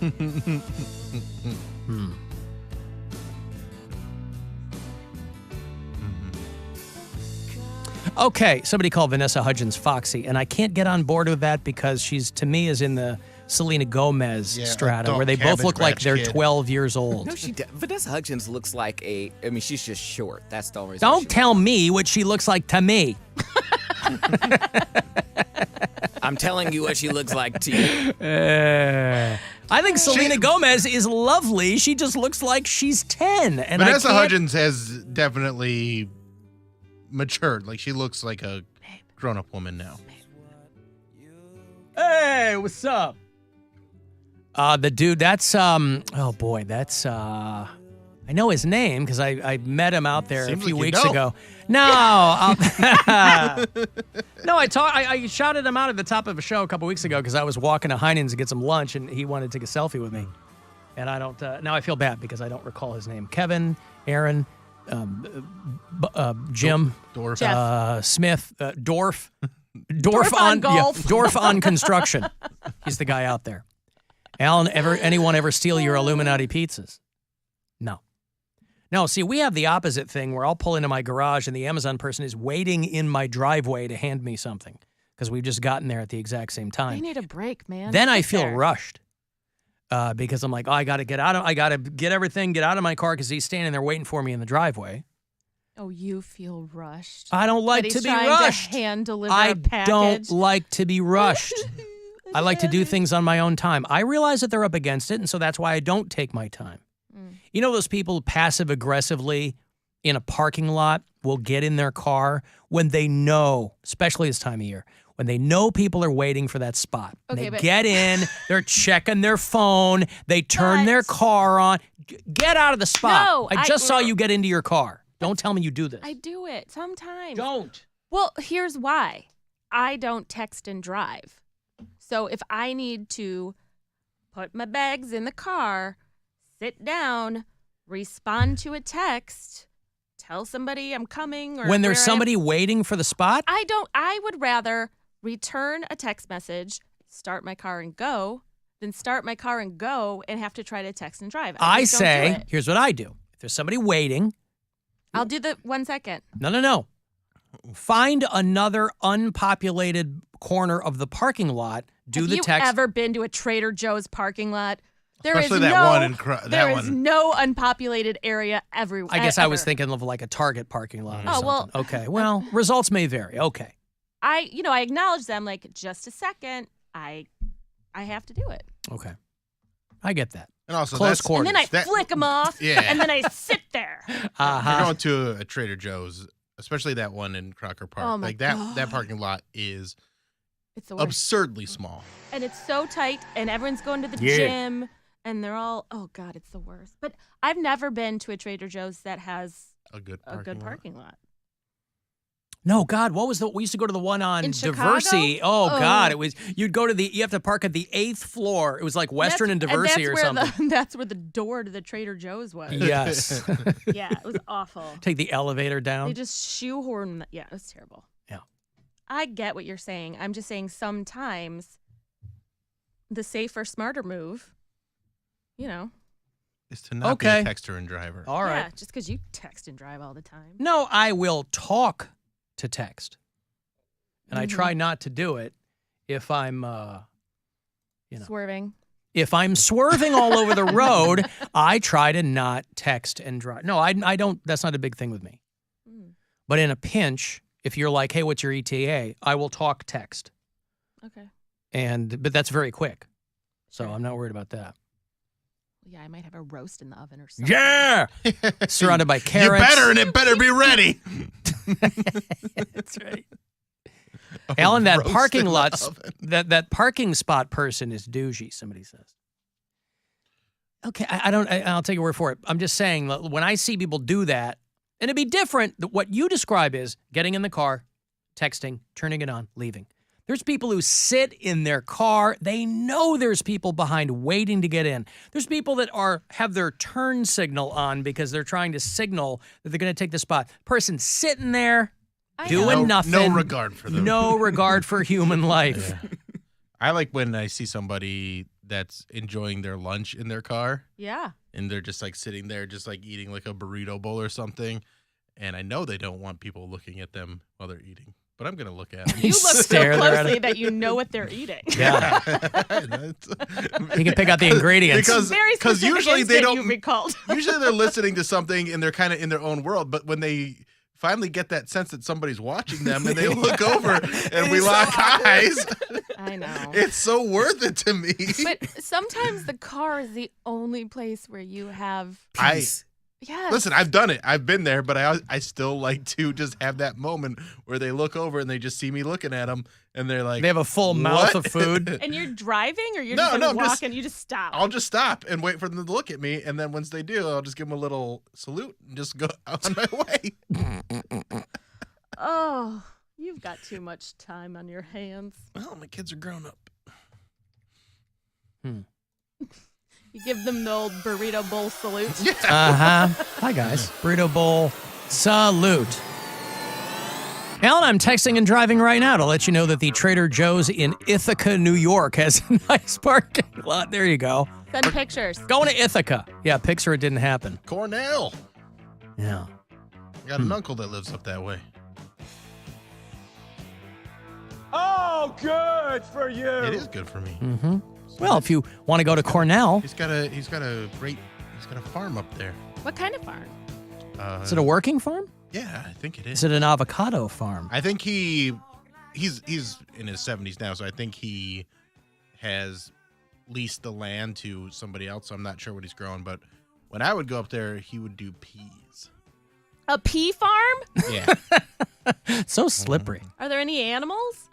Okay, somebody called Vanessa Hudgens Foxy, and I can't get on board with that because she's, to me, is in the Selena Gomez strata,
adult
where they both
Cabbage
look like
Patch
they're
Kid.
12 years old.
No, Vanessa Hudgens looks like she's just short. That's the only reason.
Don't tell me what she looks like to me.
I'm telling you what she looks like to you.
I think Selena Gomez is lovely. She just looks like she's 10. And
Vanessa
I can't-
Hudgens has definitely matured. Like, she looks like a grown-up woman now.
Hey, what's up? The dude, that's oh boy, that's I know his name because I met him out there
Seems
a few
like you
weeks
know.
ago. No, no, I shouted him out at the top of a show a couple weeks ago because I was walking to Heinen's to get some lunch and he wanted to take a selfie with me, and I don't. Now I feel bad because I don't recall his name. Kevin, Aaron, Jim,
Dorf.
Smith, Dorf.
Dorf on golf.
Dorf on construction. He's the guy out there. Alan, anyone ever steal your Illuminati pizzas? No. No, see, we have the opposite thing where I'll pull into my garage and the Amazon person is waiting in my driveway to hand me something because we've just gotten there at the exact same
I
time.
need a break, man.
Then I
Sit
feel
there.
rushed because I'm like, oh, I got to get out of my car because he's standing there waiting for me in the driveway.
Oh, you feel rushed.
I don't like
That
to
he's
be
trying
rushed.
To hand deliver
I
a package.
don't like to be rushed. I like to do things on my own time. I realize that they're up against it, and so that's why I don't take my time. You know those people passive aggressively in a parking lot will get in their car when they know, especially this time of year, when they know people are waiting for that spot. And
Okay,
they
but-
get in, they're checking their phone, they turn their car on. Get out of the spot.
No,
I just saw you get into your car. Don't tell me you do this.
I do it sometimes.
Don't.
Well, here's why. I don't text and drive. So if I need to put my bags in the car, sit down, respond to a text, tell somebody I'm coming, or
When there's
where I am-
somebody waiting for the spot?
I would rather return a text message, start my car and go, than start my car and go and have to try to text and drive.
I
just don't do
say,
it.
here's what I do. If there's somebody waiting,
I'll do the 1 second.
No. Find another unpopulated corner of the parking lot. Do
Have
the
you
text.
ever been to a Trader Joe's parking lot? There is
Especially that
no,
one in that
there
one.
is no unpopulated area everywhere.
I guess I was thinking of like a Target parking lot or
Oh,
something.
well.
Okay. Well, results may vary. Okay.
I acknowledge them like just a second. I have to do it.
Okay. I get that.
And also,
Close quarters.
And then I flick them off.
Yeah.
And then I sit there.
You're going to a Trader Joe's, especially that one in Crocker Park.
Oh my
like that
God.
parking lot is
It's the worst.
absurdly small.
And it's so tight, and everyone's going to the
Yeah.
gym, and they're all, oh God, it's the worst. But I've never been to a Trader Joe's that has
a good
parking lot.
No, God, what was we used to go to the one on
In Chicago?
Diversey. Oh, God, you have to park at the 8th floor. It was like Western and Diversey or something.
That's where the door to the Trader Joe's was.
Yes.
Yeah, it was awful.
Take the elevator down.
They just shoehorn. Yeah, it was terrible.
Yeah.
I get what you're saying. I'm just saying sometimes the safer, smarter move,
is to not be a texter and driver.
All right.
Yeah, just because you text and drive all the time.
No, I will talk to text. And I try not to do it if I'm,
Swerving.
If I'm swerving all over the road, I try to not text and drive. No, I don't. That's not a big thing with me. But in a pinch, if you're like, hey, what's your ETA? I will talk text.
Okay.
But that's very quick. So I'm not worried about that.
Yeah, I might have a roast in the oven or something.
Yeah. Surrounded by carrots.
You better, and it better be ready.
That's right. Alan, that
roast
parking
in the
lot,
oven.
that parking spot person is douchey, somebody says. Okay, I'll take your word for it. I'm just saying, when I see people do that, and it'd be different, what you describe is getting in the car, texting, turning it on, leaving. There's people who sit in their car. They know there's people behind waiting to get in. There's people that have their turn signal on because they're trying to signal that they're going to take the spot. Person sitting there doing nothing.
No regard for them.
No regard for human life.
Yeah. I like when I see somebody that's enjoying their lunch in their car.
Yeah.
And they're just like sitting there, just like eating like a burrito bowl or something. And I know they don't want people looking at them while they're eating. But I'm going to look at them.
You look so closely that you know what they're eating.
Yeah. You can pick out the ingredients.
Because usually they don't.
You recalled.
Usually they're listening to something and they're kind of in their own world. But when they finally get that sense that somebody's watching them and they look over and we lock eyes.
I know.
It's so worth it to me.
But sometimes the car is the only place where you have
peace.
Yes.
Listen, I've done it. I've been there, but I still like to just have that moment where they look over and they just see me looking at them, and they're like,
they have a full mouth of food.
And you're driving, or you're just like walking? You just stop.
I'll just stop and wait for them to look at me, and then once they do, I'll just give them a little salute and just go on my way.
Oh, you've got too much time on your hands.
Well, my kids are grown up.
You give them the old burrito bowl salute.
Hi, guys. Burrito bowl salute. Alan, I'm texting and driving right now to let you know that the Trader Joe's in Ithaca, New York has a nice parking lot. There you go.
Send pictures.
Going to Ithaca. Yeah, picture it didn't happen.
Cornell.
Yeah.
I got an uncle that lives up that way.
Oh, good for you.
It is good for me.
Mm-hmm. Well, if you want to go to Cornell.
He's got a farm up there.
What kind of farm?
Is it a working farm?
Yeah, I think it is.
Is it an avocado farm?
I think he's in his 70s now, so I think he has leased the land to somebody else. So I'm not sure what he's growing, but when I would go up there, he would do peas.
A pea farm?
Yeah.
So slippery.
Are there any animals?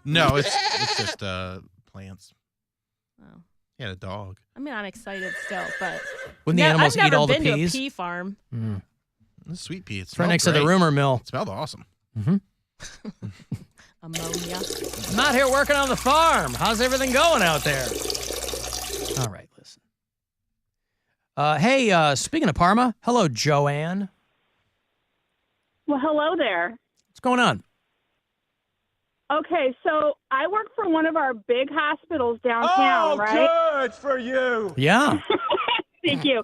No, it's just plants.
Oh.
He had a dog.
I mean, I'm excited still, but
Wouldn't the animals eat all the
I've never been
peas?
to a pea farm.
It's a sweet pea. It's
right next to the rumor mill.
It smelled awesome.
Mm-hmm.
Ammonia.
I'm not here working on the farm. How's everything going out there? All right, listen. Hey, speaking of Parma, hello, Joanne.
Well, hello there.
What's going on?
Okay, so I work for one of our big hospitals downtown, right?
Good for you.
Yeah.
Thank you.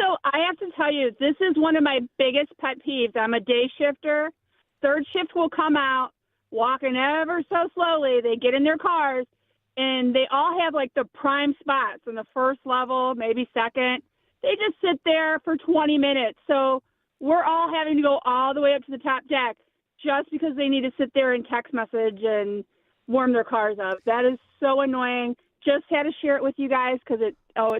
So I have to tell you, this is one of my biggest pet peeves. I'm a day shifter. Third shift will come out, walking ever so slowly. They get in their cars, and they all have like the prime spots on the first level, maybe second. They just sit there for 20 minutes. So we're all having to go all the way up to the top deck just because they need to sit there and text message and warm their cars up. That is so annoying. Just had to share it with you guys because it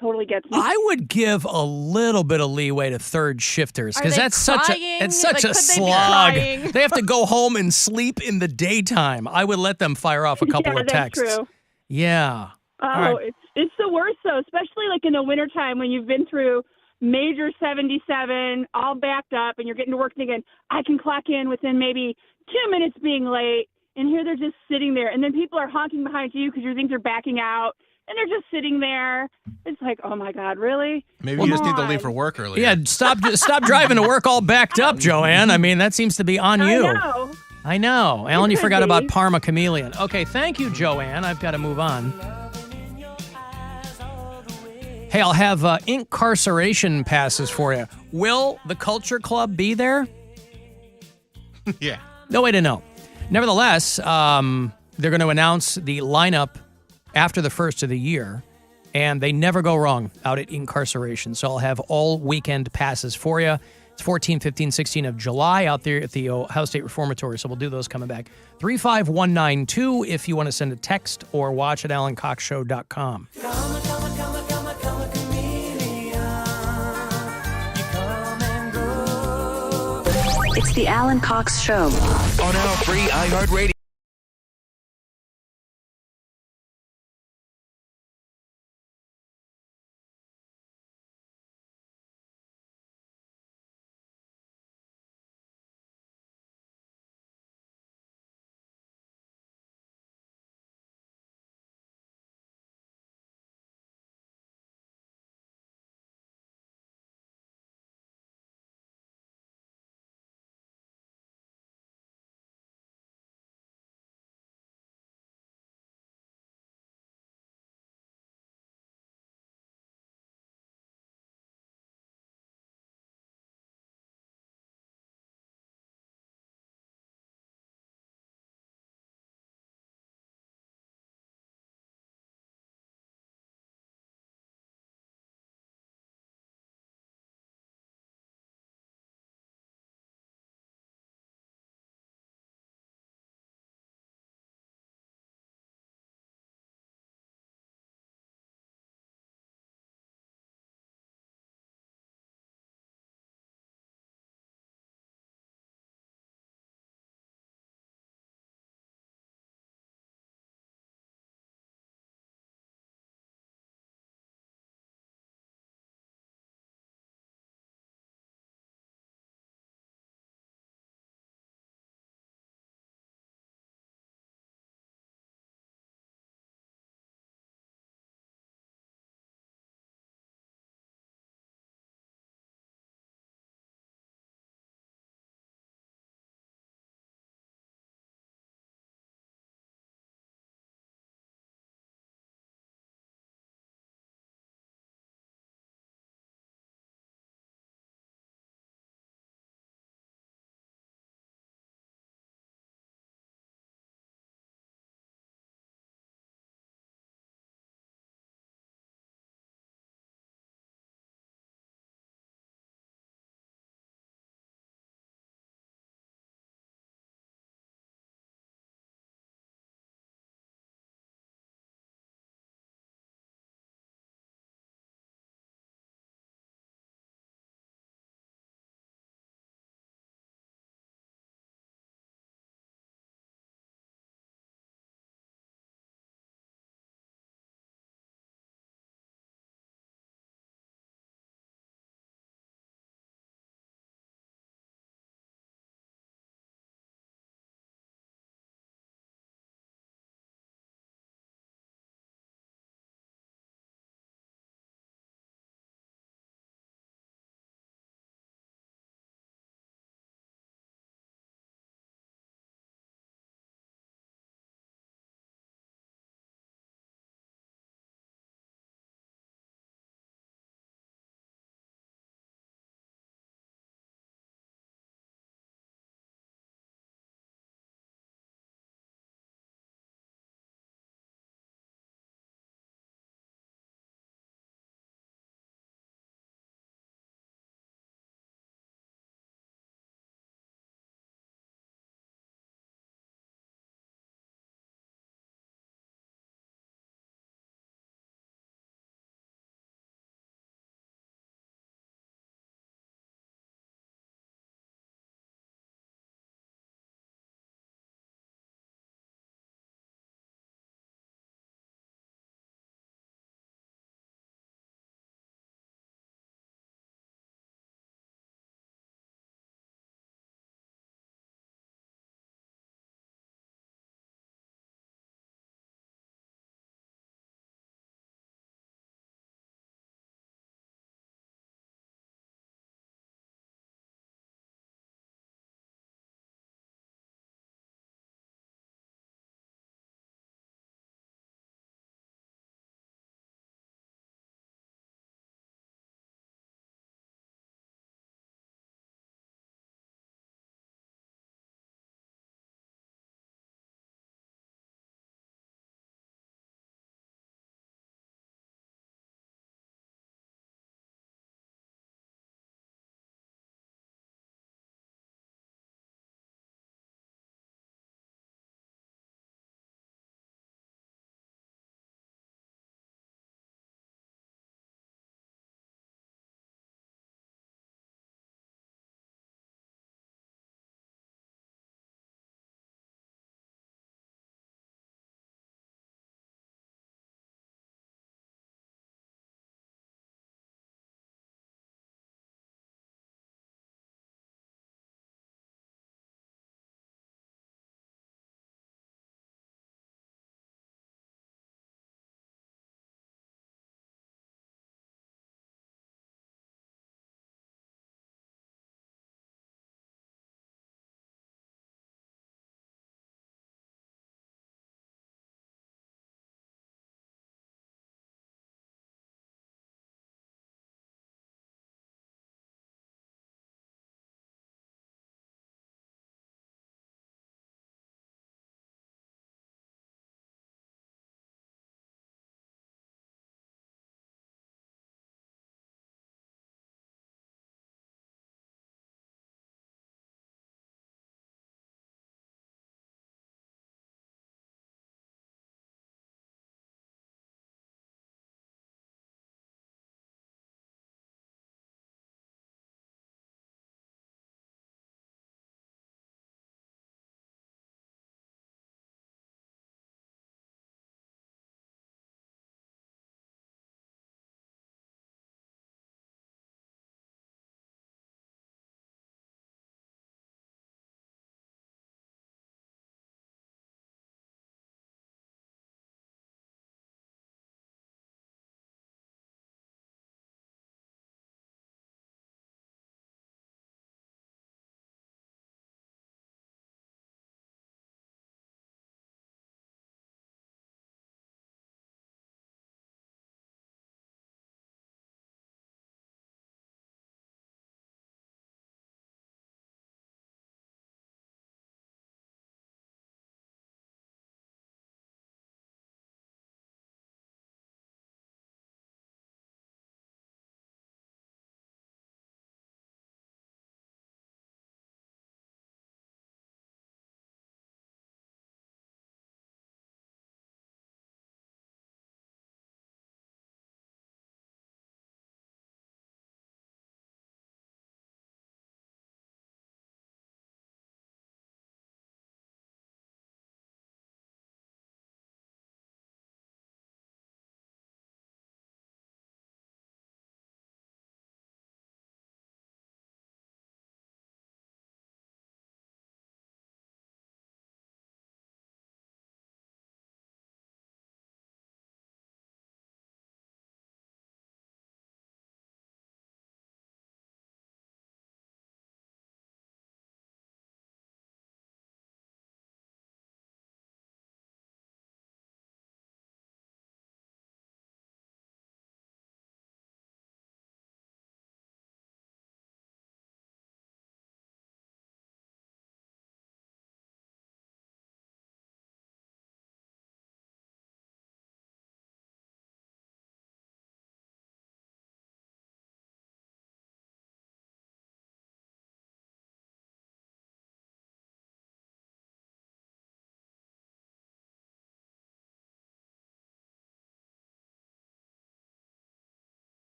totally gets me.
I would give a little bit of leeway to third shifters because
they
that's such
crying?
it's such
Like,
a
could they be
slog.
crying?
They have to go home and sleep in the daytime. I would let them fire off a couple
Yeah,
of
that's
texts.
true.
Yeah.
Oh,
All right.
it's the worst though, especially like in the wintertime when you've been through major 77, all backed up, and you're getting to work thinking, I can clock in within maybe 2 minutes being late, and here they're just sitting there, and then people are honking behind you because you think they're backing out, and they're just sitting there. It's like, oh my God, really?
Maybe you just need to leave for work earlier.
Yeah, stop driving to work all backed up, Joanne. I mean, that seems to be on you. I know. Alan, you
could
forgot
be.
about Parma Chameleon. Okay, thank you, Joanne. I've got to move on. Hey, I'll have incarceration passes for you. Will the Culture Club be there?
Yeah.
No way to know. Nevertheless, they're going to announce the lineup after the first of the year, and they never go wrong out at incarceration. So I'll have all weekend passes for you. It's 14, 15, 16 of July out there at the Ohio State Reformatory, so we'll do those coming back. 35192 if you want to send a text or watch at alancoxshow.com.
It's the Alan Cox Show.
On our free iHeartRadio.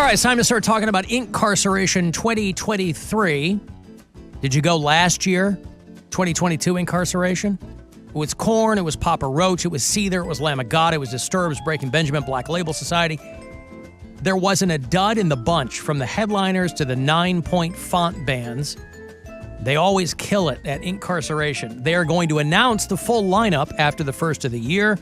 right, it's time to start talking about incarceration 2023. Did you go last year? 2022 incarceration? It was Korn, it was Papa Roach, it was Seether, it was Lamb of God, it was Disturbed, Breaking Benjamin, Black Label Society. There wasn't a dud in the bunch, from the headliners to the 9-point font bands. They always kill it at incarceration. They are going to announce the full lineup after the first of the year.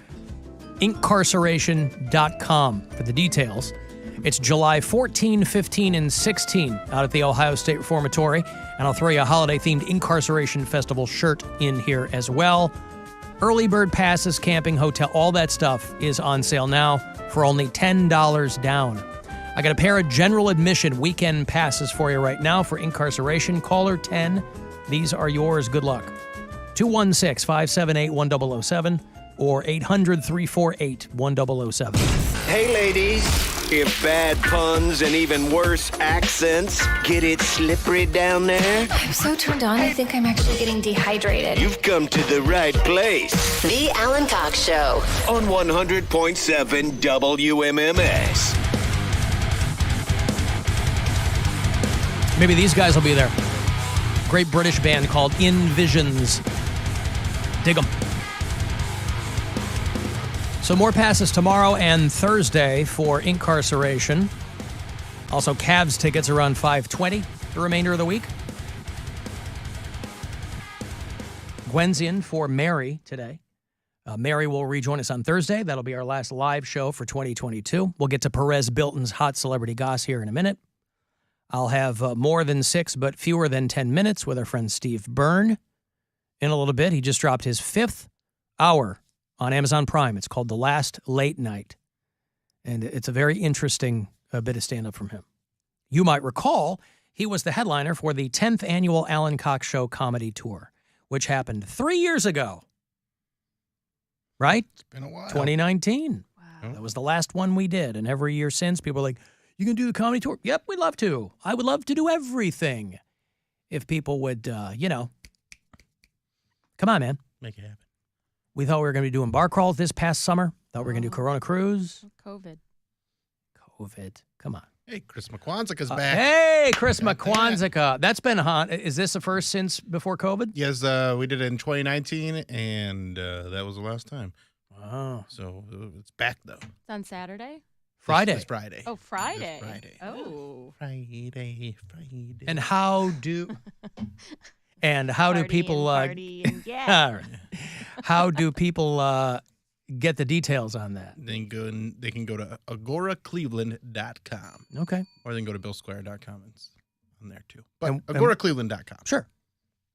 Incarceration.com for the details. It's July 14, 15, and 16 out at the Ohio State Reformatory. And I'll throw you a holiday-themed Incarceration Festival shirt in here as well. Early bird passes, camping, hotel, all that stuff is on sale now for only $10 down. I got a pair of general admission weekend passes for you right now for incarceration. Caller 10. These are yours. Good luck. 216-578-1007 or 800-348-1007.
Hey, ladies. If bad puns and even worse accents get it slippery down there,
I'm so turned on, I think I'm actually getting dehydrated.
you've come to the right place.
The Alan Cox Show.
On 100.7 WMMS.
Maybe these guys will be there. Great British band called In Visions. Dig them. So more passes tomorrow and Thursday for incarceration. Also, Cavs tickets around $520 the remainder of the week. Gwen's in for Mary today. Mary will rejoin us on Thursday. That'll be our last live show for 2022. We'll get to Perez Bilton's Hot Celebrity Goss here in a minute. I'll have more than 6 but fewer than 10 minutes with our friend Steve Byrne in a little bit. He just dropped his 5th hour on Amazon Prime. It's called The Last Late Night. And it's a very interesting bit of stand-up from him. You might recall he was the headliner for the 10th annual Alan Cox Show comedy tour, which happened 3 years ago. Right?
It's been a while.
2019. Wow. That was the last one we did. And every year since, people are like, you can do the comedy tour? Yep, we'd love to. I would love to do everything. If people would, come on, man.
Make it happen.
We thought we were going to be doing bar crawls this past summer. Thought we were going to do Corona Cruise.
COVID.
Come on.
Hey, Chris McQuanzica's back.
Hey, Chris McQuanzica. That's been hot. Is this the first since before COVID?
Yes, we did it in 2019, and that was the last time.
Wow.
So it's back, though.
It's on Saturday?
Friday.
This Friday.
Oh, Friday.
This Friday.
Oh.
Friday.
And how do people
yeah.
how do people get the details on that?
They can go to agoracleveland.com.
Okay.
Or they can go to billsquire.com. It's on there too. But
And-
agoracleveland.com.
Sure.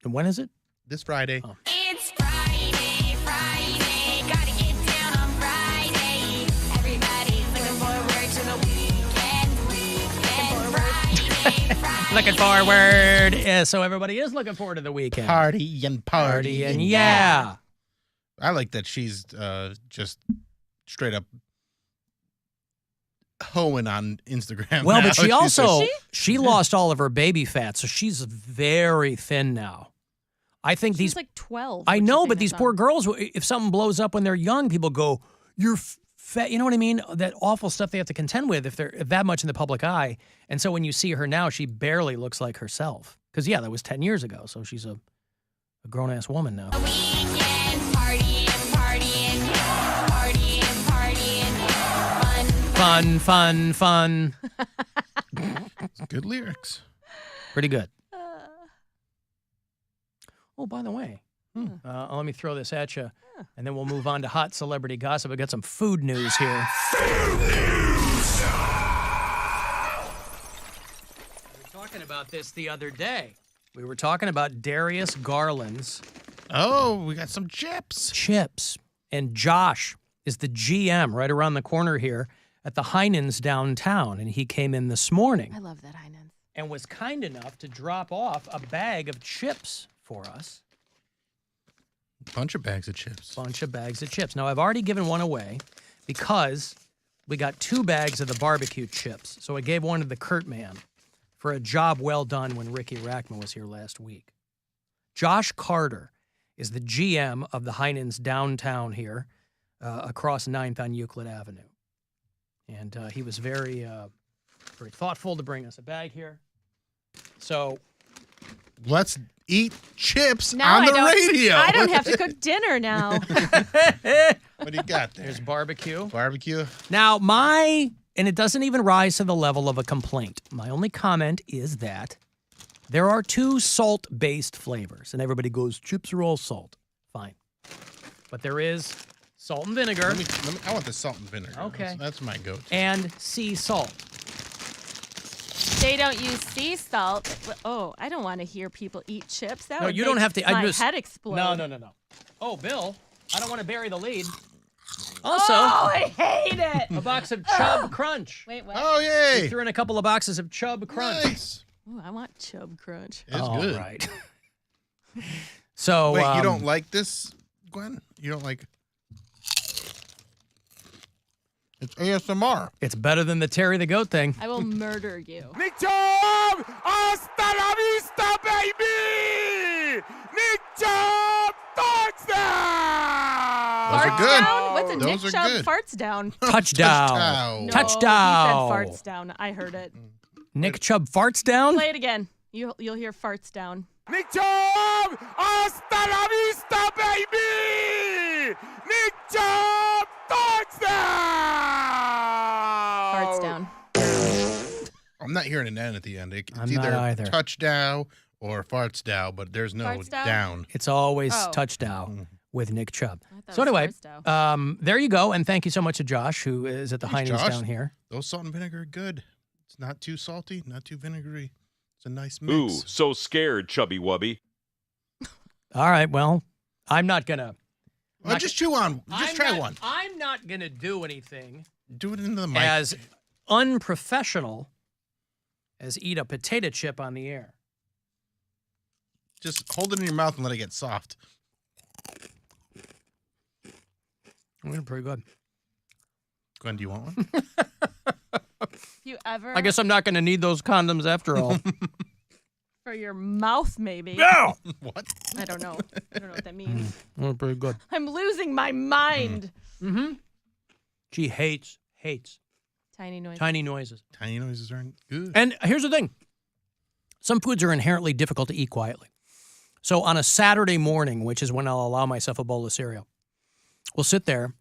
And when is it?
This Friday.
Oh.
It's Friday, gotta get down on Friday. Everybody's looking forward to the weekend. Friday.
Looking forward. Yeah, so everybody is looking forward to the weekend.
Party and
yeah.
I like that she's just straight up hoeing on Instagram.
Well,
now.
but she
She's
also
like-
she lost all of her baby fat, so she's very thin now. I think
She's
these
like 12.
I
when she
know,
sang
but
that
these
song.
poor girls, if something blows up when they're young, people go, "You're fat." You know what I mean? That awful stuff they have to contend with if they're that much in the public eye. And so when you see her now, she barely looks like herself. Because yeah, that was 10 years ago. So she's a grown ass woman now.
Weekend, partying.
Fun.
Good lyrics.
Pretty good. Oh, by the way, let me throw this at you, and then we'll move on to hot celebrity gossip. I got some food news here. We were talking about this the other day. We were talking about Darius Garland's
Oh, we got some chips.
And Josh is the GM right around the corner here at the Heinen's downtown, and he came in this morning.
I love that Heinen's.
And was kind enough to drop off a bag of chips for us.
Bunch of bags of chips.
Now, I've already given one away because we got 2 bags of the barbecue chips. So I gave one to the Kurt man for a job well done when Ricky Rackman was here last week. Josh Carter is the GM of the Heinen's downtown here across 9th on Euclid Avenue. And he was very Very thoughtful to bring us a bag here. So
let's eat chips
Now
on the
I don't,
radio.
I don't have to cook dinner now.
What do you got there?
There's barbecue.
Barbecue.
Now, and it doesn't even rise to the level of a complaint. My only comment is that there are 2 salt-based flavors, and everybody goes, chips are all salt. Fine. But there is salt and vinegar.
I want the salt and vinegar.
Okay.
That's my go-to.
And sea salt.
They don't use sea salt. Oh, I don't want to hear people eat chips. That
No,
would
you don't
make
have to.
My head explode.
No. Oh, Bill, I don't want to bury the lead. Also,
Oh, I hate it.
a box of Chub Crunch.
Wait, what?
Oh, yay.
We threw in a couple of boxes of Chub Crunch.
Nice.
Ooh, I want Chub Crunch.
It's good.
Right. So,
wait, you don't like this, Gwen? You don't like? It's ASMR.
It's better than the Terry the Goat thing.
I will murder you.
Nick Chubb! Hasta la vista, baby! Nick Chubb! Touchdown!
Those are good.
Down? What's a
Those
Nick
are
Chubb
good.
farts down?
Touchdown.
No,
Touchdown.
He said farts down. I heard it.
Nick Chubb farts down?
Play it again. You'll hear farts down.
Nick Chubb! Hasta la vista, baby! Nick Chubb! Touchdown!
Farts down.
I'm not hearing an N at the end. It's
I'm not
either
either.
touchdown or farts down, but there's no
Farts down?
down.
It's always
Oh.
touchdown with Nick Chubb.
thought
So
it was
anyway,
farts down.
there you go. And thank you so much to Josh, who is at the
Thanks,
Heinz
Josh.
down here.
Those salt and vinegar are good. It's not too salty, not too vinegary. It's a nice
Ooh,
mix.
so scared, Chubby Wubby.
All right, well, I'm not going to.
Well, just chew on. Just try one.
I'm not going to do anything
Do it into the mic.
as unprofessional as eat a potato chip on the air.
Just hold it in your mouth and let it get soft.
Pretty good.
Gwen, do you want one?
If you ever
I guess I'm not going to need those condoms after all.
for your mouth, maybe.
No!
What?
I don't know. I don't know what that means.
Pretty good.
I'm losing my mind.
Mm-hmm. She hates
Tiny noise.
tiny noises.
Tiny noises aren't good.
And here's the thing. Some foods are inherently difficult to eat quietly. So on a Saturday morning, which is when I'll allow myself a bowl of cereal, we'll sit there,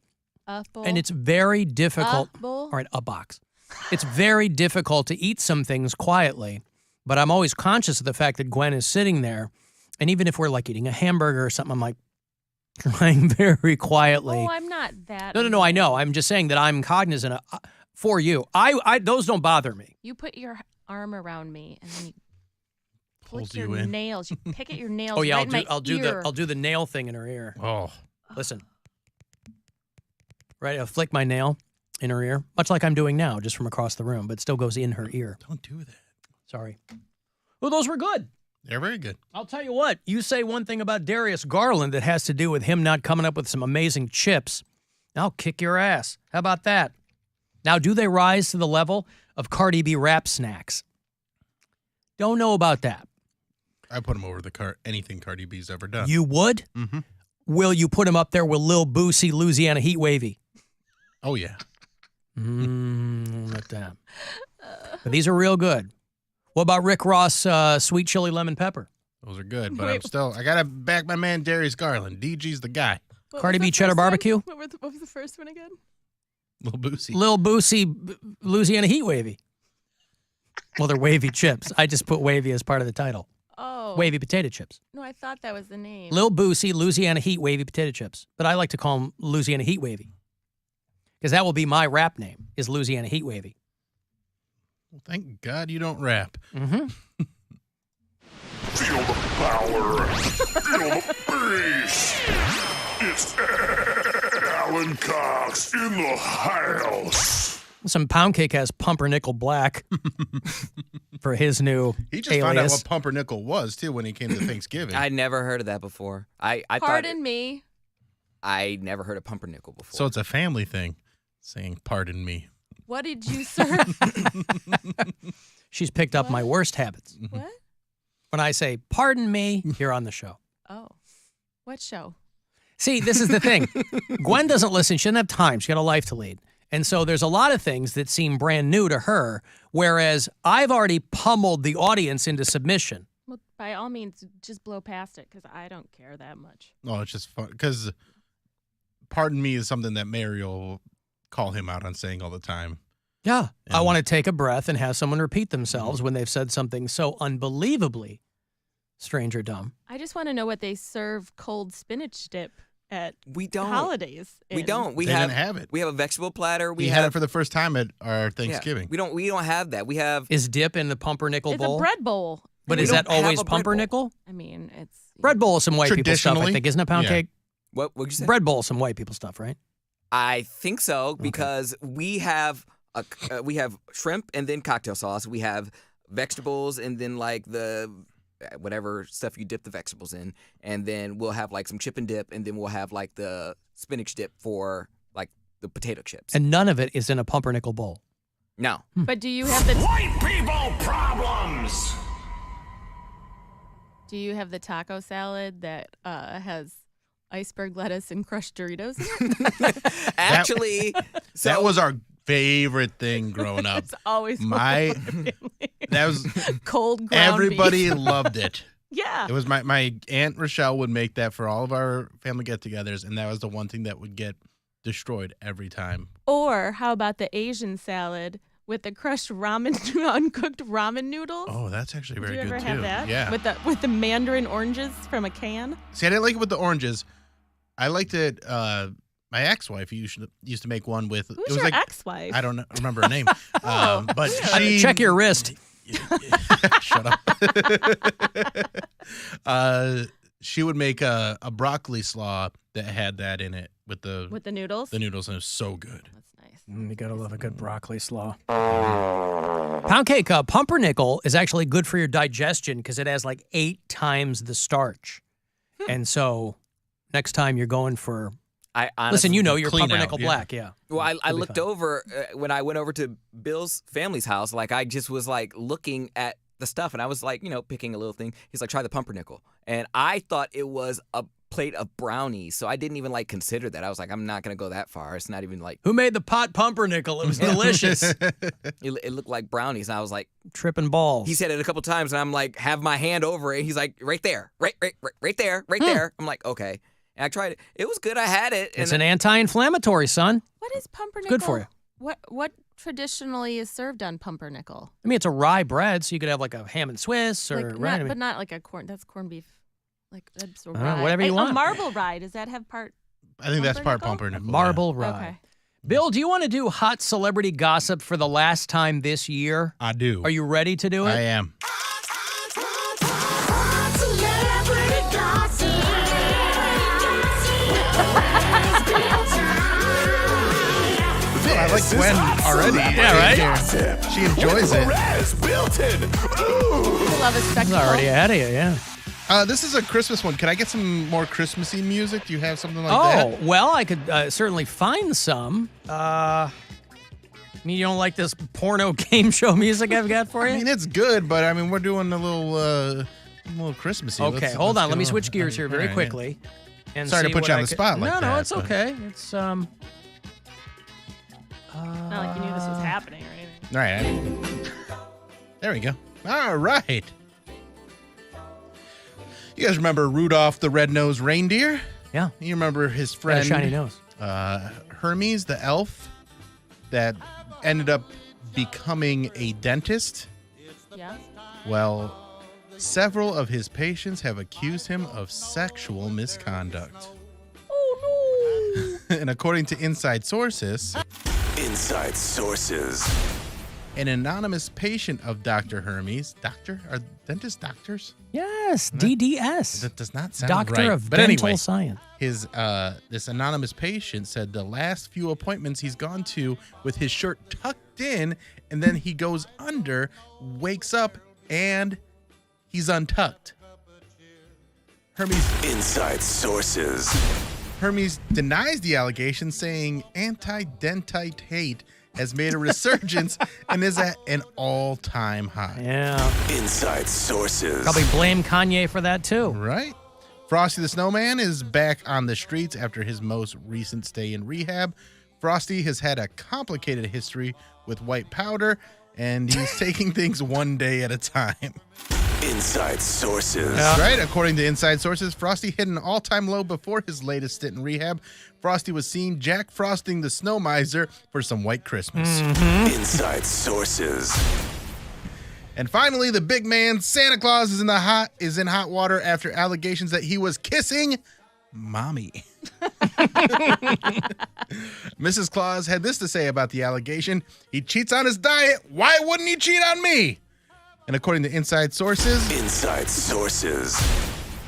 and it's very difficult. All right, a box. It's very difficult to eat some things quietly, but I'm always conscious of the fact that Gwen is sitting there, and even if we're like eating a hamburger or something, I'm like trying very quietly.
Oh, I'm not that.
No, I know. I'm just saying that I'm cognizant of, for you. I those don't bother me.
You put your arm around me, and then you
Pulls
put your
you in.
nails. You pick at your nails.
Oh yeah,
right in my
I'll
ear.
do the nail thing in her ear.
Oh,
listen. Right, I'll flick my nail in her ear, much like I'm doing now, just from across the room, but it still goes in her ear.
Don't do that.
Sorry. Well, those were good.
They're very good.
I'll tell you what. You say one thing about Darius Garland that has to do with him not coming up with some amazing chips. I'll kick your ass. How about that? Now, do they rise to the level of Cardi B rap snacks? Don't know about that.
I put them over anything Cardi B's ever done.
You would?
Mm-hmm.
Will you put him up there with Lil Boosie, Louisiana Heat Wavy?
Oh, yeah.
Like that. But these are real good. What about Rick Ross sweet chili lemon pepper?
Those are good, but I got to back my man Darius Garland. DG's the guy.
Cardi B cheddar barbecue?
What was the first one again?
Lil Boosie.
Lil Boosie, Louisiana Heat Wavy. Well, they're wavy chips. I just put wavy as part of the title.
Oh.
Wavy potato chips.
No, I thought that was the name.
Lil Boosie, Louisiana Heat Wavy potato chips. But I like to call them Louisiana Heat Wavy. Because that will be my rap name, is Louisiana Heat Wavy.
Well, thank God you don't rap.
Mm-hmm.
Feel the power. Feel the bass. It's Alan Cox in the house.
Some Poundcake has Pumpernickel Black for his new
He just found out what pumpernickel was, too, when he came to Thanksgiving.
I'd never heard of that before. I
Pardon me.
I never heard of pumpernickel before.
So it's a family thing, saying pardon me.
What did you serve?
She's picked up my worst habits.
What?
When I say, pardon me, you're on the show.
Oh. What show?
See, this is the thing. Gwen doesn't listen. She doesn't have time. She got a life to lead. And so there's a lot of things that seem brand new to her, whereas I've already pummeled the audience into submission.
Well, by all means, just blow past it because I don't care that much.
No, it's just fun because pardon me is something that Mary will call him out on saying all the time.
Yeah. I want to take a breath and have someone repeat themselves when they've said something so unbelievably strange or dumb.
I just want to know what they serve cold spinach dip at
We don't.
holidays.
We
in.
don't. We
They
have,
didn't have it.
We have a vegetable platter.
We had it for the first time at our Thanksgiving.
We don't have that. We have.
Is dip in the pumpernickel
It's
bowl?
a bread bowl.
But
We
is
don't
that
have
always
a bread bowl.
pumpernickel?
I mean, it's
Bread bowl is some white people stuff, I
Traditionally,
think. Isn't it pound
yeah.
cake?
What would you say?
Bread bowl is some white people stuff, right?
I think so because we have shrimp and then cocktail sauce. We have vegetables and then like the whatever stuff you dip the vegetables in, and then we'll have like some chip and dip, and then we'll have like the spinach dip for like the potato chips.
And none of it is in a pumpernickel bowl.
No.
But do you have the
White people problems.
Do you have the taco salad that has iceberg lettuce and crushed Doritos in it?
Actually,
that was our favorite thing growing up.
It's always
that was
cold ground
everybody
beef.
loved it.
Yeah.
It was my Aunt Rochelle would make that for all of our family get-togethers, and that was the one thing that would get destroyed every time.
Or how about the Asian salad with the crushed ramen, uncooked ramen noodles?
Oh, that's actually very
Did you
good
ever
too.
have that?
Yeah.
With the mandarin oranges from a can.
See, I didn't like it with the oranges. I liked it. My ex-wife used to make one with.
Who's
it was
your
like,
ex-wife?
I don't remember her name. But she
Check your wrist.
Shut up. She would make a broccoli slaw that had that in it with the
noodles.
The noodles, and it was so good.
You gotta love a good broccoli slaw. Pound cake, pumpernickel is actually good for your digestion because it has like 8 times the starch. And so next time you're going for,
I honestly,
listen, you know you're
clean
pumpernickel
out, yeah.
black, yeah.
Well, I
It'll be
looked
fine.
over when I went over to Bill's family's house. Like I just was like looking at the stuff, and I was like, picking a little thing. He's like, try the pumpernickel, and I thought it was a plate of brownies, so I didn't even like consider that. I was like, I'm not gonna go that far. It's not even like
Who made the pot pumpernickel? It was delicious.
it looked like brownies, and I was like
Tripping balls.
He said it a couple times, and I'm like, have my hand over it. He's like, right there, right there, right there. I'm like, okay. And I tried it. It was good. I had it.
It's an anti-inflammatory, son.
What is pumpernickel?
Good for you.
What traditionally is served on pumpernickel?
I mean, it's a rye bread, so you could have like a ham and Swiss or
Like,
right.
not,
I mean,
but not like a corn. That's corned beef. Like that's a
don't know,
rye.
whatever you want.
A marble rye. Does that have part?
I think that's part pumpernickel.
marble rye.
Okay.
Bill, do you want to do hot celebrity gossip for the last time this year?
I do.
Are you ready to do it?
I am. I like Gwen already.
Yeah, right?
She enjoys it.
I love a
It's
spectacle.
already ahead of you, yeah.
This is a Christmas one. Can I get some more Christmassy music? Do you have something like
Oh,
that?
well, I could certainly find some. I mean, you don't like this porno game show music I've got for you?
I mean, it's good, but I mean, we're doing a little Christmassy.
Okay, hold on. Let me switch gears here very
All right,
quickly. And
Sorry to
see
put
what
you on
I
the
could-
spot like
no,
that,
it's
but-
okay. It's
Not like you knew this was happening or anything.
All right. There we go. All right. You guys remember Rudolph the Red-Nosed Reindeer?
Yeah.
You remember his
Got a
friend
shiny nose.
Hermes the elf that ended up becoming a dentist?
Yeah.
Well, several of his patients have accused him of sexual misconduct.
Oh no!
And according to inside sources,
Inside sources.
an anonymous patient of Dr. Hermes, are dentists doctors?
Yes, DDS.
That does not sound
Doctor
right.
of
But
Dental
anyway,
Science.
His this anonymous patient said the last few appointments he's gone to with his shirt tucked in, and then he goes under, wakes up, and he's untucked.
Inside sources.
Hermes denies the allegation, saying anti-dentite hate has made a resurgence and is at an all-time high.
Yeah.
Inside sources.
Probably blame Kanye for that too.
Right? Frosty the Snowman is back on the streets after his most recent stay in rehab. Frosty has had a complicated history with white powder, and he's taking things one day at a time.
Inside Sources.
That's right. According to Inside Sources, Frosty hit an all-time low before his latest stint in rehab. Frosty was seen Jack Frosting the Snow Miser for some white Christmas.
Inside Sources.
And finally, the big man, Santa Claus, is in hot water after allegations that he was kissing Mommy. Mrs. Claus had this to say about the allegation. He cheats on his diet. Why wouldn't he cheat on me? And according to Inside Sources,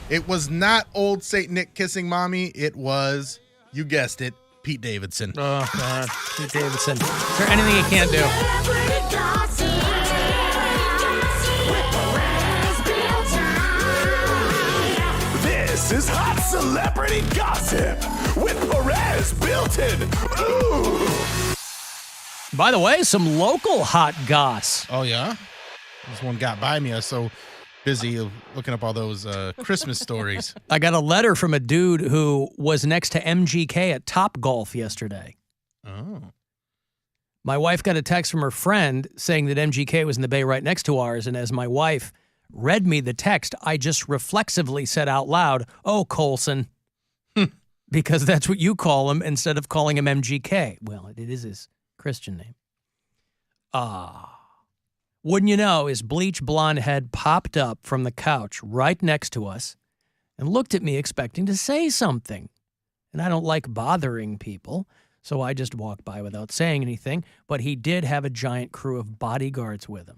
it was not old Saint Nick kissing Mommy. It was, you guessed it, Pete Davidson.
Oh, God. Pete Davidson. Is there anything he can't do?
This is Hot Celebrity Gossip with Perez Built-In. Ooh.
By the way, some local hot goss.
Oh, yeah? This one got by me. I was so busy looking up all those Christmas stories.
I got a letter from a dude who was next to MGK at Top Golf yesterday.
Oh.
My wife got a text from her friend saying that MGK was in the bay right next to ours, and as my wife read me the text, I just reflexively said out loud, "Oh, Colson," because that's what you call him instead of calling him MGK. Well, it is his Christian name. Wouldn't you know, his bleach blonde head popped up from the couch right next to us and looked at me expecting to say something. And I don't like bothering people, so I just walked by without saying anything, but he did have a giant crew of bodyguards with him.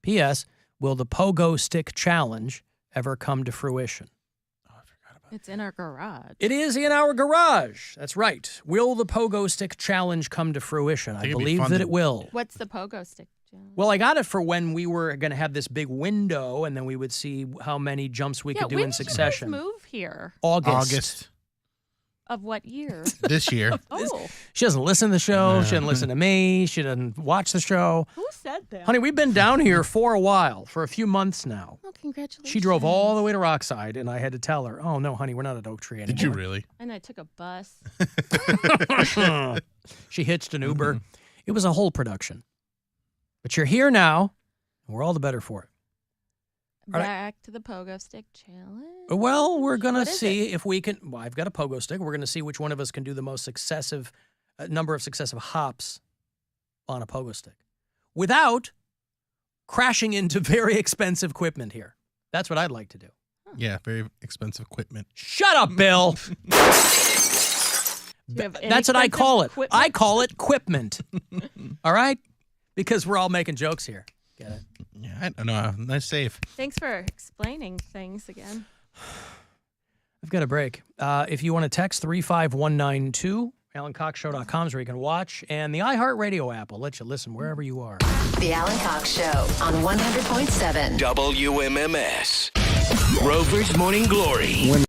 P.S. Will the Pogo Stick Challenge ever come to fruition?
It's in our garage.
It is in our garage. That's right. Will the Pogo Stick Challenge come to fruition? I believe that it will.
What's the pogo stick challenge?
Well, I got it for when we were going to have this big window, and then we would see how many jumps we could do in succession.
When did you guys move here?
August.
Of what year?
This year.
Oh.
She doesn't listen to the show. She doesn't listen to me. She doesn't watch the show.
Who said that?
Honey, we've been down here for a while, for a few months now.
Oh, congratulations.
She drove all the way to Rockside, and I had to tell her, "Oh, no, honey, we're not at Oak Tree anymore."
Did you really?
And I took a bus.
She hitched an Uber. It was a whole production. But you're here now, and we're all the better for it.
Back to the pogo stick challenge.
Well, we're going to
What is
see if we can. Well, I've got a pogo stick. We're going to see which one of us can do the most successive number of successive hops on a pogo stick without crashing into very expensive equipment here. That's what I'd like to do.
Yeah, very expensive equipment.
Shut up, Bill. That's what I call it.
equipment?
I call it equipment. All right? Because we're all making jokes here. Get it?
Yeah, I don't know. Nice save.
Thanks for explaining things again.
I've got a break. If you want to text 35192, AlanCoxShow.com is where you can watch, and the iHeartRadio app will let you listen wherever you are.
The Alan Cox Show on 100.7
WMMS. Rover's Morning Glory.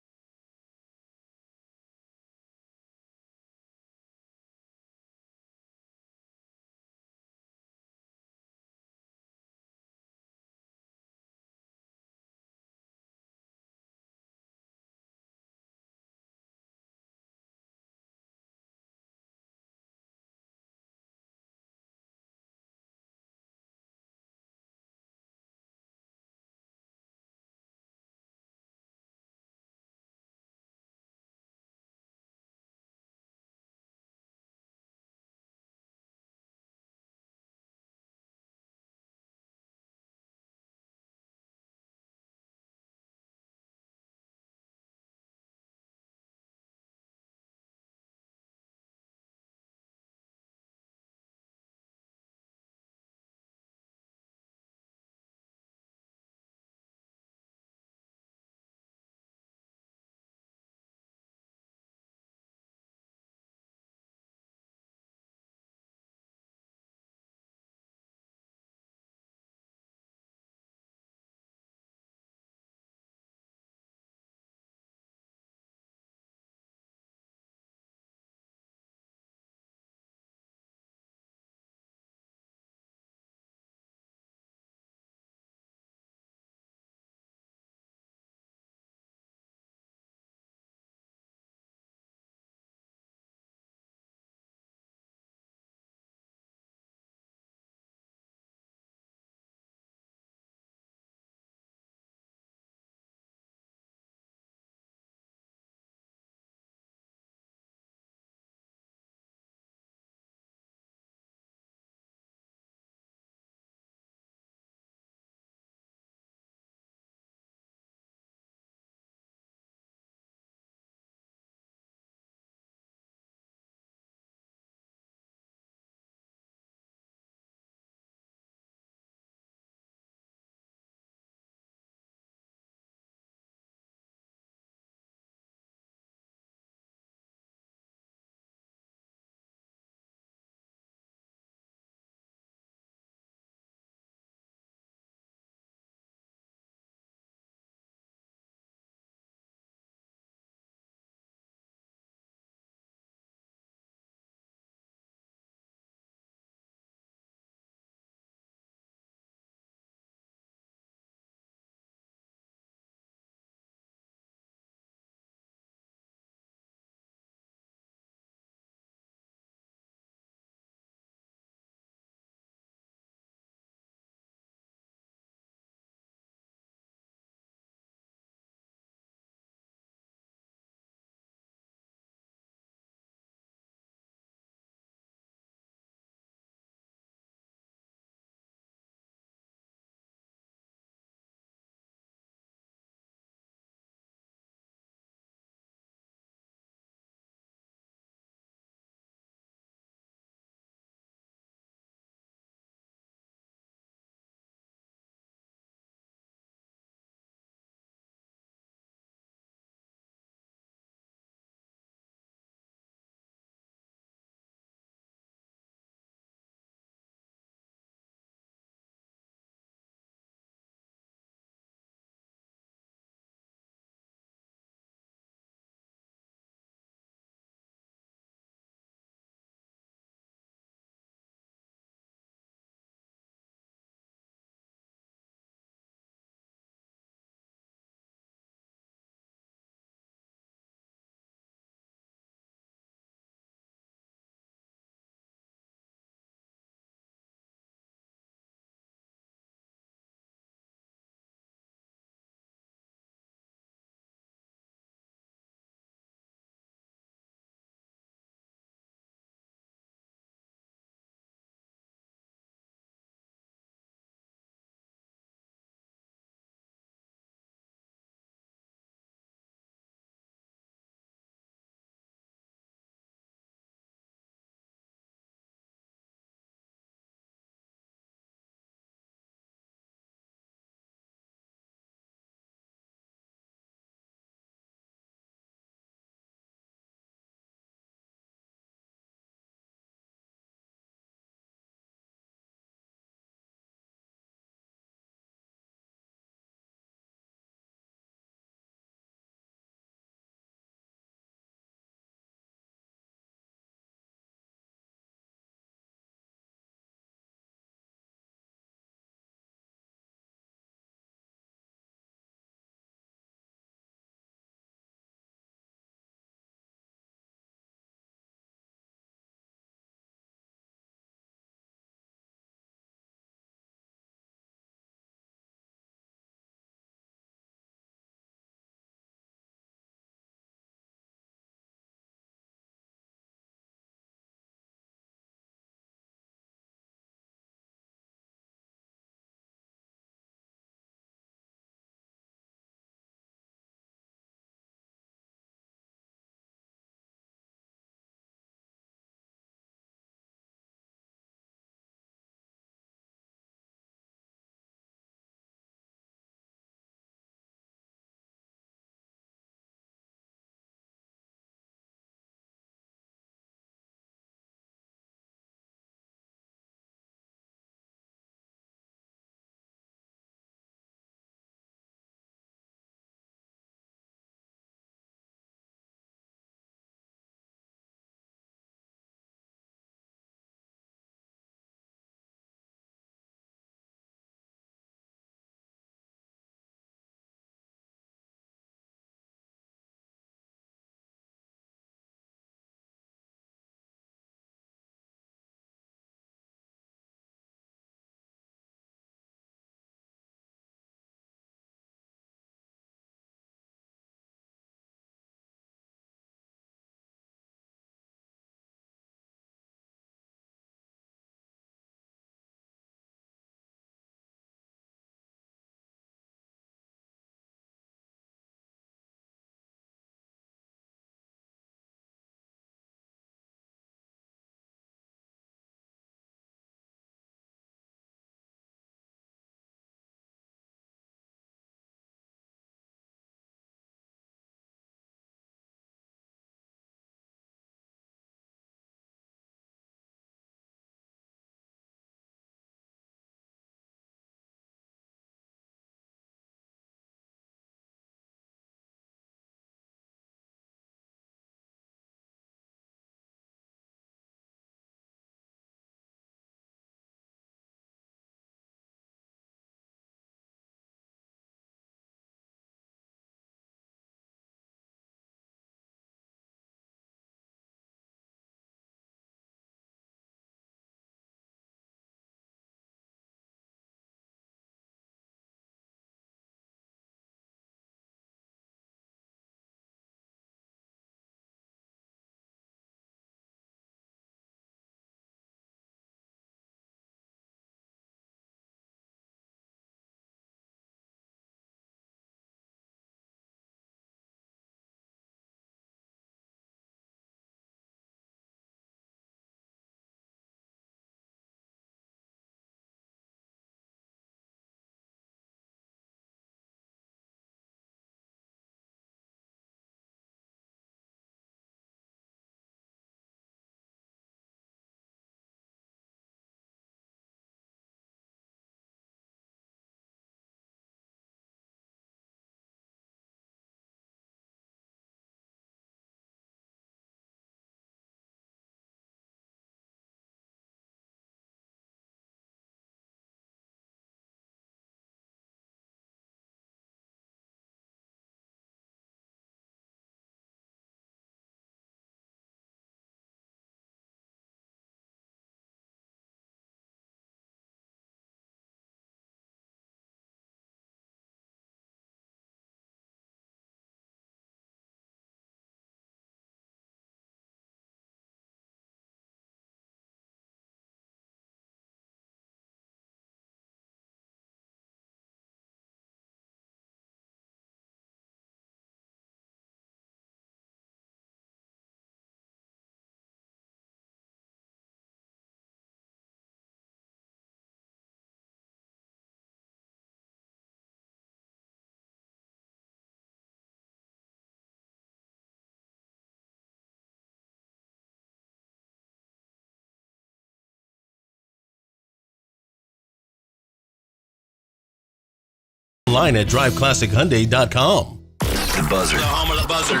online at driveclassichuндai.com.
The Buzzard.
The home of the Buzzard.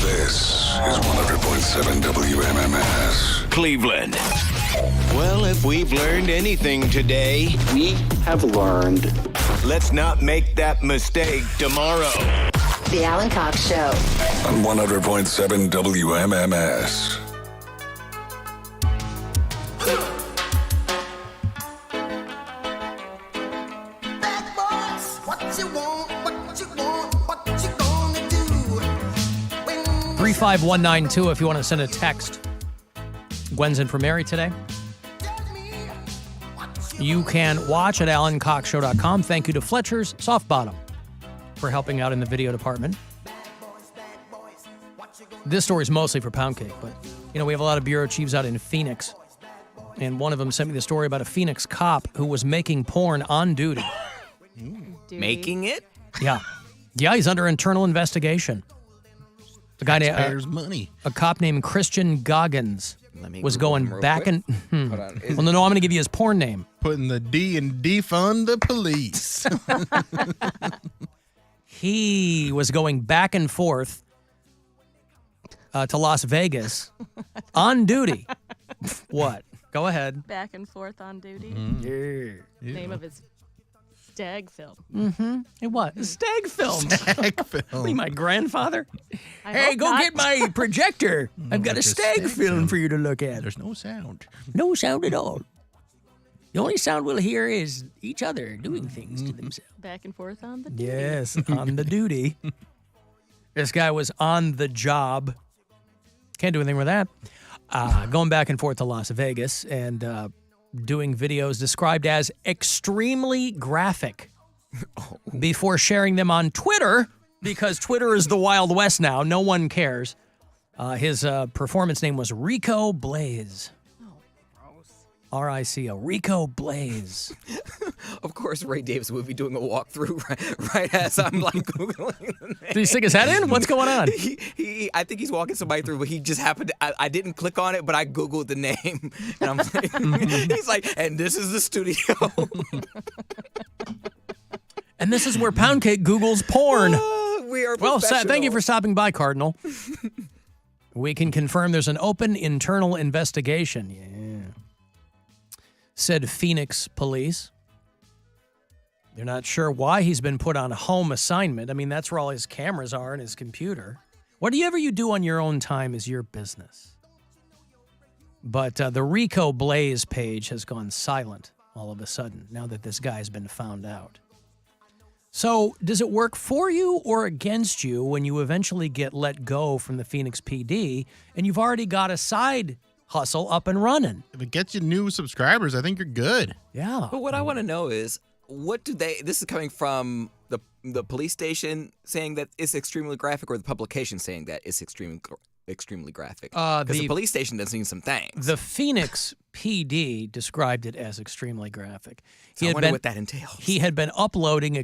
This is 100.7 WMMS.
Cleveland. Well, if we've learned anything today, we have learned. Let's not make that mistake tomorrow.
The Alan Cox Show.
On 100.7 WMMS.
What you want, 35192 if you want to send a text. Gwen's in for Mary today. You can watch at AlanCoxShow.com. Thank you to Fletcher's Soft Bottom for helping out in the video department. This story is mostly for Poundcake, but we have a lot of bureau chiefs out in Phoenix, and one of them sent me the story about a Phoenix cop who was making porn on duty.
Making it?
Yeah, he's under internal investigation. The guy named
money.
A cop named Christian Goggins was going back and.
Hold on.
Well, no, I'm going to give you his porn name.
Putting the D in defund the police.
He was going back and forth to Las Vegas on duty. What? Go ahead.
Back and forth on duty.
Yeah.
Name of his stag film.
Mm-hmm. Hey, what? Stag film.
Stag film.
What are you, my grandfather?
I
Hey,
hope
go
not.
get my projector. I've got a stag film for you to look at.
There's no sound.
No sound at all. The only sound we'll hear is each other doing things to themselves.
Back and forth on the duty.
Yes, on the duty. This guy was on the job. Can't do anything with that. Going back and forth to Las Vegas and doing videos described as extremely graphic before sharing them on Twitter, because Twitter is the Wild West now. No one cares. His performance name was Rico Blaze. R-I-C-O. Rico Blaze.
Of course, Ray Davis would be doing a walkthrough right as I'm like Googling the name.
Did he stick his head in? What's going on?
I think he's walking somebody through, but he just happened to, I didn't click on it, but I Googled the name. And I'm like, he's like, and this is the studio.
And this is where Poundcake Googles porn.
We are
Well, thank you
professional.
for stopping by, Cardinal. We can confirm there's an open internal investigation. Yeah. Said Phoenix police. They're not sure why he's been put on home assignment. I mean, that's where all his cameras are and his computer. Whatever you do on your own time is your business. But the Rico Blaze page has gone silent all of a sudden now that this guy's been found out. So does it work for you or against you when you eventually get let go from the Phoenix PD and you've already got a side hustle up and running?
If it gets you new subscribers, I think you're good.
Yeah.
But what I want to know is, what do they, this is coming from the police station saying that it's extremely graphic, or the publication saying that it's extremely graphic? Because the police station does need some things.
The Phoenix PD described it as extremely graphic.
So I wonder what that entails.
He had been uploading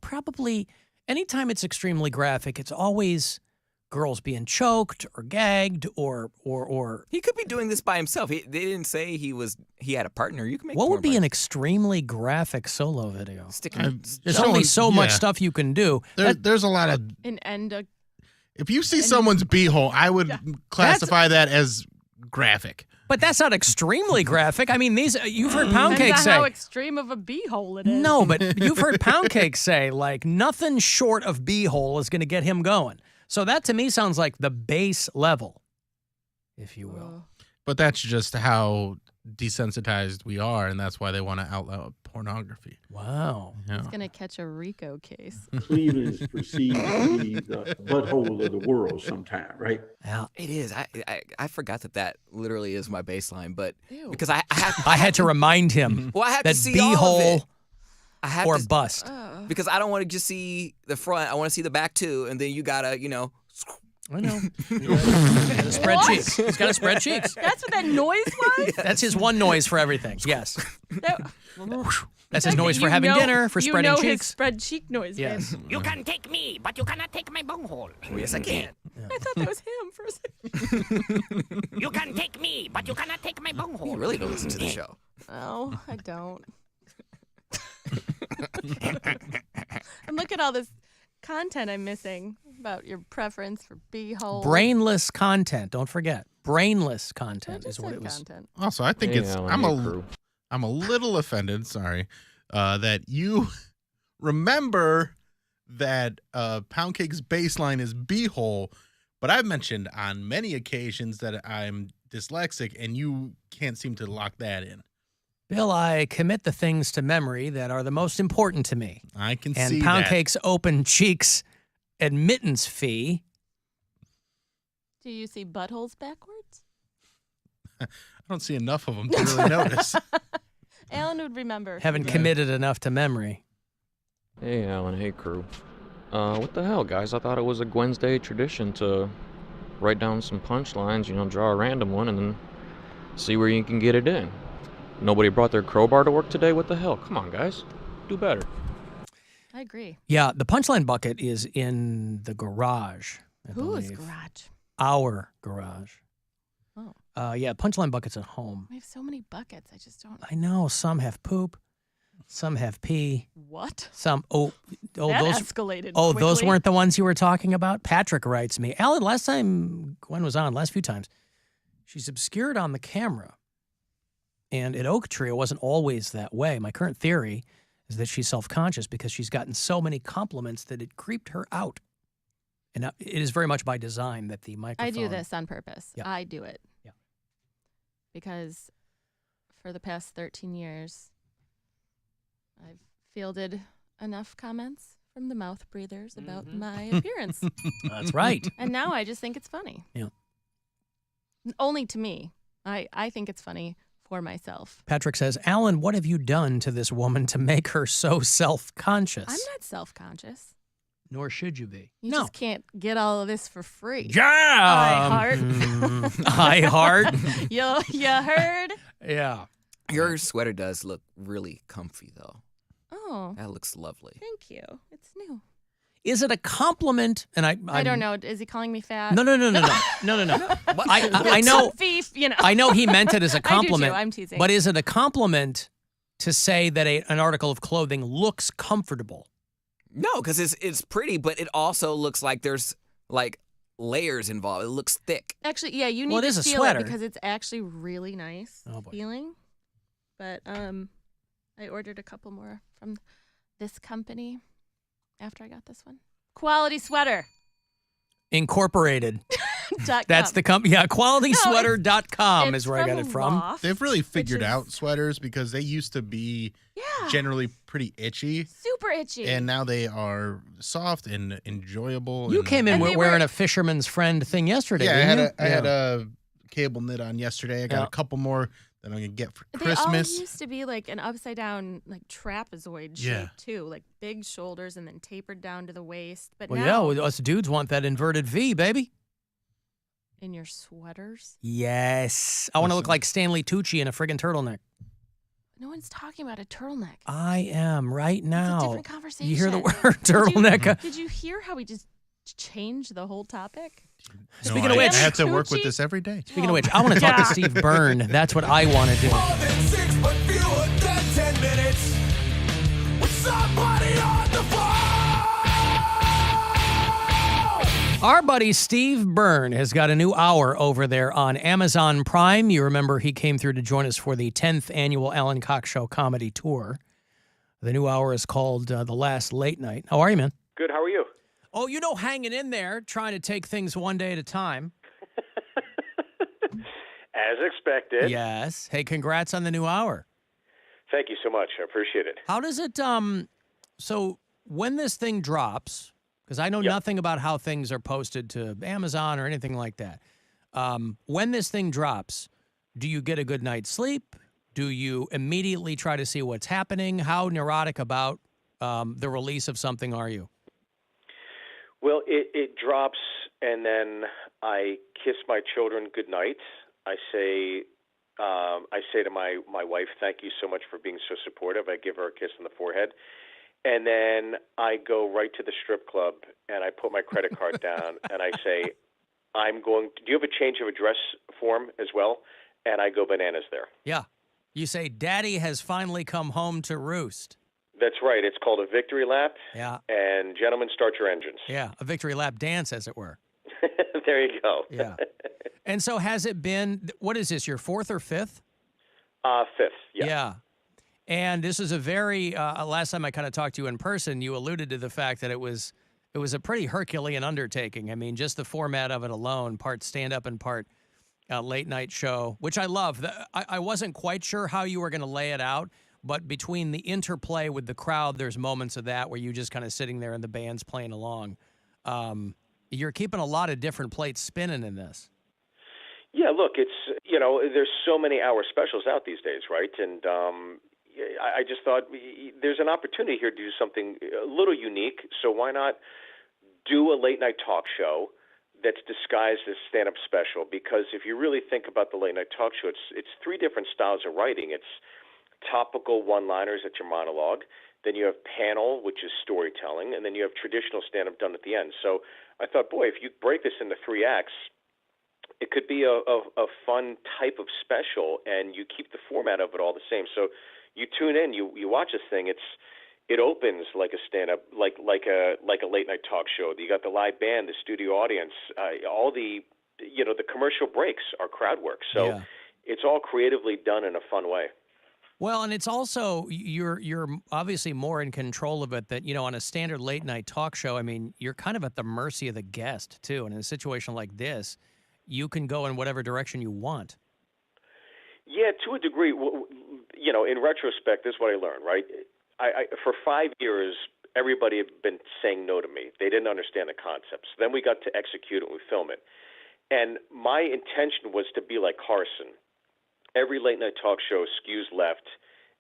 probably anytime it's extremely graphic, it's always girls being choked or gagged or
he could be doing this by himself. They didn't say he had a partner. You can make.
What
porn
would be
by
an extremely graphic solo video? There's
There's
only
only-
so much
yeah.
stuff you can do.
There's a lot of.
An endo.
If you see someone's beehole, I would classify that as graphic.
But that's not extremely graphic. I mean, these you've heard Poundcake
Depends on
say.
how extreme of a beehole it is.
No, but you've heard Poundcake say, like, nothing short of beehole is going to get him going. So that to me sounds like the base level, if you will.
But that's just how desensitized we are, and that's why they want to outlaw pornography.
Wow.
Yeah.
It's gonna catch a RICO case.
Cleveland is perceived to be the butthole of the world sometime, right?
Yeah.
It is. I forgot that literally is my baseline, but
Ew.
because I
had to remind him
Well, I have
that
to see all of it.
beehole
I have
or
to,
bust.
because I don't want to just see the front. I want to see the back too, and then you gotta,
I know. Gotta spread
What?
cheeks. He's got to spread cheeks.
That's what that noise was?
That's his one noise for everything. Yes. That's his
Okay,
noise for
you
having
know-
dinner, for spreading
you know
cheeks.
His spread cheek noise.
Yes.
Man.
You can take me, but you cannot take my bunghole.
Oh, yes, I can.
I thought that was him for a second.
You can take me, but you cannot take my bunghole.
You really don't listen to the show.
Oh, I don't. at all this content I'm missing about your preference for b-hole.
Brainless content. Don't forget. Brainless content
I
is
just
what
said
it was.
content.
Also, I think
Hey,
it's
Alan,
I'm a little offended, sorry, that you remember that Poundcake's baseline is B-hole, but I've mentioned on many occasions that I'm dyslexic, and you can't seem to lock that in.
Bill, I commit the things to memory that are the most important to me.
I can
and
see
Poundcake's open cheeks admittance fee.
Do you see buttholes backwards?
I don't see enough of them to really notice.
Alan would remember.
Haven't committed enough to memory.
Hey, Alan. Hey, crew. What the hell, guys? I thought it was a Wednesday tradition to write down some punchlines, draw a random one, and then see where you can get it in. Nobody brought their crowbar to work today? What the hell? Come on, guys. Do better.
I agree.
Yeah, the punchline bucket is in the garage.
Whose garage?
Our garage.
Oh.
Yeah, punchline bucket's at home.
We have so many buckets. I just don't.
I know. Some have poop. Some have pee.
What?
Some.
That
those
escalated
Oh, those
quickly.
weren't the ones you were talking about? Patrick writes me. Alan, last time Gwen was on, last few times, she's obscured on the camera. And at Oak Tree, it wasn't always that way. My current theory is that she's self-conscious because she's gotten so many compliments that it creeped her out. And it is very much by design that the microphone...
I do this on purpose.
Yeah.
I do it.
Yeah.
Because for the past 13 years, I've fielded enough comments from the mouth breathers about my appearance.
That's right.
And now I just think it's funny.
Yeah.
Only to me. I think it's funny for myself.
Patrick says, Alan, what have you done to this woman to make her so self-conscious?
I'm not self-conscious.
Nor should you be.
You just can't get all of this for free.
Yeah.
I heart.
I heart.
You heard?
Yeah.
Your sweater does look really comfy, though.
Oh.
That looks lovely.
Thank you. It's new.
Is it a compliment? And
I don't know. Is he calling me fat?
No. I know.
Comfy,
I know he meant it as a
I do too.
compliment.
I'm teasing.
But is it a compliment to say that an article of clothing looks comfortable?
No, because it's pretty, but it also looks like there's like layers involved. It looks thick.
Actually, yeah, you need
Well, it
to
is a
feel
sweater.
it because it's actually really nice
Oh, boy.
feeling. But I ordered a couple more from this company after I got this one. Quality Sweater.
Incorporated.
.com.
That's the company. Yeah, qualitysweater.com
it's
is where I got it
from
from.
Loft,
They've really
which
figured
is
out sweaters because they used to be generally pretty itchy.
super itchy.
And now they are soft and enjoyable.
You
and-
came in
And they
wearing
were-
a fisherman's friend thing yesterday.
Yeah,
didn't
I
you?
had a cable knit on yesterday. I got
Yeah.
a couple more that I'm gonna get for
They
Christmas.
all used to be like an upside down, like trapezoid
Yeah.
shape too, like big shoulders and then tapered down to the waist. But
Well,
now,
yeah, us dudes want that inverted V, baby.
in your sweaters,
Yes. I want to look like Stanley Tucci in a friggin' turtleneck.
no one's talking about a turtleneck.
I am right now.
different conversation.
You hear the word turtleneck?
Did you hear how we just changed the whole topic?
Speaking of which,
I have to work with this every day.
Speaking of which, I want to talk to
Yeah.
Steve Byrne. That's what I want to do.
More than 6, but fewer than 10 minutes. With somebody on the phone.
Our buddy Steve Byrne has got a new hour over there on Amazon Prime. You remember he came through to join us for the 10th annual Alan Cox Show comedy tour. The new hour is called The Last Late Night. How are you, man?
Good. How are you?
Oh, hanging in there, trying to take things one day at a time.
As expected.
Yes. Hey, congrats on the new hour.
Thank you so much. I appreciate it.
How does it, so when this thing drops, because I know nothing about how things are posted to Amazon or anything like that. When this thing drops, do you get a good night's sleep? Do you immediately try to see what's happening? How neurotic about the release of something are you?
Well, it drops, and then I kiss my children goodnight. I say to my wife, "Thank you so much for being so supportive." I give her a kiss on the forehead, and then I go right to the strip club and I put my credit card down and I say, do you have a change of address form as well? And I go bananas there.
Yeah. You say, Daddy has finally come home to roost.
That's right. It's called a victory lap.
Yeah.
And gentlemen, start your engines.
Yeah, a victory lap dance, as it were.
There you go.
Yeah. And so has it been, what is this, your fourth or fifth?
Fifth, yeah.
Yeah. And this is a very, last time I kind of talked to you in person, you alluded to the fact that it was a pretty Herculean undertaking. I mean, just the format of it alone, part stand-up and part late night show, which I love. I wasn't quite sure how you were going to lay it out, but between the interplay with the crowd, there's moments of that where you just kind of sitting there and the band's playing along. You're keeping a lot of different plates spinning in this.
Yeah, look, it's, there's so many hour specials out these days, right? And I just thought there's an opportunity here to do something a little unique, so why not do a late night talk show that's disguised as stand-up special? Because if you really think about the late night talk show, it's three different styles of writing. It's topical one-liners at your monologue, then you have panel, which is storytelling, and then you have traditional stand-up done at the end. So I thought, boy, if you break this into 3 acts, it could be a fun type of special, and you keep the format of it all the same. So you tune in, you watch this thing. It opens like a stand-up, like a late night talk show. You got the live band, the studio audience, all the commercial breaks are crowd work. So it's all creatively done in a fun way.
Well, and it's also, you're obviously more in control of it that, on a standard late night talk show, I mean, you're kind of at the mercy of the guest too. And in a situation like this, you can go in whatever direction you want.
Yeah, to a degree. In retrospect, this is what I learned, right? I for 5 years, everybody had been saying no to me. They didn't understand the concepts. Then we got to execute it and we film it. And my intention was to be like Carson. Every late night talk show skews left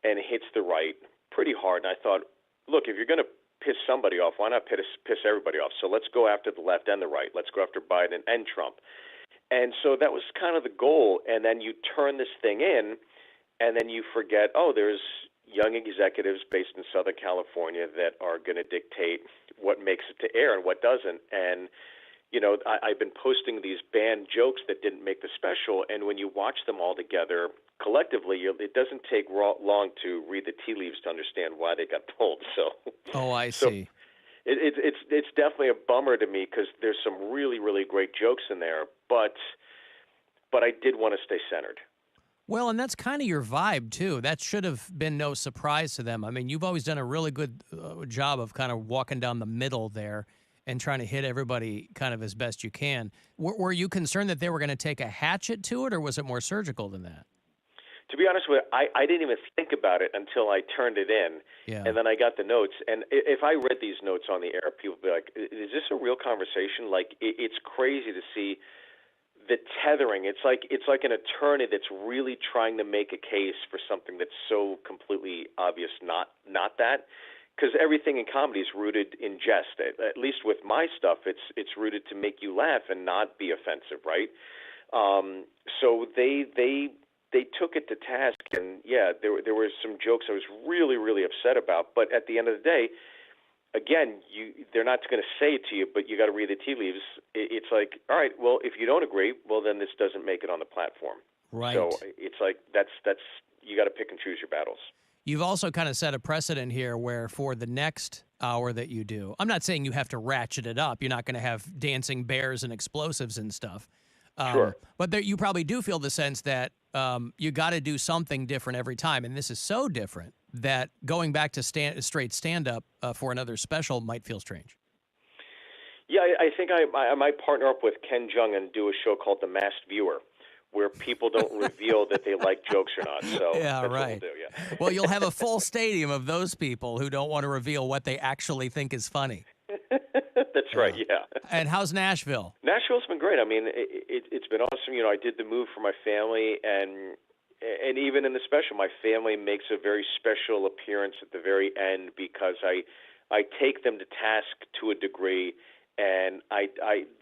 and hits the right pretty hard. And I thought, look, if you're going to piss somebody off, why not piss everybody off? So let's go after the left and the right. Let's go after Biden and Trump. And so that was kind of the goal. And then you turn this thing in, and then you forget, there's young executives based in Southern California that are going to dictate what makes it to air and what doesn't. And I've been posting these banned jokes that didn't make the special, and when you watch them all together collectively, it doesn't take long to read the tea leaves to understand why they got pulled. So,
I see.
It's definitely a bummer to me because there's some really, really great jokes in there, but I did want to stay centered.
Well, and that's kind of your vibe, too. That should have been no surprise to them. I mean, you've always done a really good job of kind of walking down the middle there and trying to hit everybody kind of as best you can. Were you concerned that they were going to take a hatchet to it, or was it more surgical than that?
To be honest with you, I didn't even think about it until I turned it in, and then I got the notes. And if I read these notes on the air, people would be like, is this a real conversation? Like, it's crazy to see the tethering. It's like an attorney that's really trying to make a case for something that's so completely obvious not that. Because everything in comedy is rooted in jest. At least with my stuff, it's rooted to make you laugh and not be offensive, right? So they took it to task, and there were some jokes I was really, really upset about. But at the end of the day, again, they're not going to say it to you, but you got to read the tea leaves. It's like, all right, well, if you don't agree, well, then this doesn't make it on the platform.
Right.
So it's like that's you got to pick and choose your battles.
You've also kind of set a precedent here where for the next hour that you do, I'm not saying you have to ratchet it up. You're not going to have dancing bears and explosives and stuff.
Sure.
But you probably do feel the sense that you got to do something different every time. And this is so different that going back to straight stand-up for another special might feel strange.
Yeah, I think I might partner up with Ken Jeong and do a show called The Masked Viewer, where people don't reveal that they like jokes or not. So
yeah,
that's
right.
what we'll do, yeah.
Well, you'll have a full stadium of those people who don't want to reveal what they actually think is funny.
That's right, yeah.
And how's Nashville?
Nashville's been great. I mean, it's been awesome. I did the move for my family, and even in the special, my family makes a very special appearance at the very end because I take them to task to a degree, and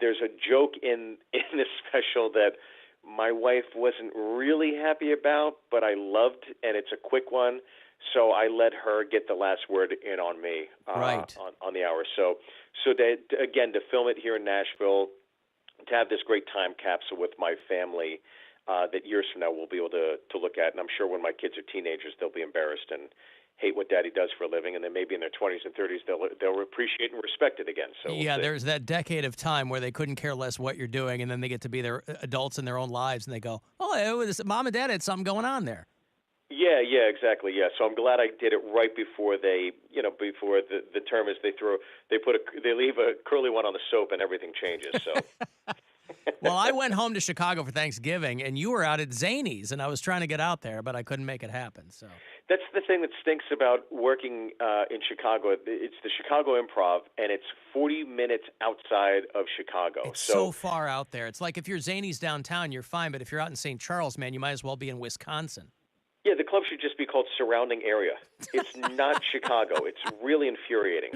there's a joke in the special that my wife wasn't really happy about, but I loved, and it's a quick one. So I let her get the last word in on me
right.
on the hour. So that, again, to film it here in Nashville, to have this great time capsule with my family that years from now we'll be able to look at. And I'm sure when my kids are teenagers, they'll be embarrassed and hate what Daddy does for a living, and then maybe in their 20s and 30s they'll appreciate and respect it again. So we'll
yeah,
see.
there's that decade of time where they couldn't care less what you're doing, and then they get to be their adults in their own lives, and they go, "Oh, Mom and Dad had something going on there."
Yeah, exactly. Yeah, so I'm glad I did it right before they, before the term is they leave a curly one on the soap and everything changes. So.
Well, I went home to Chicago for Thanksgiving, and you were out at Zany's, and I was trying to get out there, but I couldn't make it happen. So
That's the thing that stinks about working in Chicago. It's the Chicago Improv, and it's 40 minutes outside of Chicago.
it's so far out there. It's like if you're Zany's downtown, you're fine, but if you're out in St. Charles, man, you might as well be in Wisconsin.
Yeah, the club should just be called Surrounding Area. It's not Chicago. It's really infuriating.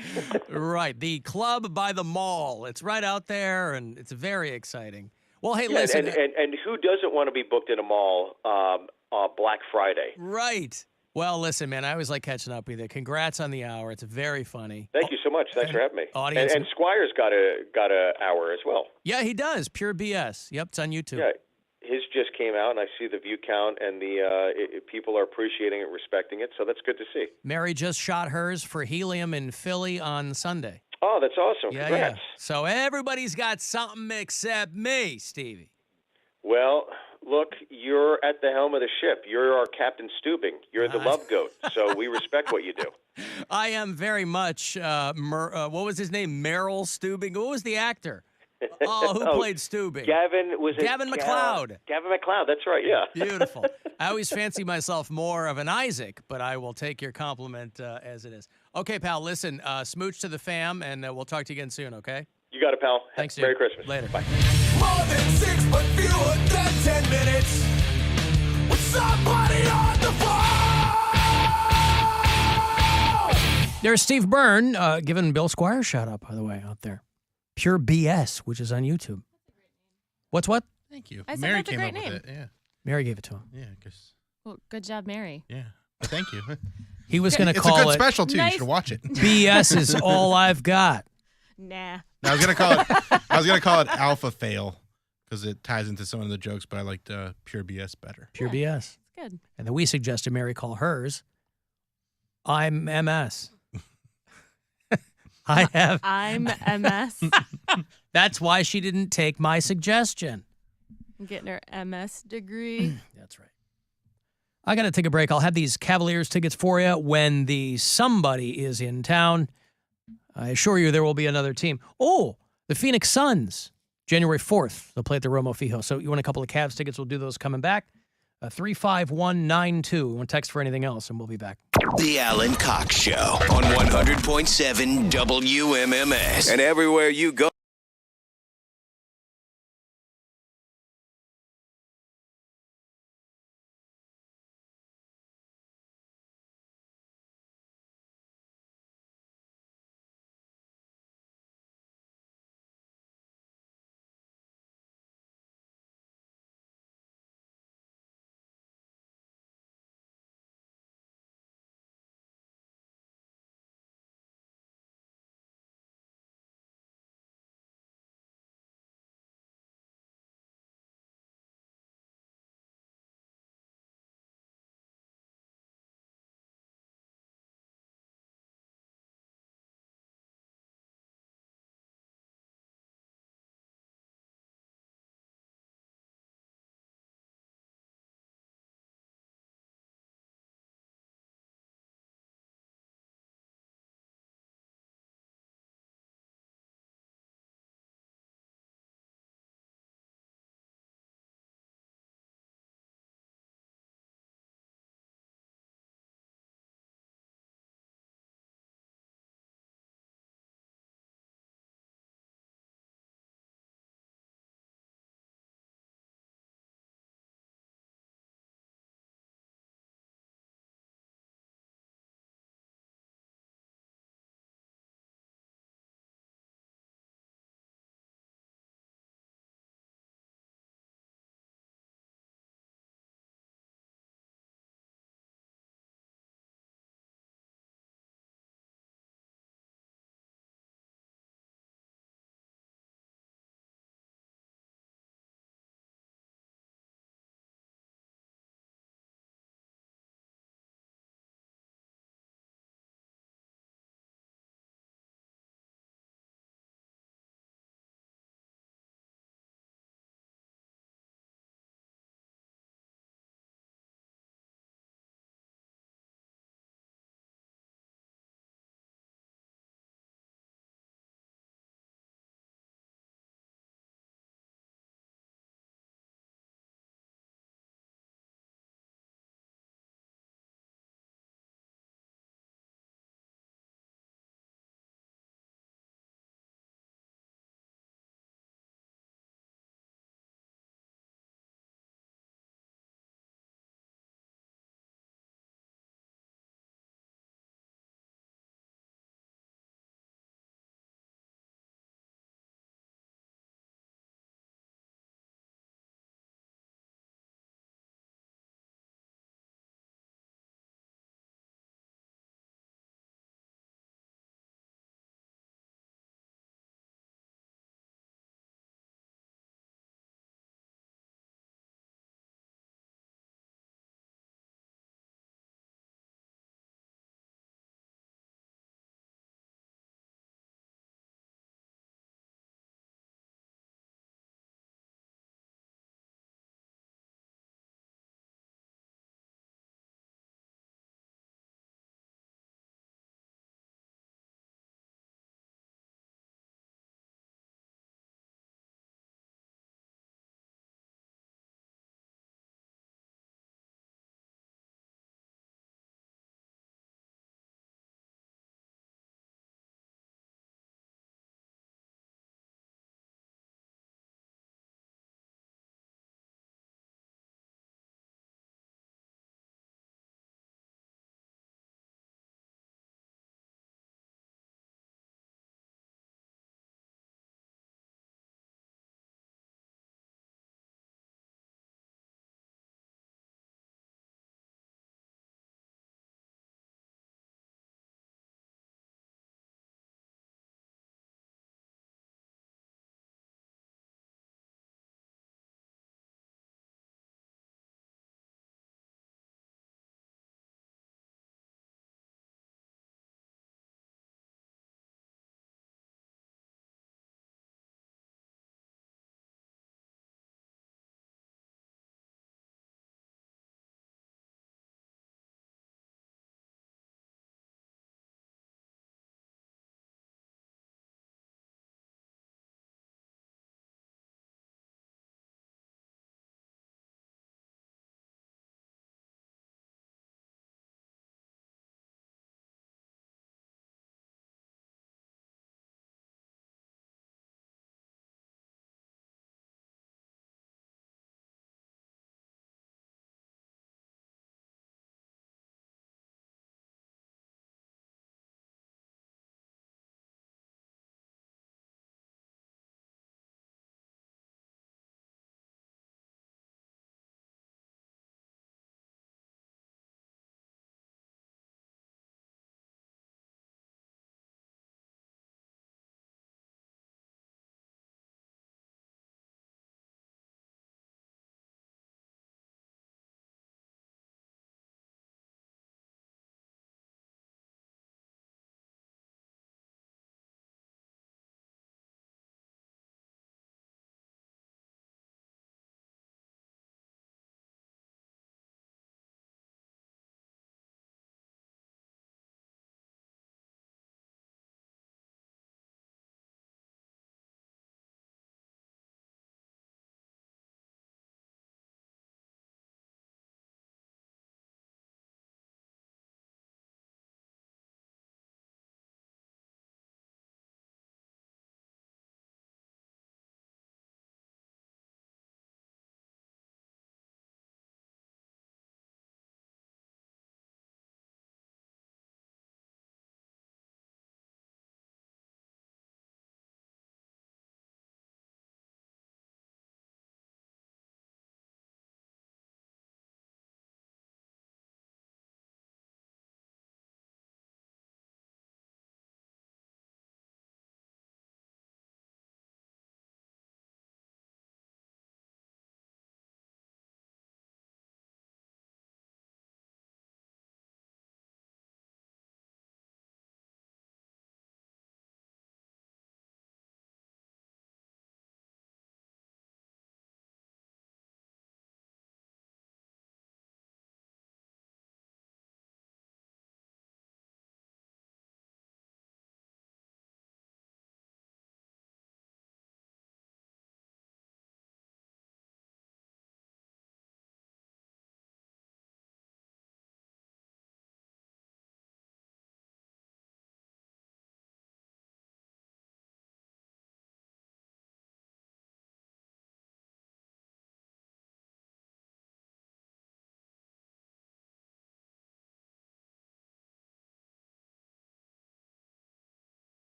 Right. The club by the mall. It's right out there, and it's very exciting. Well, hey,
Yeah,
listen.
and who doesn't want to be booked in a mall Black Friday?
Right. Well, listen, man, I always like catching up with you. Congrats on the hour. It's very funny.
Thank you so much. Thanks for having me.
Audience-
and Squire's got a hour as well.
Yeah, he does. Pure BS. Yep, it's on YouTube.
Yeah, his just came out, and I see the view count, and people are appreciating it, respecting it, so that's good to see.
Mary just shot hers for Helium in Philly on Sunday.
Oh, that's awesome.
Yeah,
Congrats.
yeah. So everybody's got something except me, Stevie.
Well, look, you're at the helm of the ship. You're our Captain Stubing. You're the love goat, so we respect what you do.
I am very much, what was his name? Merrill Stubing? What was the actor? Oh, who played Stubing?
Gavin
McLeod.
Gavin McLeod, that's right, yeah.
Beautiful. I always fancy myself more of an Isaac, but I will take your compliment as it is. Okay, pal, listen, smooch to the fam, and we'll talk to you again soon, okay?
You got it, pal.
Thanks, dude.
Merry Christmas.
Later.
Bye.
More than 6, but fewer than 10 minutes. With somebody on the phone.
There's Steve Byrne giving Bill Squire a shout out, by the way, out there. Pure BS, which is on YouTube. What's what?
Thank you.
I said
Mary
that's a
came
great
up
name.
with it. Yeah.
Mary gave it to him.
Yeah, because
Well, good job, Mary.
yeah. But thank you.
He was going to
It's
call
a good
it
special too.
Nice.
You should watch it.
BS is all I've got.
Nah.
I was gonna call it Alpha Fail because it ties into some of the jokes, but I liked Pure BS better.
Pure BS.
It's good.
And then we suggested Mary call hers I'm MS.
I'm MS.
That's why she didn't take my suggestion.
Getting her MS degree.
That's right. I got to take a break. I'll have these Cavaliers tickets for you when the somebody is in town. I assure you there will be another team. Oh, the Phoenix Suns, January 4th. They'll play at the Romo Fijo. So you want a couple of Cavs tickets, we'll do those coming back. 35192. We want to text for anything else, and we'll be back.
The Alan Cox Show on 100.7 WMMS. And everywhere you go.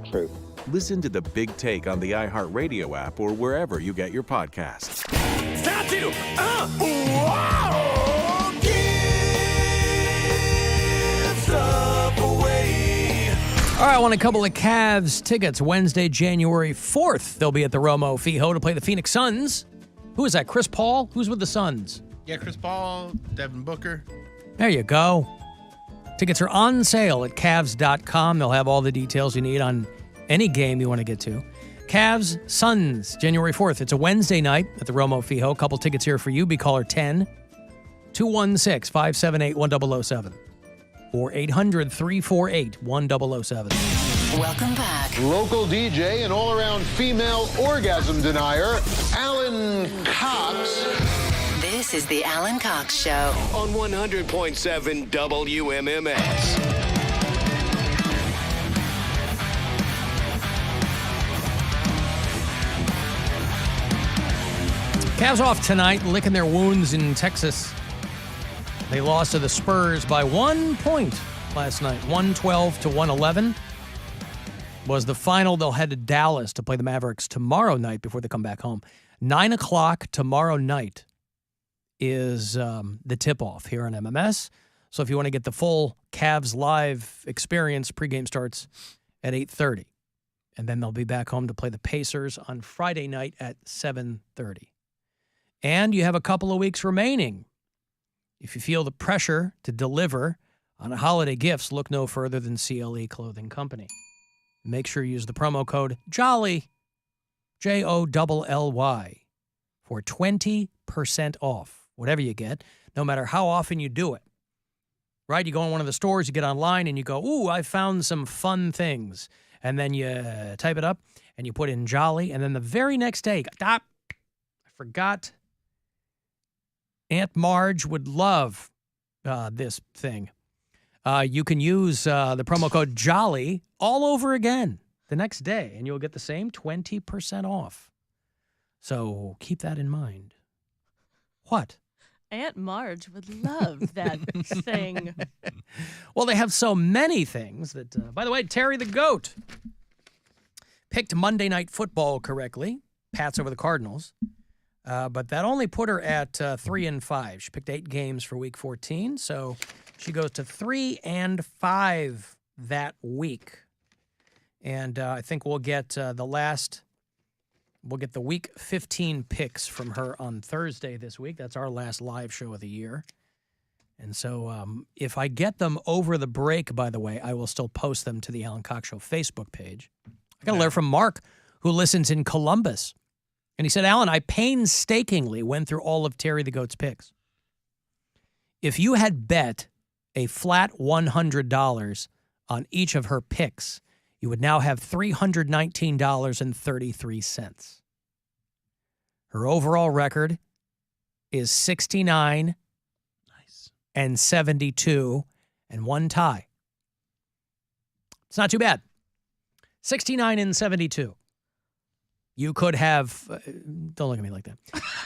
True.
Listen to The Big Take on the iHeartRadio app or wherever you get your podcasts.
It's time to, wow, give stuff away.
All right, I want a couple of Cavs tickets. Wednesday, January 4th. They'll be at the Romo Fijo to play the Phoenix Suns. Who is that, Chris Paul? Who's with the Suns?
Yeah, Chris Paul, Devin Booker.
There you go. Tickets are on sale at Cavs.com. They'll have all the details you need on any game you want to get to. Cavs, Suns, January 4th. It's a Wednesday night at the Romo Fijo. A couple tickets here for you. Be caller 10 216-578-1007 or 800-348-1007.
Welcome back.
Local DJ and all-around female orgasm denier, Alan Cox.
This is the Alan Cox Show
on 100.7 WMMS.
Cavs off tonight, licking their wounds in Texas. They lost to the Spurs by 1 point last night. 112-111 was the final. They'll head to Dallas to play the Mavericks tomorrow night before they come back home. 9 o'clock tomorrow night is the tip-off here on MMS. So if you want to get the full Cavs live experience, pregame starts at 8:30. And then they'll be back home to play the Pacers on Friday night at 7:30. And you have a couple of weeks remaining. If you feel the pressure to deliver on holiday gifts, look no further than CLE Clothing Company. Make sure you use the promo code JOLLY, JOLLY, for 20% off. Whatever you get, no matter how often you do it. Right? You go in one of the stores, you get online, and you go, ooh, I found some fun things. And then you type it up, and you put in Jolly, and then the very next day, I forgot. Aunt Marge would love this thing. You can use the promo code JOLLY all over again the next day, and you'll get the same 20% off. So keep that in mind. What?
Aunt Marge would love that thing.
Well, they have so many things that, by the way, Terry the Goat picked Monday Night Football correctly. Pats over the Cardinals. But that only put her at 3-5. She picked 8 games for week 14. So she goes to 3-5 that week. And I think we'll get We'll get the Week 15 picks from her on Thursday this week. That's our last live show of the year. And so if I get them over the break, by the way, I will still post them to the Alan Cox Show Facebook page. I got a letter from Mark, who listens in Columbus. And he said, Alan, I painstakingly went through all of Terry the Goat's picks. If you had bet a flat $100 on each of her picks, you would now have $319.33. Her overall record is 69 and 72 and 1 tie. It's not too bad. 69 and 72. You could have, don't look at me like that.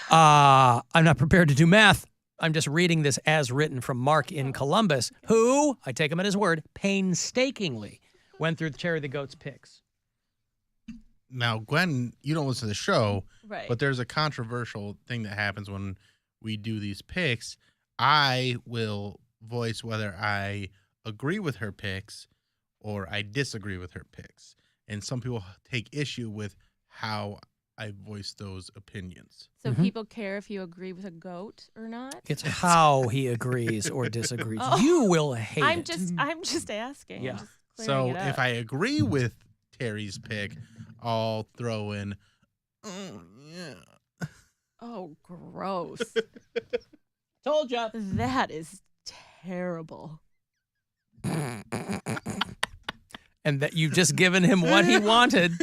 I'm not prepared to do math. I'm just reading this as written from Mark in Columbus, who, I take him at his word, painstakingly went through Terry the Goat's picks.
Now, Gwen, you don't listen to the show,
right?
But there's a controversial thing that happens when we do these picks. I will voice whether I agree with her picks or I disagree with her picks. And some people take issue with how I voice those opinions.
So people care if you agree with a goat or not?
It's how he agrees or disagrees.
Oh.
You will hate
I'm
it.
just asking.
Yeah.
I'm just
So
clearing it
if
up.
I agree with Terry's pick, I'll throw in,
Oh, gross.
Told ya.
That is terrible.
And that you've just given him what he wanted.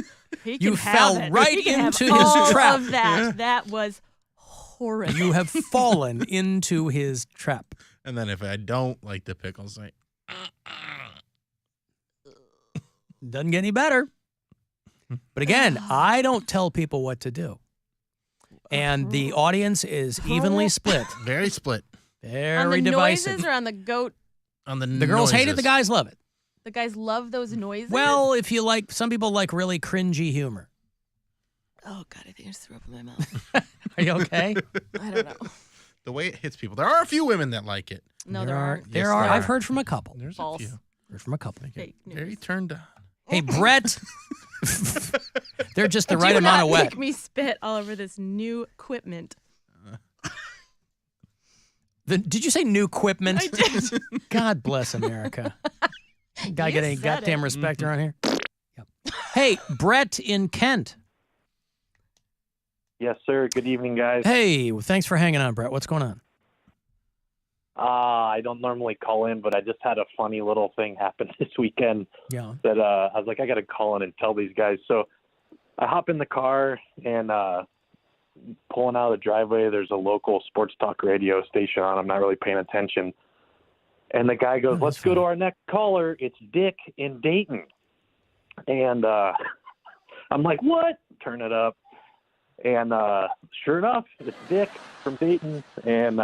He
You
can
fell
have it.
right
He can
into
have
his
all
trap.
Of that. That was horrible.
You have fallen into his trap.
and then if I don't like the pick, I'll say,
Doesn't get any better. But again, I don't tell people what to do. And the audience is evenly split.
Very split.
Very
on the
divisive.
noises or on the goat?
On the
girls hate it, the guys love it.
The guys love those noises.
Well, if you like, some people like really cringy humor.
Oh God, I think I just threw up in my mouth.
Are you okay?
I don't know.
The way it hits people. There are a few women that like it.
No, there aren't.
There are. I've heard from a couple.
There's
False.
a few.
Heard from a couple.
Fake news.
Very turned on.
Hey, Brett. They're just the
Do
right amount
not
of wet.
make me spit all over this new equipment.
Did you say new equipment?
I did.
God bless America. Gotta
You
get any
said
goddamn
it.
respect around here. Yep. Hey, Brett in Kent.
Yes, sir. Good evening, guys.
Hey, well, thanks for hanging on, Brett. What's going on?
I don't normally call in, but I just had a funny little thing happen this weekend
Yeah.
that I was like, I got to call in and tell these guys. So I hop in the car and pulling out of the driveway, there's a local sports talk radio station on. I'm not really paying attention. And the guy goes, let's go to our next caller. It's Dick in Dayton. And I'm like, what? Turn it up. And sure enough, it's Dick from Dayton. And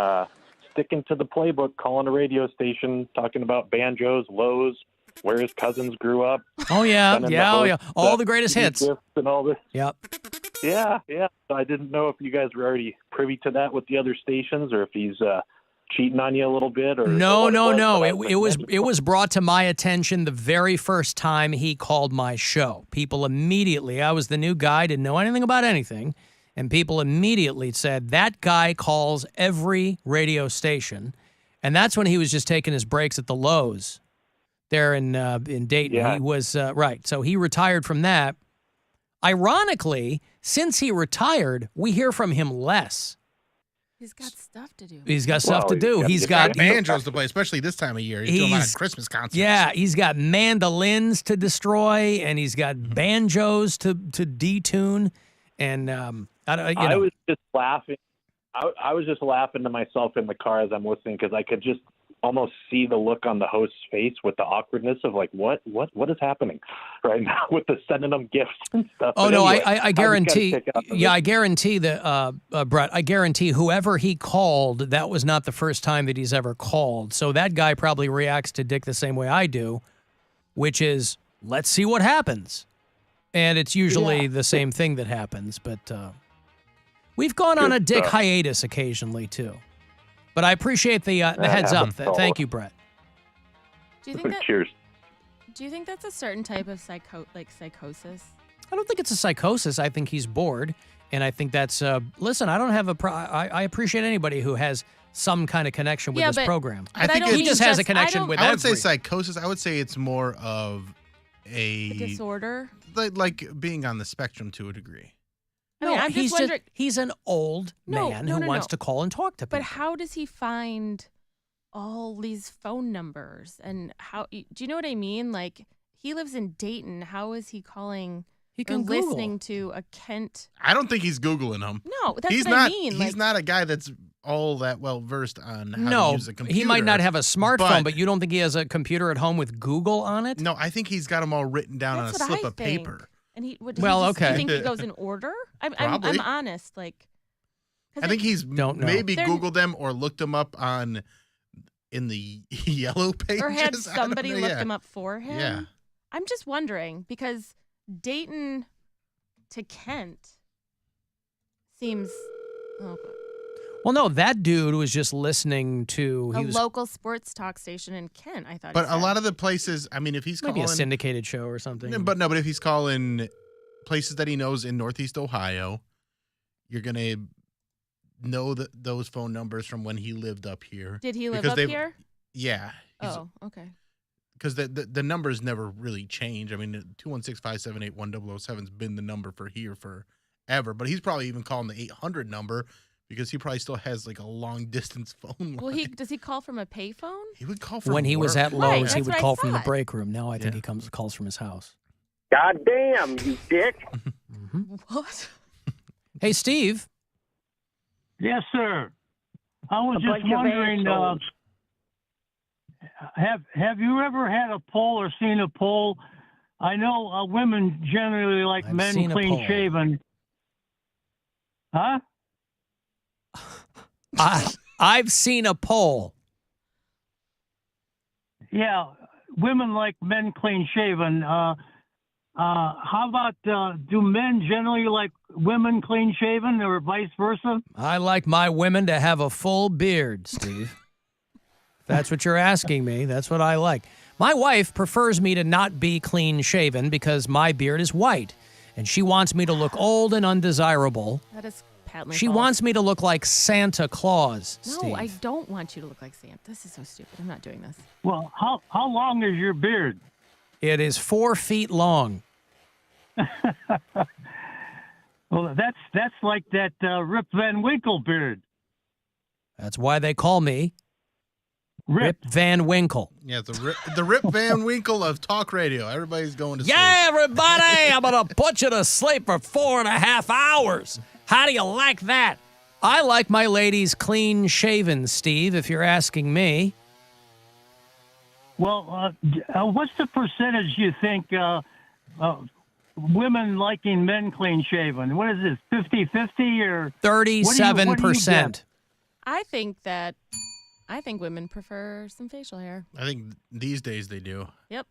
sticking to the playbook, calling a radio station, talking about banjos, lows, where his cousins grew up.
Oh, yeah.
sending
Yeah.
the
Oh, yeah.
host
All the greatest hits.
gifts and all this.
Yep.
Yeah. So I didn't know if you guys were already privy to that with the other stations, or if he's cheating on you a little bit. Or
No.
what it was.
It was brought to my attention the very first time he called my show. People immediately, I was the new guy, didn't know anything about anything, and people immediately said, that guy calls every radio station. And that's when he was just taking his breaks at the Lowe's there in Dayton.
Yeah.
He was, right. So he retired from that. Ironically, since he retired, we hear from him less.
He's got stuff to do.
He's got stuff to do. He's
got
got
banjos to play, especially this time of year. He's doing a lot of
He's-
Christmas concerts.
Yeah, he's got mandolins to destroy, and he's got banjos to detune, and
I was just laughing. I was just laughing to myself in the car as I'm listening, because I could just almost see the look on the host's face with the awkwardness of like, what is happening right now with the sending them gifts and stuff.
Oh
But
no,
anyway,
I
just got a
guarantee.
kick out of
Yeah,
it.
I guarantee that, Brett. I guarantee whoever he called, that was not the first time that he's ever called. So that guy probably reacts to Dick the same way I do, which is let's see what happens, and it's usually the same thing that happens. But we've gone on
Good
a Dick
stuff.
hiatus occasionally too. But I appreciate the heads up. Thank you, Brett.
Do you think that?
Cheers.
Do you think that's a certain type of psychosis?
I don't think it's a psychosis. I think he's bored, and I think that's. Listen, I don't have a. I appreciate anybody who has some kind of connection with
Yeah,
this
but-
program.
but I don't
he
mean
just has a
just-
connection with.
I would say
every-
psychosis. I would say it's more of
A disorder?
like being on the spectrum to a degree.
I mean, I'm
he's
just wondering.
he's an old
No,
man
no,
who
no,
wants
no.
to call and talk to people.
But how does he find all these phone numbers? And how do you know what I mean? Like, he lives in Dayton. How is he calling
He
or
can Google.
listening to a Kent?
I don't think he's Googling them.
No, that's
he's
what
not,
I mean.
He's
Like,
not a guy that's all that well versed on how to
No,
use a computer.
he might not have a smartphone, but you don't think he has a computer at home with Google on it?
No, I think he's got them all written down
that's
on a
what
slip
I
of
think.
paper.
And he would.
Well,
You
okay.
think he goes in order? I'm
Probably.
honest. Like, 'cause
I think he's
Don't know.
maybe
They're-
Googled them or looked them up in the yellow pages.
or had
I don't
somebody
know,
look
yeah.
them up for him.
Yeah.
I'm just wondering because Dayton to Kent seems
Well, no, that dude was just listening to
a
he was
local sports talk station in Kent. I thought.
But a lot of the places, I mean, if he's
maybe
calling,
a syndicated show or something.
But if he's calling places that he knows in Northeast Ohio, you're gonna know those phone numbers from when he lived up here.
Did he live
Because
up
they've-
here?
Yeah.
Oh, okay.
Because the numbers never really change. I mean, 216-578-1007's been the number for here forever. But he's probably even calling the 800 number because he probably still has like a long distance phone line.
Well, does he call from a payphone?
He would call from
when he was
work.
at Lowe's,
Right,
he
that's
would
what I
call from the
thought.
break room. Now I think he calls from his house.
God damn, you dick.
What?
Hey, Steve.
Yes, sir. I was
A
just
bunch of
wondering,
assholes.
have you ever had a poll or seen a poll? I know women generally like
I've
men
seen a
clean
poll.
shaven. Huh?
I've seen a poll.
Yeah. women like men clean shaven. How about do men generally like women clean shaven or vice versa?
I like my women to have a full beard, Steve. If that's what you're asking me. That's what I like. My wife prefers me to not be clean shaven because my beard is white, and she wants me to look old and undesirable.
That is patently
She
false.
wants me to look like Santa Claus,
No,
Steve.
I don't want you to look like Santa. This is so stupid. I'm not doing this.
Well, how long is your beard?
It is 4 feet long.
Well, that's like that Rip Van Winkle beard.
That's why they call me Rip Van Winkle.
Yeah, the Rip Van Winkle of talk radio. Everybody's going to sleep.
Yeah, everybody, I'm going to put you to sleep for 4.5 hours. How do you like that? I like my ladies clean shaven, Steve, if you're asking me.
Well, what's the percentage you think women liking men clean shaven? What is this, 50-50 or
37%.
I think women prefer some facial hair.
I think these days they do.
Yep.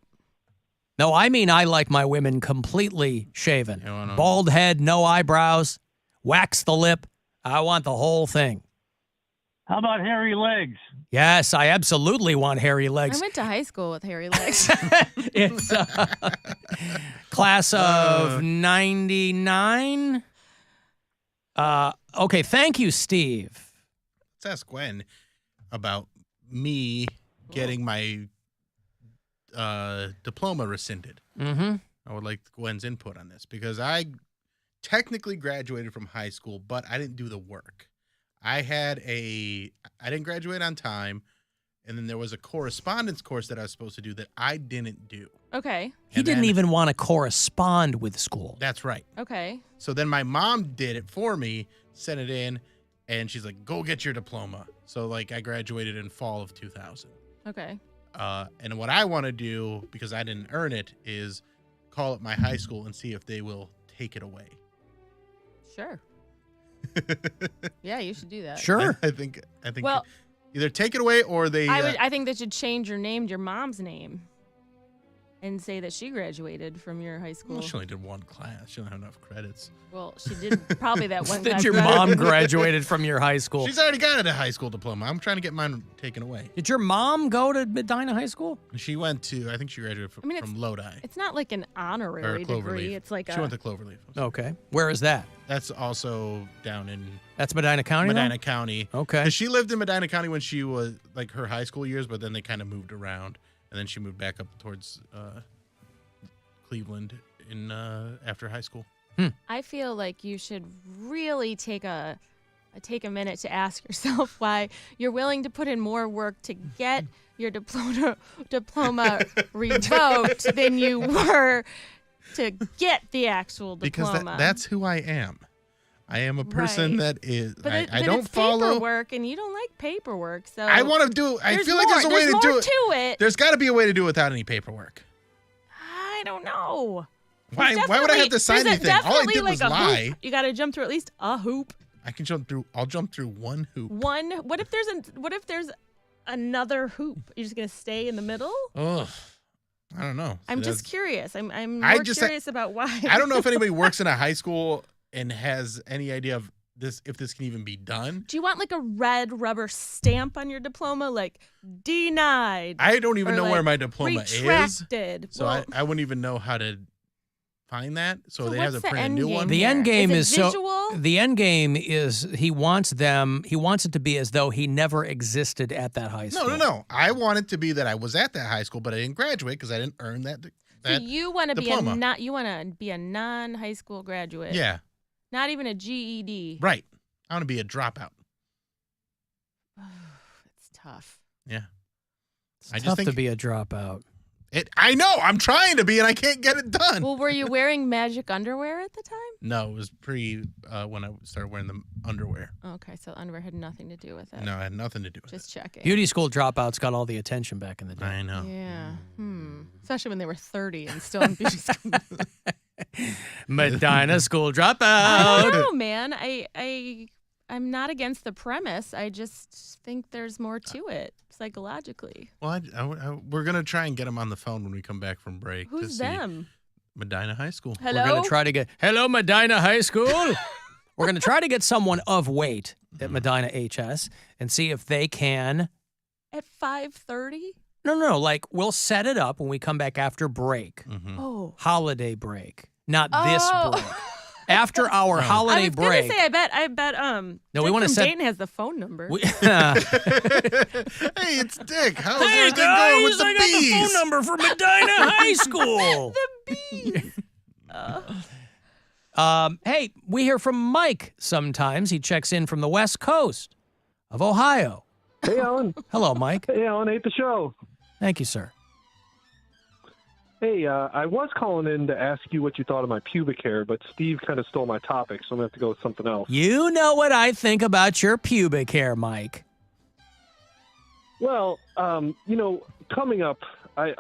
No, I mean I like my women completely shaven. Bald head, no eyebrows, wax the lip. I want the whole thing.
How about hairy legs?
Yes, I absolutely want hairy
I
legs.
went to high school with hairy legs.
It's class of 99. Okay, thank you, Steve.
Let's ask Gwen about me getting my diploma rescinded.
Mm-hmm.
I would like Gwen's input on this because I technically graduated from high school, but I didn't do the work. I didn't graduate on time, and then there was a correspondence course that I was supposed to do that I didn't do.
Okay.
He didn't even want to correspond with school.
That's right.
Okay.
So then my mom did it for me, sent it in, and she's like, go get your diploma. So like I graduated in fall of 2000.
Okay.
And what I want to do, because I didn't earn it, is call up my high school and see if they will take it away.
Sure. Yeah, you should do that.
Sure.
I think
Well,
either take it away or they
I think they should change your name to your mom's name and say that she graduated from your high school.
well, she only did one class. She don't have enough credits.
Well, she did probably that one
That
class.
your mom graduated from your high school.
She's already got a high school diploma. I'm trying to get mine taken away.
Did your mom go to Medina High School?
She went to, I think she graduated from, from Lodi.
It's not like an honorary
Or Cloverleaf.
degree. It's like
She went to Cloverleaf.
Okay. Where is that?
That's also down in
That's Medina County? though?
Medina County.
Okay.
'Cause she lived in Medina County when she was like her high school years, but then they kind of moved around, and then she moved back up towards Cleveland in after high school.
I feel like you should really take a minute to ask yourself why you're willing to put in more work to get your diploma revoked than you were to get the actual diploma.
Because that's who I am. I am a person that is.
But
I don't
it's
follow
paperwork, and you don't like paperwork. So
I want to do. I feel like there's a way to do it.
To it.
There's got to be a way to do it without any paperwork.
I don't know.
Why would I have to sign anything? All I did was lie.
Hoop. You got to jump through at least a hoop.
I can jump through. I'll jump through one hoop.
What if there's another hoop? You're just gonna stay in the middle?
Ugh. I don't know.
I'm just curious. I'm more curious about why.
I don't know if anybody works in a high school and has any idea of this, if this can even be done.
Do you want like a red rubber stamp on your diploma, like denied?
I don't even
or,
know
like,
where my diploma
retracted.
is. So I wouldn't even know how to find that. So they have to
what's the
print a
end
new
game
one.
The end game
Is
is
it
so.
visual?
The end game is he wants it to be as though he never existed at that high school.
No. I want it to be that I was at that high school, but I didn't graduate because I didn't earn that.
So you want to
diploma.
you want to be a non-high school graduate.
Yeah.
Not even a GED.
Right. I want to be a dropout.
It's tough.
Yeah.
It's tough to be a dropout.
I know. I'm trying to be, and I can't get it done.
Well, were you wearing magic underwear at the time?
No, it was when I started wearing the underwear.
Okay, so underwear had nothing to do with it.
No, it had nothing to do with
Just checking.
Beauty school dropouts got all the attention back in the day.
I know.
Yeah. Especially when they were 30 and still in beauty school.
Medina school dropout.
I don't know, man. I'm not against the premise. I just think there's more to it. psychologically.
Well, we're going to try and get them on the phone when we come back from break. to
Who's
see
them?
Medina High School.
Hello?
We're going to try to get, hello, Medina High School. We're going to try to get someone of weight at Medina HS and see if they can.
At 5:30?
No. Like, we'll set it up when we come back after break.
Oh.
Holiday break. Not this break. After our
I
holiday
was
break.
gonna say, I bet.
No,
Dick
we wanna
from
set-
Dayton has the phone number.
Hey, it's Dick. How's
Hey,
everything going with
guys,
the
I got
bees?
the phone number for Medina High School. Hey, we hear from Mike sometimes. He checks in from the West Coast of Ohio.
Hey, Alan.
Hello, Mike.
Hey, Alan. Hate the show.
Thank you, sir.
Hey, I was calling in to ask you what you thought of my pubic hair, but Steve kind of stole my topic, so I'm going to have to go with something else.
You know what I think about your pubic hair, Mike.
Well, coming up, I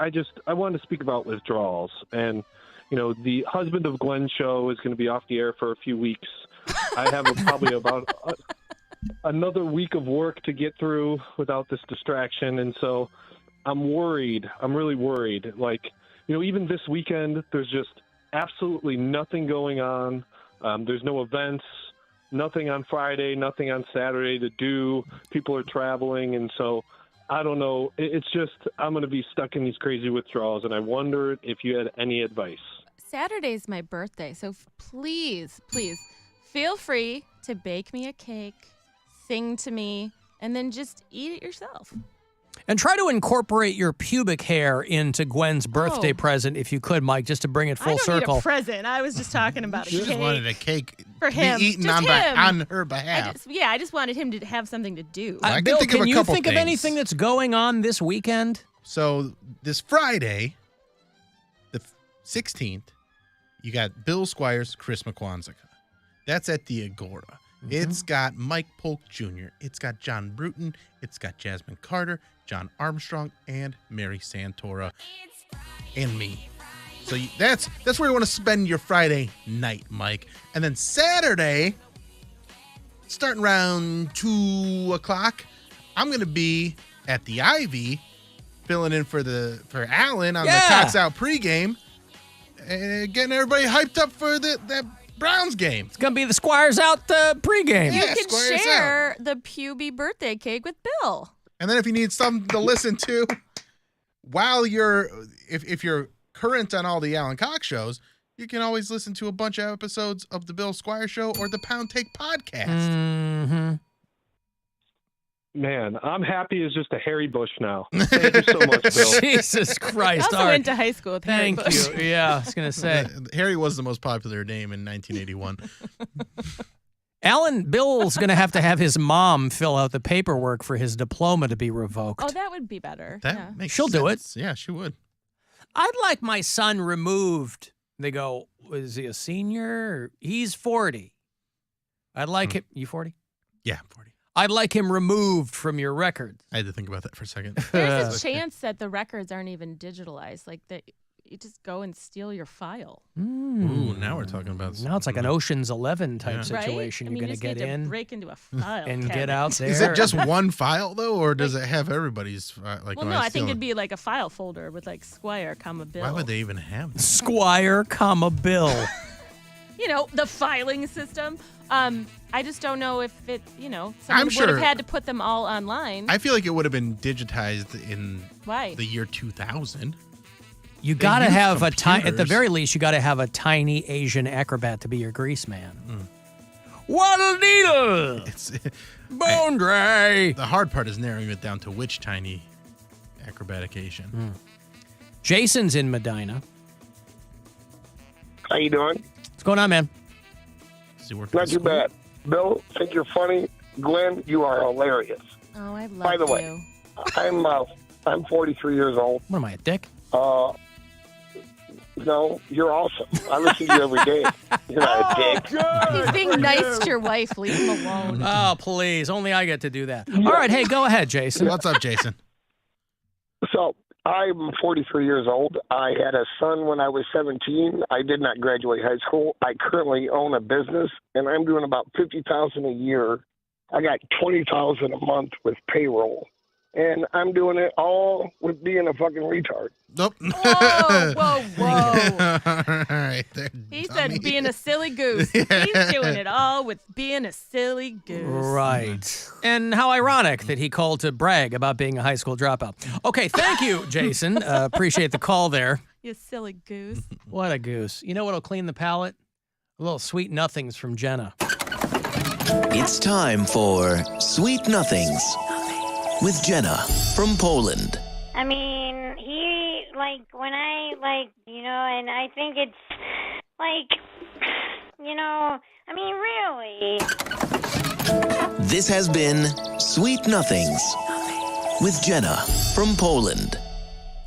wanted to speak about withdrawals. And, the Husband of Glenn show is going to be off the air for a few weeks. I have probably about another week of work to get through without this distraction. And so I'm worried. I'm really worried. Like, even this weekend, there's just absolutely nothing going on. There's no events, nothing on Friday, nothing on Saturday to do. People are traveling. And so I don't know. It's just I'm going to be stuck in these crazy withdrawals. And I wondered if you had any advice.
Saturday's my birthday, so please feel free to bake me a cake, sing to me, and then just eat it yourself.
And try to incorporate your pubic hair into Gwen's birthday present, if you could, Mike, just to bring it full
I don't
circle.
need a present. I was just talking about a
She
cake.
just wanted a cake
for
to
him.
be eaten
Just him.
on her behalf.
I just wanted him to have something to do.
Bill,
think of
can
a
you
couple
think of
things.
anything that's going on this weekend?
So this Friday, the 16th, you got Bill Squire's Christmas Kwanzaa. That's at the Agora. It's got Mike Polk Jr. It's got John Bruton. It's got Jasmine Carter, John Armstrong, and Mary Santora, and me. So that's where you want to spend your Friday night, Mike. And then Saturday, starting around 2 o'clock, I'm going to be at the Ivy, filling in for Alan on the Cox Out pregame, getting everybody hyped up for that Browns game.
It's going to be the Squires Out pregame.
You
Yeah,
can
Squires
share the Puby birthday cake with Bill.
And then if you need something to listen to while if you're current on all the Alan Cox shows, you can always listen to a bunch of episodes of the Bill Squire Show or the Poundcake podcast.
Mm-hmm.
Man, I'm happy as just a hairy bush now. Thank you so much, Bill.
Jesus Christ.
I also
All right.
went to high school with Harry
Thank
Bush.
you. Yeah, I was going to say.
Harry was the most popular name in 1981.
Bill's going to have his mom fill out the paperwork for his diploma to be revoked.
Oh, that would be better. Yeah.
Makes
She'll do it.
sense. Yeah, she would.
I'd like my son removed. They go, is he a senior? He's 40. I'd like him. You 40?
Yeah, 40.
I'd like him removed from your records.
I had to think about that for a second.
There's a chance that the records aren't even digitalized. Like that, you just go and steal your file.
Ooh, now we're talking about
Now it's like an Ocean's 11 type
Yeah.
situation.
Right? I mean,
You're going
you
to get
just need
in
to break into a file
and
cabinet.
get out there.
Is it just one file, though, or does it have everybody's? Like,
Well,
when
no, I think
steal
it'd be like a file folder with like Squire, Bill.
Why would they even have that?
Squire, Bill.
The filing system. I just don't know if it, someone
I'm
would
sure-
have had to put them all online.
I feel like it would have been digitized in
Right.
the year 2000.
You
They
got to
use
have at the
computers.
very least, you got to have a tiny Asian acrobat to be your grease man. Waddle needle! Bone dry!
The hard part is narrowing it down to which tiny acrobatic Asian.
Jason's in Medina.
How you doing?
What's going on, man?
Is he working
Not
at
too
school?
bad. Bill, think you're funny. Glenn, you are hilarious.
Oh, I love
By the way,
you.
I'm 43 years old.
What am I, a dick?
No, you're awesome. I listen to you every day. You're not a dick.
He's being nice to your wife. Leave him alone.
Oh, please. Only I get to do that. All right. Hey, go ahead, Jason.
What's up, Jason?
So, I'm 43 years old. I had a son when I was 17. I did not graduate high school. I currently own a business, and I'm doing about $50,000 a year. I got $20,000 a month with payroll, and I'm doing it all with being a fucking retard.
Nope.
Whoa, whoa, whoa.
All right. There,
He
dummy.
said being a silly goose. He's doing it all with being a silly goose.
Right. And how ironic that he called to brag about being a high school dropout. Okay, thank you, Jason. Appreciate the call there.
You silly goose.
What a goose. You know what'll clean the palate? A little sweet nothings from Jenna.
It's time for Sweet Nothings with Jenna from Poland.
I mean, he, like, when I, like, you know, and I think it's, like, you know, I mean, really.
This has been Sweet Nothings with Jenna from Poland.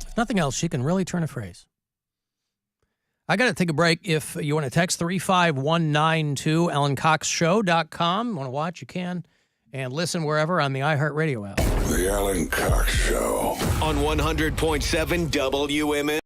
If nothing else, she can really turn a phrase. I got to take a break. If you want to text 35192, AlanCoxShow.com. Want to watch, you can. And listen wherever on the iHeartRadio app.
The Alan Cox Show. On 100.7 WMMS.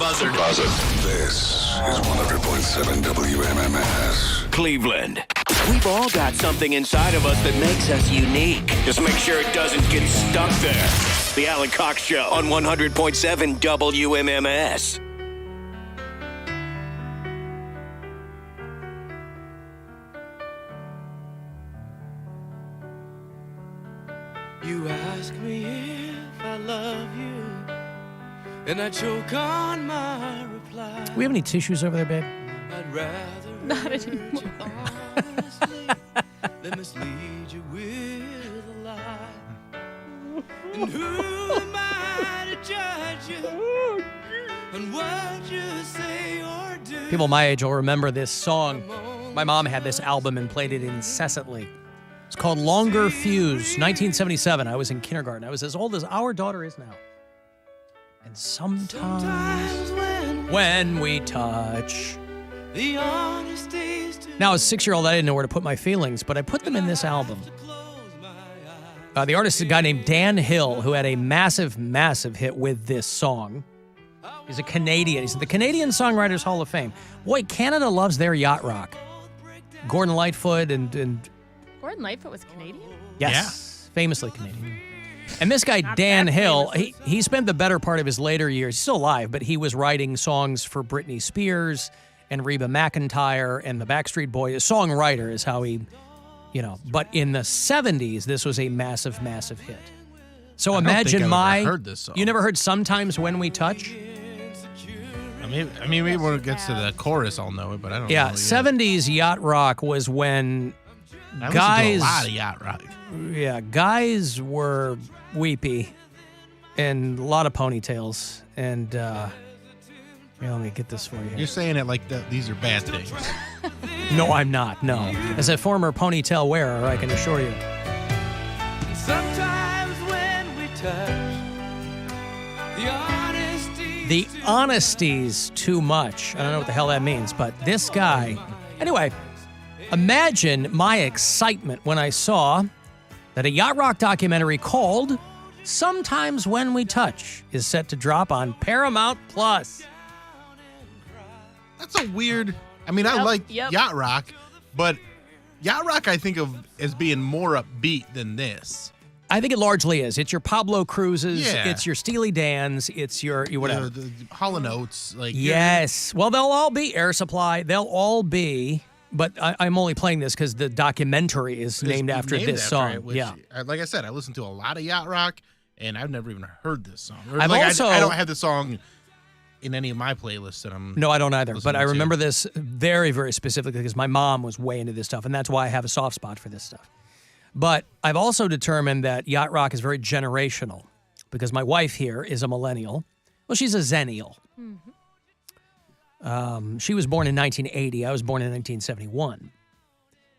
Buzzard.
This is 100.7 WMMS.
Cleveland. We've all got something inside of us that makes us unique. Just make sure it doesn't get stuck there. The Alan Cox Show on 100.7 WMMS.
You ask me if I love you, and I choke on my reply.
Do we have any tissues over there, babe?
I'd rather
Not anymore.
than mislead you with a lie. And who am I to judge you on what you say or do?
People my age will remember this song. My mom had this album and played it incessantly. It's called Longer Fuse, 1977. I was in kindergarten. I was as old as our daughter is now. And sometimes when we touch.
The honesties to
Now, as a 6-year-old, I didn't know where to put my feelings, but I put them in this album. The artist is a guy named Dan Hill, who had a massive, massive hit with this song. He's a Canadian. He's in the Canadian Songwriters Hall of Fame. Boy, Canada loves their yacht rock. Gordon Lightfoot and
Gordon Lightfoot was Canadian?
yes, famously Canadian. And this guy, Dan Hill, he spent the better part of his later years, he's still alive, but he was writing songs for Britney Spears and Reba McEntire and the Backstreet Boys. A songwriter is how he, but in the 70s, this was a massive, massive hit. So
I don't
imagine
think I've ever heard this song.
You never heard Sometimes When We Touch?
I mean, maybe when it gets to the chorus, I'll know it, but I don't know.
Yeah, 70s yacht rock was when guys.
I listened to a lot of yacht rock.
Yeah, guys were weepy and a lot of ponytails. And let me get this for you here.
You're saying it like these are bad things.
No, I'm not. No. As a former ponytail wearer, I can assure you.
sometimes when we touch.
The honesty's too much. I don't know what the hell that means, but this guy. Anyway, imagine my excitement when I saw that a yacht rock documentary called Sometimes When We Touch is set to drop on Paramount Plus.
That's a weird. I mean, I like yacht rock, but yacht rock I think of as being more upbeat than this.
I think it largely is. It's your Pablo Cruz's.
Yeah.
It's your Steely Dan's. It's your whatever.
The Hall & Oates.
Yes. Well, they'll all be Air Supply. They'll all be. But I'm only playing this because the documentary is named after this song.
It, which,
yeah.
Like I said, I listen to a lot of yacht rock, and I've never even heard this song.
I've also-
I don't have the song in any of my playlists that I'm.
No, I don't either. But
listening
I
to.
remember this very, very specifically because my mom was way into this stuff, and that's why I have a soft spot for this stuff. But I've also determined that yacht rock is very generational because my wife here is a millennial. Well, she's a zennial. She was born in 1980. I was born in 1971.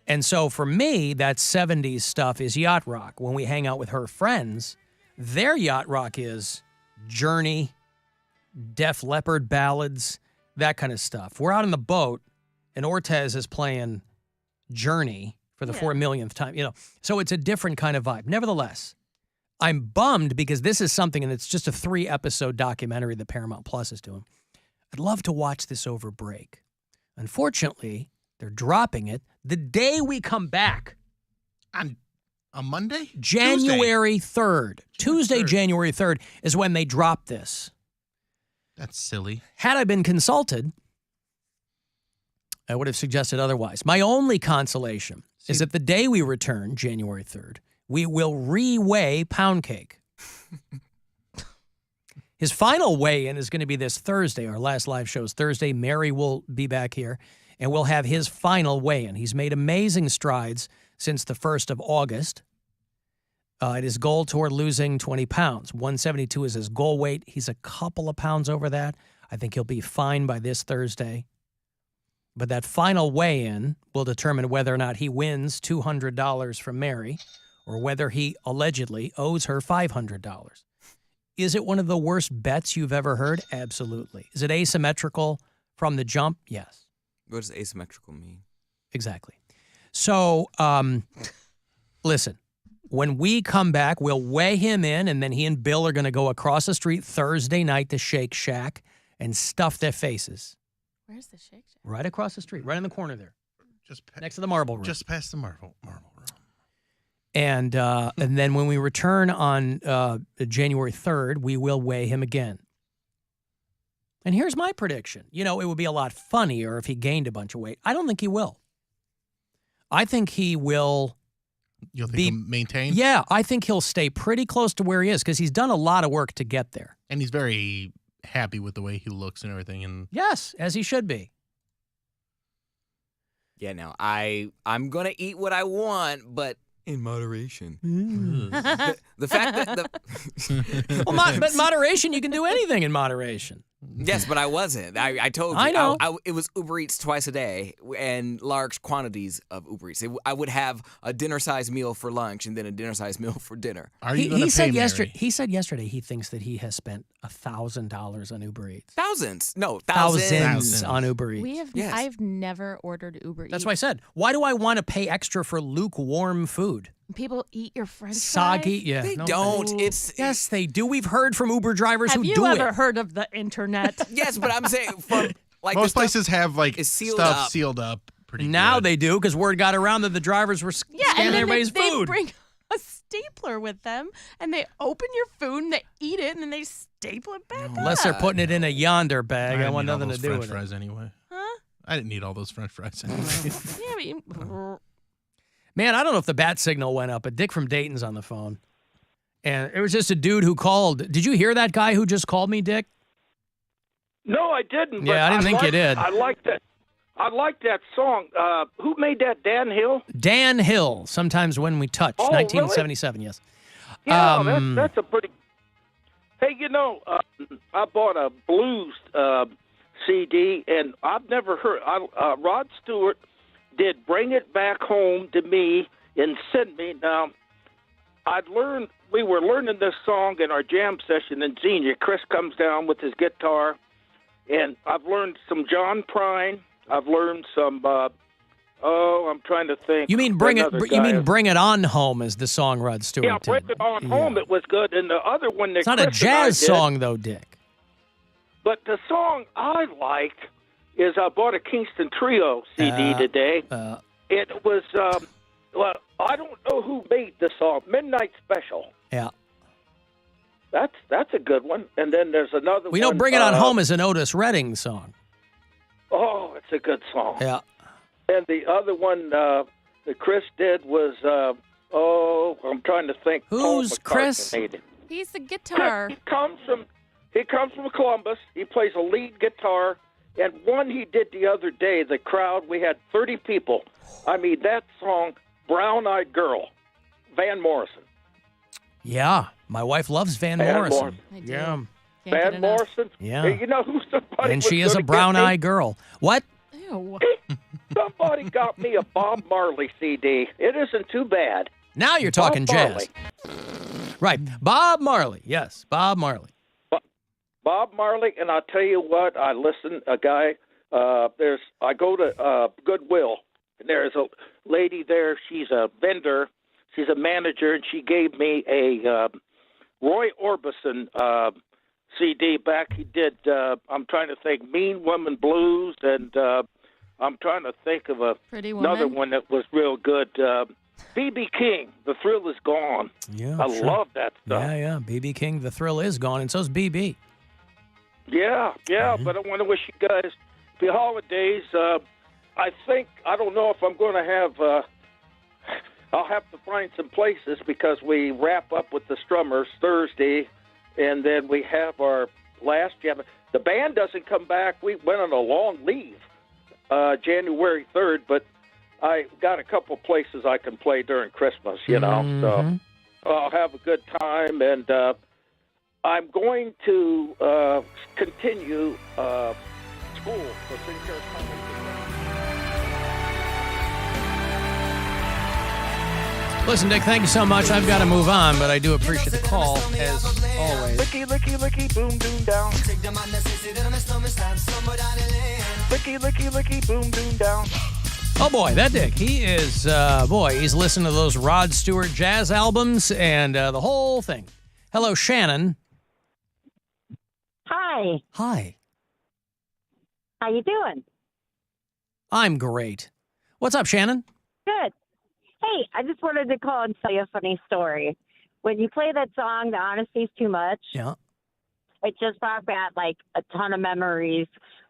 And so for me, that 70s stuff is yacht rock. When we hang out with her friends, their yacht rock is Journey, Def Leppard ballads, that kind of stuff. We're out on the boat, and Ortez is playing Journey for the 4 millionth time. So it's a different kind of vibe. Nevertheless, I'm bummed because this is something, and it's just a 3-episode documentary that Paramount Plus is doing. I'd love to watch this over break. Unfortunately, they're dropping it the day we come back.
On Monday?
January 3rd. Tuesday, January 3rd is when they drop this.
That's silly.
Had I been consulted, I would have suggested otherwise. My only consolation is that the day we return, January 3rd, we will re-weigh Poundcake. His final weigh-in is going to be this Thursday. Our last live show is Thursday. Mary will be back here, and we'll have his final weigh-in. He's made amazing strides since the 1st of August. At his goal toward losing 20 pounds. 172 is his goal weight. He's a couple of pounds over that. I think he'll be fine by this Thursday. But that final weigh-in will determine whether or not he wins $200 from Mary or whether he allegedly owes her $500. Is it one of the worst bets you've ever heard? Absolutely. Is it asymmetrical from the jump? Yes.
What does asymmetrical mean?
Exactly. So, listen, when we come back, we'll weigh him in, and then he and Bill are going to go across the street Thursday night to Shake Shack and stuff their faces.
Where's the Shake Shack?
Right across the street, right in the corner there.
Just
next to the marble room.
Just past the marble room.
And then when we return on January 3rd, we will weigh him again. And here's my prediction. You know, it would be a lot funnier if he gained a bunch of weight. I don't think he will. I think he will.
You'll think he'll maintain?
Yeah, I think he'll stay pretty close to where he is because he's done a lot of work to get there.
And he's very happy with the way he looks and everything. And
yes, as he should be.
Yeah, no, I'm gonna eat what I want, but in moderation. The fact that
but moderation, you can do anything in moderation.
Yes, but I wasn't. I told you.
I know.
It was Uber Eats twice a day and large quantities of Uber Eats. I would have a dinner-sized meal for lunch and then a dinner-sized meal for dinner.
Are you
He said yesterday he thinks that he has spent $1,000 on Uber Eats.
Thousands? No,
thousands on Uber Eats.
I've never ordered Uber Eats.
That's why I said, why do I want to pay extra for lukewarm food?
People eat your French
Soggy,
fries?
yeah.
They
no,
don't.
Yes, they do. We've heard from Uber drivers
Have
who
you
do
ever
it.
heard of the internet?
Yes, but I'm saying from like
most places have like
sealed
stuff
up.
sealed up pretty
Now
good.
they do because word got around that the drivers were
Yeah, and
scanning
then
everybody's
they
food.
bring a stapler with them, and they open your food, and they eat it, and then they staple it back
Unless they're putting it in a yonder bag. I
didn't
want
need all
nothing to
those
do
French
with
fries
it.
anyway.
Huh?
I didn't need all those French fries anyway.
Yeah, but
Man, I don't know if the bat signal went up, but Dick from Dayton's on the phone. And it was just a dude who called. Did you hear that guy who just called me, Dick?
No, I didn't.
Yeah, I didn't think you did.
I liked that. I liked that song. Who made that? Dan Hill?
Dan Hill, Sometimes When We Touch,
Oh,
1977, yes.
Yeah, that's a pretty. Hey, you know, I bought a blues CD, and I've never heard. Rod Stewart did "Bring It Back Home to Me" and send me. Now, we were learning this song in our jam session in Xenia. Chris comes down with his guitar, and I've learned some John Prine. I've learned some. I'm trying to think.
You mean Bring It?
Another
You mean
guy.
Bring It On Home is the song Rod Stewart
Yeah,
did.
Bring It On Home. It was good, and the other one that
It's not a
Chris and I
jazz
did-
song, though, Dick.
But the song I liked is I bought a Kingston Trio CD today. It was, well, I don't know who made the song, Midnight Special.
Yeah.
That's a good one. And then there's another
We
one.
know Bring It On Home is an Otis Redding song.
Oh, it's a good song.
Yeah.
And the other one that Chris did was, I'm trying to think.
Who's
Paul McCartney
Chris?
made it.
he's the guitar.
He comes from Columbus. He plays a lead guitar. And one he did the other day, the crowd, we had 30 people. I mean, that song, Brown Eyed Girl, Van Morrison.
Yeah. My wife loves Van Morrison.
I do.
Yeah.
Van Morrison.
Yeah.
Hey, you know who somebody
And
was
she is a
gonna get
brown-eyed girl. What?
Ew.
Somebody got me a Bob Marley CD. It isn't too bad.
Now you're talking
Bob
jazz. Right. Bob Marley. Yes, Bob Marley.
Bob Marley, and I'll tell you what, I listen, I go to Goodwill, and there's a lady there, she's a vendor, she's a manager, and she gave me a Roy Orbison CD back. He did, I'm trying to think, Mean Woman Blues, and I'm trying to think of
Pretty
another
Woman?
one that was real good. B.B. King, The Thrill Is Gone.
Yeah,
I
sure.
love that stuff.
Yeah. B.B. King, The Thrill Is Gone, and so's B.B.
Yeah, but I want to wish you guys the holidays. I don't know if I'm going to have, I'll have to find some places because we wrap up with the Strummers Thursday, and then we have our last jam. The band doesn't come back. We went on a long leave January 3rd, but I got a couple places I can play during Christmas, you know, so I'll have a good time, and I'm going to continue school for Sinclair College.
Listen, Dick, thank you so much. I've got to move on, but I do appreciate the call, as always.
Licky, licky, licky, boom, doom, down. Licky, licky, licky, boom, doom, down.
Oh, boy, that Dick. He is, he's listening to those Rod Stewart jazz albums and the whole thing. Hello, Shannon.
Hi.
Hi.
How you doing?
I'm great. What's up, Shannon?
Good. Hey, I just wanted to call and tell you a funny story. When you play that song, The Honesty's Too Much,
Yeah.
it just brought back like a ton of memories.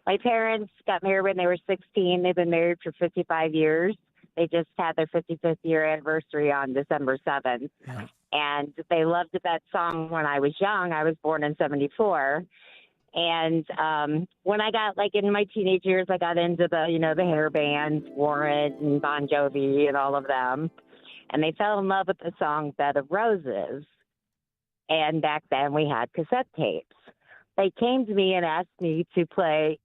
My parents got married when they were 16. They've been married for 55 years. They just had their 55th year anniversary on December 7th.
Yeah.
And they loved that song when I was young. I was born in 74. And when I got like in my teenage years, I got into the hair bands, Warren and Bon Jovi and all of them. And they fell in love with the song Bed of Roses. And back then we had cassette tapes. They came to me and asked me to play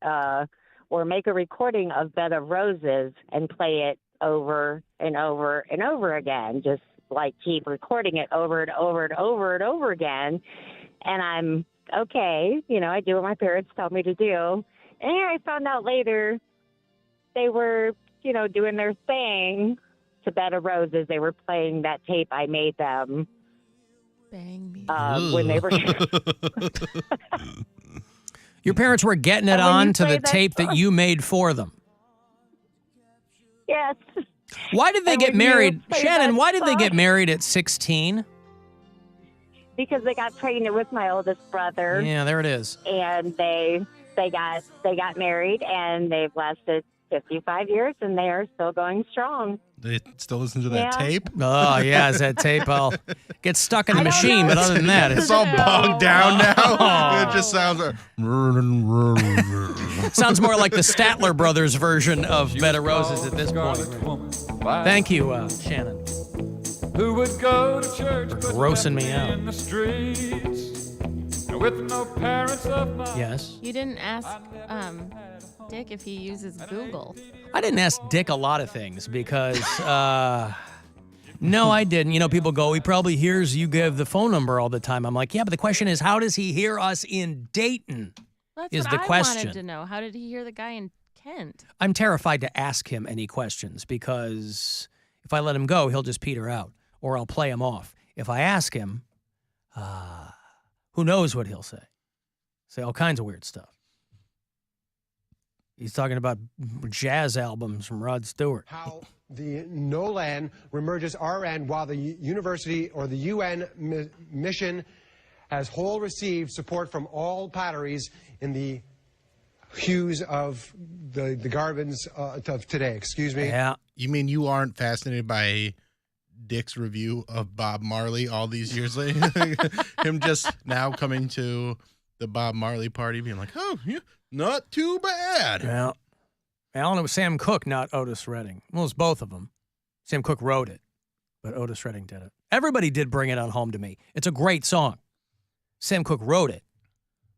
or make a recording of Bed of Roses and play it over and over and over again. Just like keep recording it over and over and over and over again. And I'm okay, I do what my parents tell me to do. And I found out later they were, doing their thing to Bed of Roses. They were playing that tape I made them.
Bang me.
When they were.
Your parents were getting it on to the tape that you made for them.
Yes.
Why did they get married? Shannon, why did they get married at 16?
Because they got pregnant with my oldest brother.
Yeah, there it is.
And they got married, and they've lasted 55 years, and they are still going strong.
They still listen to that tape?
Oh, yeah, is that tape? I'll get stuck in the machine, but other than that,
it's all bogged down now. It just sounds
sounds more like the Statler Brothers version of Bed of Roses at this point. Thank you, Shannon.
Who would go to church
for grossing me out
in the streets with no parents of mine?
Yes.
You didn't ask Dick if he uses Google.
I didn't ask Dick a lot of things because, no, I didn't. People go, he probably hears you give the phone number all the time. I'm like, yeah, but the question is, how does he hear us in Dayton?
That's
is
what
the
I
question.
wanted to know. How did he hear the guy in Kent?
I'm terrified to ask him any questions because if I let him go, he'll just peter out or I'll play him off. If I ask him, who knows what he'll say? Say all kinds of weird stuff. He's talking about jazz albums from Rod Stewart.
How the No Land remerges RN while the university or the UN mission has whole received support from all parties in the hues of the garbins of today. Excuse me.
Yeah.
You mean you aren't fascinated by Dick's review of Bob Marley all these years later? Him just now coming to the Bob Marley party being like, oh, yeah, not too bad.
Well, Alan, it was Sam Cooke, not Otis Redding. Well, it was both of them. Sam Cooke wrote it, but Otis Redding did it. Everybody did Bring It On Home to Me. It's a great song. Sam Cooke wrote it,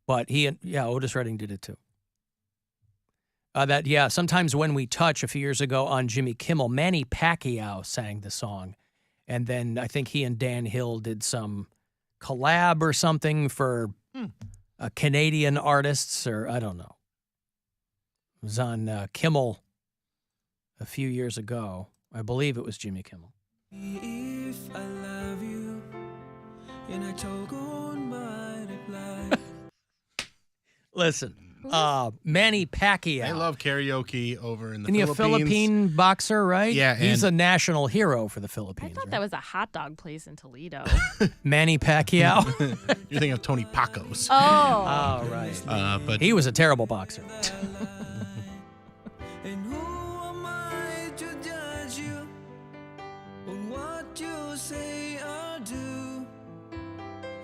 but Otis Redding did it too. Sometimes When We Touch a few years ago on Jimmy Kimmel, Manny Pacquiao sang the song. And then I think he and Dan Hill did some collab or something for Canadian artists, or I don't know. It was on Kimmel a few years ago. I believe it was Jimmy Kimmel.
If I love you and I choke on my reply.
Listen, Manny Pacquiao.
I love karaoke over in the
Isn't he
Philippines.
a Philippine boxer, right?
Yeah.
He's
and
a national hero for the
I
Philippines.
thought that was a hot dog place in Toledo.
Manny Pacquiao.
You're thinking of Tony Pacos.
Oh.
Right.
But
he was a terrible boxer.
And who am I to judge you on what you say or do?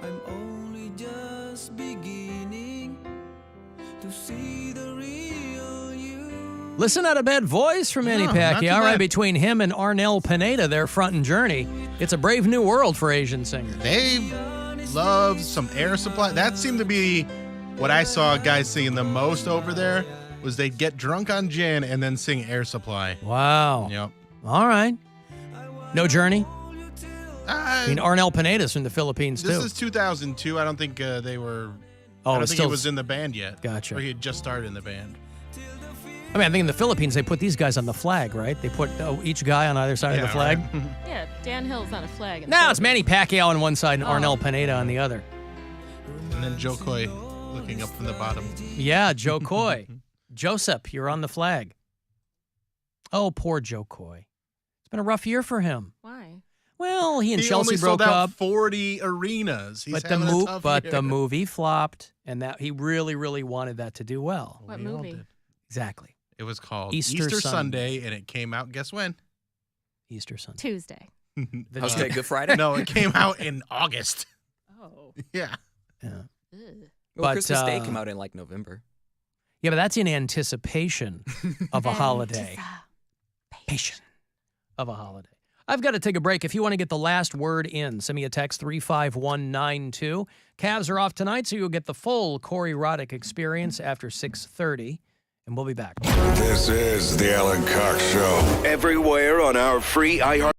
I'm only just beginning to see the real you.
Listen, not a bad voice from Manny
No, not too
Pacquiao. Right
bad.
between him and Arnel Pineda, their front and journey. It's a brave new world for Asian singers.
They love some Air Supply. That seemed to be what I saw guys singing the most over there. Was they'd get drunk on gin and then sing Air Supply.
Wow.
Yep.
All right. No Journey? I mean, Arnel Pineda's from the Philippines,
This
too.
is 2002. I don't think they were.
Oh,
I don't
it's
think
still-
he was in the band yet.
Gotcha.
Or he had just started in the band.
I mean, I think in the Philippines, they put these guys on the flag, right? They put each guy on either side of the flag.
Right.
Yeah, Dan Hill's on a flag.
No, it's Manny Pacquiao on one side and Arnel Pineda on the other.
And then Joe Coy looking up from the bottom.
Yeah, Joe Coy. Joseph, you're on the flag. Oh, poor Joe Coy. It's been a rough year for him.
Why?
Well, he and
He
Chelsea
only
broke
sold out
up.
40 arenas. He's
But the
having a tough year.
the movie flopped, and that he really, really wanted that to do well.
What
We all
movie?
did.
Exactly.
It was called
Easter
Sunday, and it came out, guess when?
Easter Sunday.
Tuesday.
Okay, Good Friday?
No, it came out in August.
Oh.
Yeah.
Yeah.
Well,
But,
Christmas Day came out in like November.
Yeah, but that's in anticipation of a holiday. Patient of a holiday. I've got to take a break. If you want to get the last word in, send me a text 35192. Cavs are off tonight, so you'll get the full Corey Roddick experience after 6:30, and we'll be back.
This is the Alan Cox Show.
Everywhere on our free iHeart